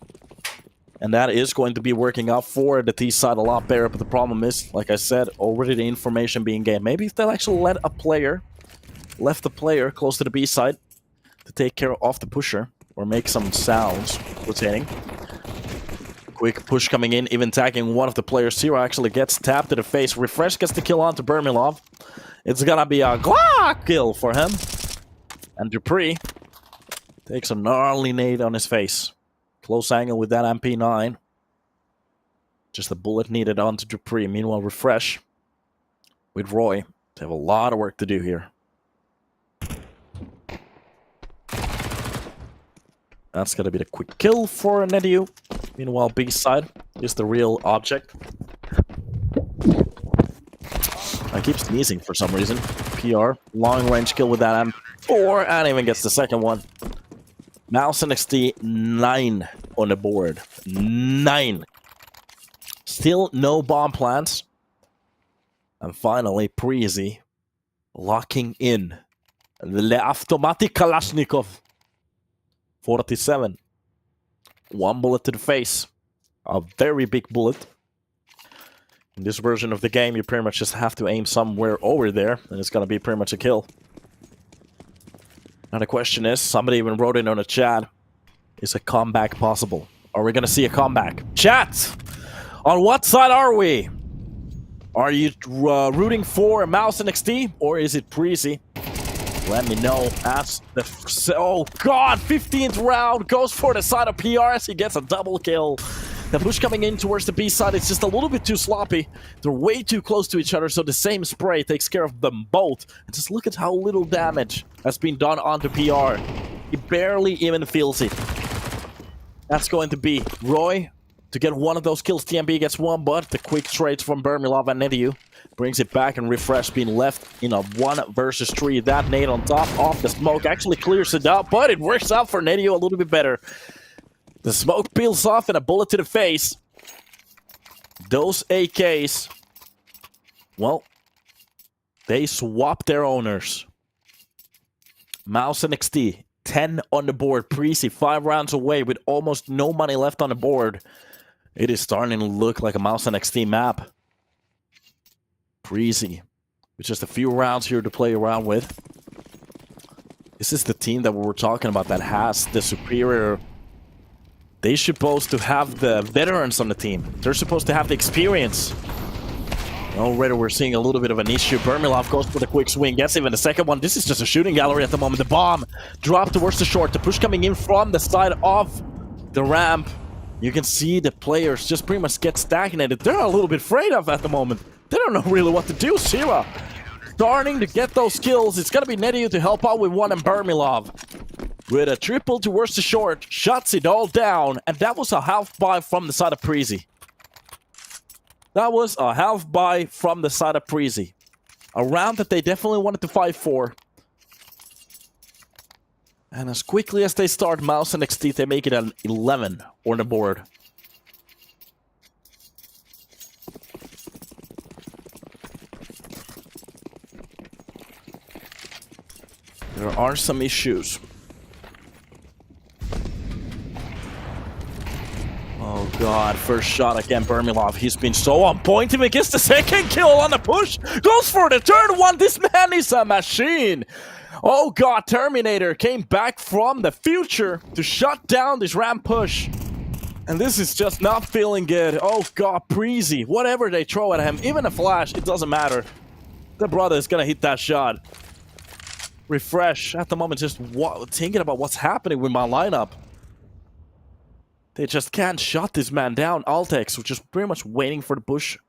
And that is going to be working out for the T side a lot better. But the problem is, like I said, already the information being gained. Maybe if they'll actually left a player close to the B side to take care of the pusher or make some sounds rotating. Quick push coming in, even tagging one of the players. Zero actually gets tapped to the face. Refresh gets the kill onto Bermilov. It's gonna be a Glock kill for him. And Dupree takes a gnarly nade on his face. Close angle with that MP9. Just a bullet needed onto Dupree. Meanwhile, Refresh with Roy. They have a lot of work to do here. That's gonna be the quick kill for Nedio. Meanwhile, B side is the real object. I keep sneezing for some reason. PR, long range kill with that M4, and even gets the second one. MOUZ NXT 9 on the board. 9. Still no bomb plans. And finally, Preasy locking in the automatic Kalashnikov. 47. 1 bullet to the face. A very big bullet. In this version of the game, you pretty much just have to aim somewhere over there, and it's gonna be pretty much a kill. Now the question is, somebody even wrote in on the chat, is a comeback possible? Are we gonna see a comeback? Chat! On what side are we? Are you rooting for MOUZ NXT, or is it Preasy? Let me know. That's the... Oh, God! 15th round goes for the side of PR as he gets a double kill. The push coming in towards the B side, it's just a little bit too sloppy. They're way too close to each other, so the same spray takes care of them both. And just look at how little damage has been done onto PR. He barely even feels it. That's going to be Roy to get one of those kills. TMB gets one, but the quick trades from Bermilov and Nedio brings it back, and Refresh being left in a 1 versus 3. That nade on top of the smoke actually clears it out, but it works out for Nedio a little bit better. The smoke peels off and a bullet to the face. Those AKs, well, they swap their owners. MOUZ NXT, 10 on the board. Preasy, 5 rounds away with almost no money left on the board. It is starting to look like a MOUZ NXT map. Preasy, with just a few rounds here to play around with. This is the team that we were talking about that has the superior... They're supposed to have the veterans on the team. They're supposed to have the experience. Already we're seeing a little bit of an issue. Bermilov goes for the quick swing, gets even the second one. This is just a shooting gallery at the moment. The bomb dropped towards the short. The push coming in from the side of the ramp. You can see the players just pretty much get stagnated. They're a little bit afraid of at the moment. They don't know really what to do. Sira starting to get those kills. It's going to be Nedio to help out with one, and Bermilov with a triple towards the short. Shuts it all down. And that was a half buy from the side of Preasy. That was a half buy from the side of Preasy. A round that they definitely wanted to fight for. And as quickly as they start MOUZ NXT, they make it an 11 on the board. There are some issues. Oh god, first shot again, Bermilov. He's been so on point. He gets the second kill on the push. Goes for the third one. This man is a machine. Oh god, Terminator came back from the future to shut down this ramp push. And this is just not feeling good. Oh god, Preasy. Whatever they throw at him, even a flash, it doesn't matter. The brother is gonna hit that shot. Refresh. At the moment, just thinking about what's happening with my lineup. They just can't shut this man down. Altex, which is pretty much waiting for the push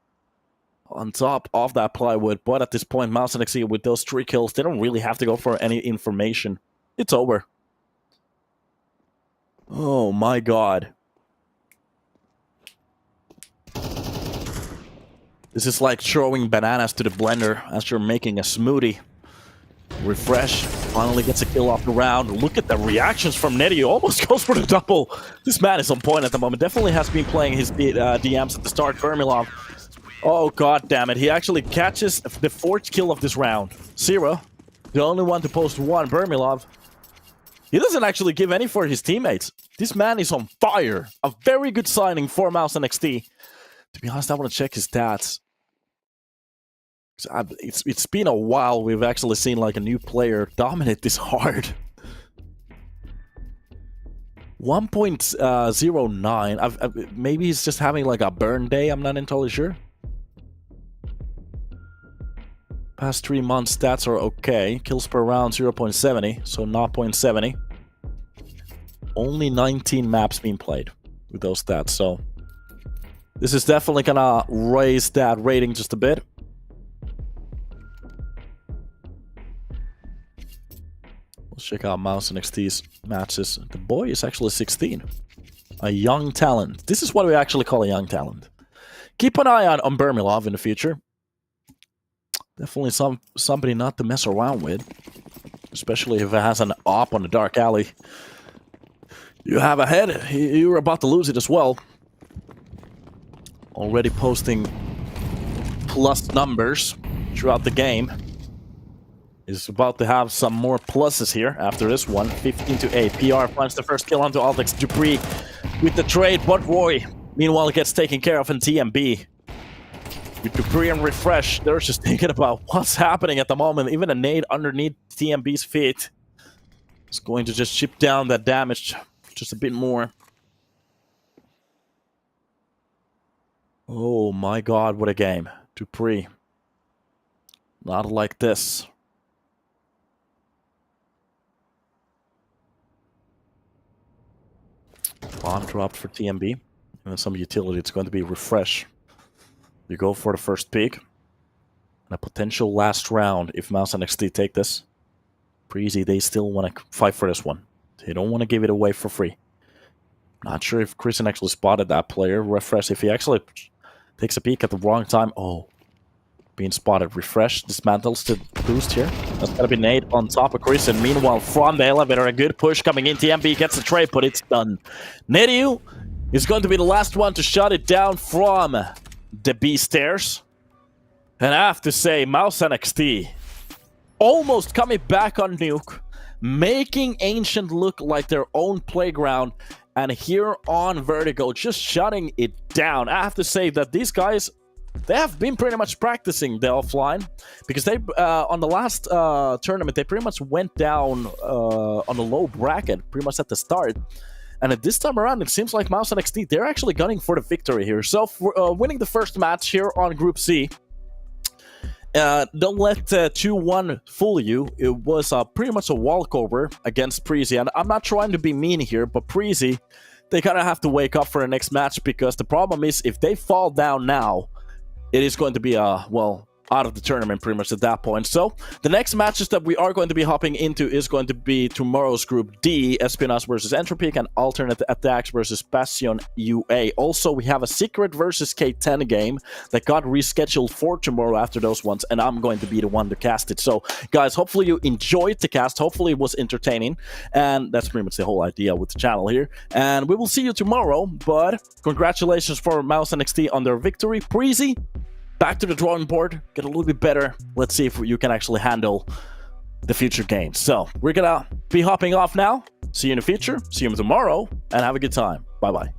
on top of that plywood. But at this point, MOUZ NXT, with those 3 kills, they don't really have to go for any information. It's over. Oh my god. This is like throwing bananas to the blender as you're making a smoothie. Refresh, finally gets a kill off the round. Look at the reactions from Nedio, almost goes for the double. This man is on point at the moment, definitely has been playing his DMs at the start. Bermilov, oh god damn it, he actually catches the 4th kill of this round. Zero, the only one to post 1, Bermilov. He doesn't actually give any for his teammates. This man is on fire. A very good signing for MOUZ NXT. To be honest, I want to check his stats. It's been a while we've actually seen like a new player dominate this hard. 1.09. Maybe he's just having like a burn day. I'm not entirely sure. Past 3 months stats are okay. Kills per round 0.70, so not 0.70. Only 19 maps being played with those stats, so this is definitely gonna raise that rating just a bit. Let's check out MOUZ NXT's matches. The boy is actually 16. A young talent. This is what we actually call a young talent. Keep an eye on Bermilov in the future. Definitely somebody not to mess around with. Especially if it has an op on the dark alley. You have a head. You're about to lose it as well. Already posting plus numbers throughout the game. Is about to have some more pluses here after this one. 15-8. PR finds the first kill onto Altex. Dupree with the trade, but Roy meanwhile gets taken care of in TMB. With Dupree and Refresh, they're just thinking about what's happening at the moment. Even a nade underneath TMB's feet is going to just chip down that damage just a bit more. Oh my god, what a game. Dupree. Not like this. Bomb dropped for TMB. And some utility, it's going to be Refresh. You go for the first pick. And a potential last round if MOUZ NXT take this. Preasy, they still want to fight for this one. They don't want to give it away for free. Not sure if Kristen actually spotted that player. Refresh, if he actually takes a peek at the wrong time. Oh, being spotted. Refresh dismantles the boost here. That's going to be Nate on top of Kristen. Meanwhile, from the elevator, a good push coming in. TMB gets the trade, but it's done. Nedio is going to be the last one to shut it down from the B stairs. And I have to say, MOUZ NXT almost coming back on Nuke, making Ancient look like their own playground. And here on Vertigo, just shutting it down. I have to say that these guys, they have been pretty much practicing the offline. Because they, on the last tournament, they pretty much went down on the low bracket, pretty much at the start. And at this time around, it seems like MOUZ NXT, they're actually gunning for the victory here. So, winning the first match here on Group C, Don't let 2-1 fool you. It was pretty much a walkover against Preasy. And I'm not trying to be mean here, but Preasy, they kind of have to wake up for the next match, because the problem is if they fall down now, it is going to be, well, out of the tournament pretty much at that point. So the next matches that we are going to be hopping into is going to be tomorrow's Group D, Espionage versus Entropy, and Alternate Attacks versus Passion UA. Also, we have a Secret versus K10 game that got rescheduled for tomorrow after those ones, and I'm going to be the one to cast it. So, guys, hopefully you enjoyed the cast. Hopefully it was entertaining, and that's pretty much the whole idea with the channel here. And we will see you tomorrow, but congratulations for MOUZ NXT on their victory. Preasy, back to the drawing board, get a little bit better. Let's see if you can actually handle the future games. So we're gonna be hopping off now. See you in the future. See you tomorrow, and have a good time. Bye-bye.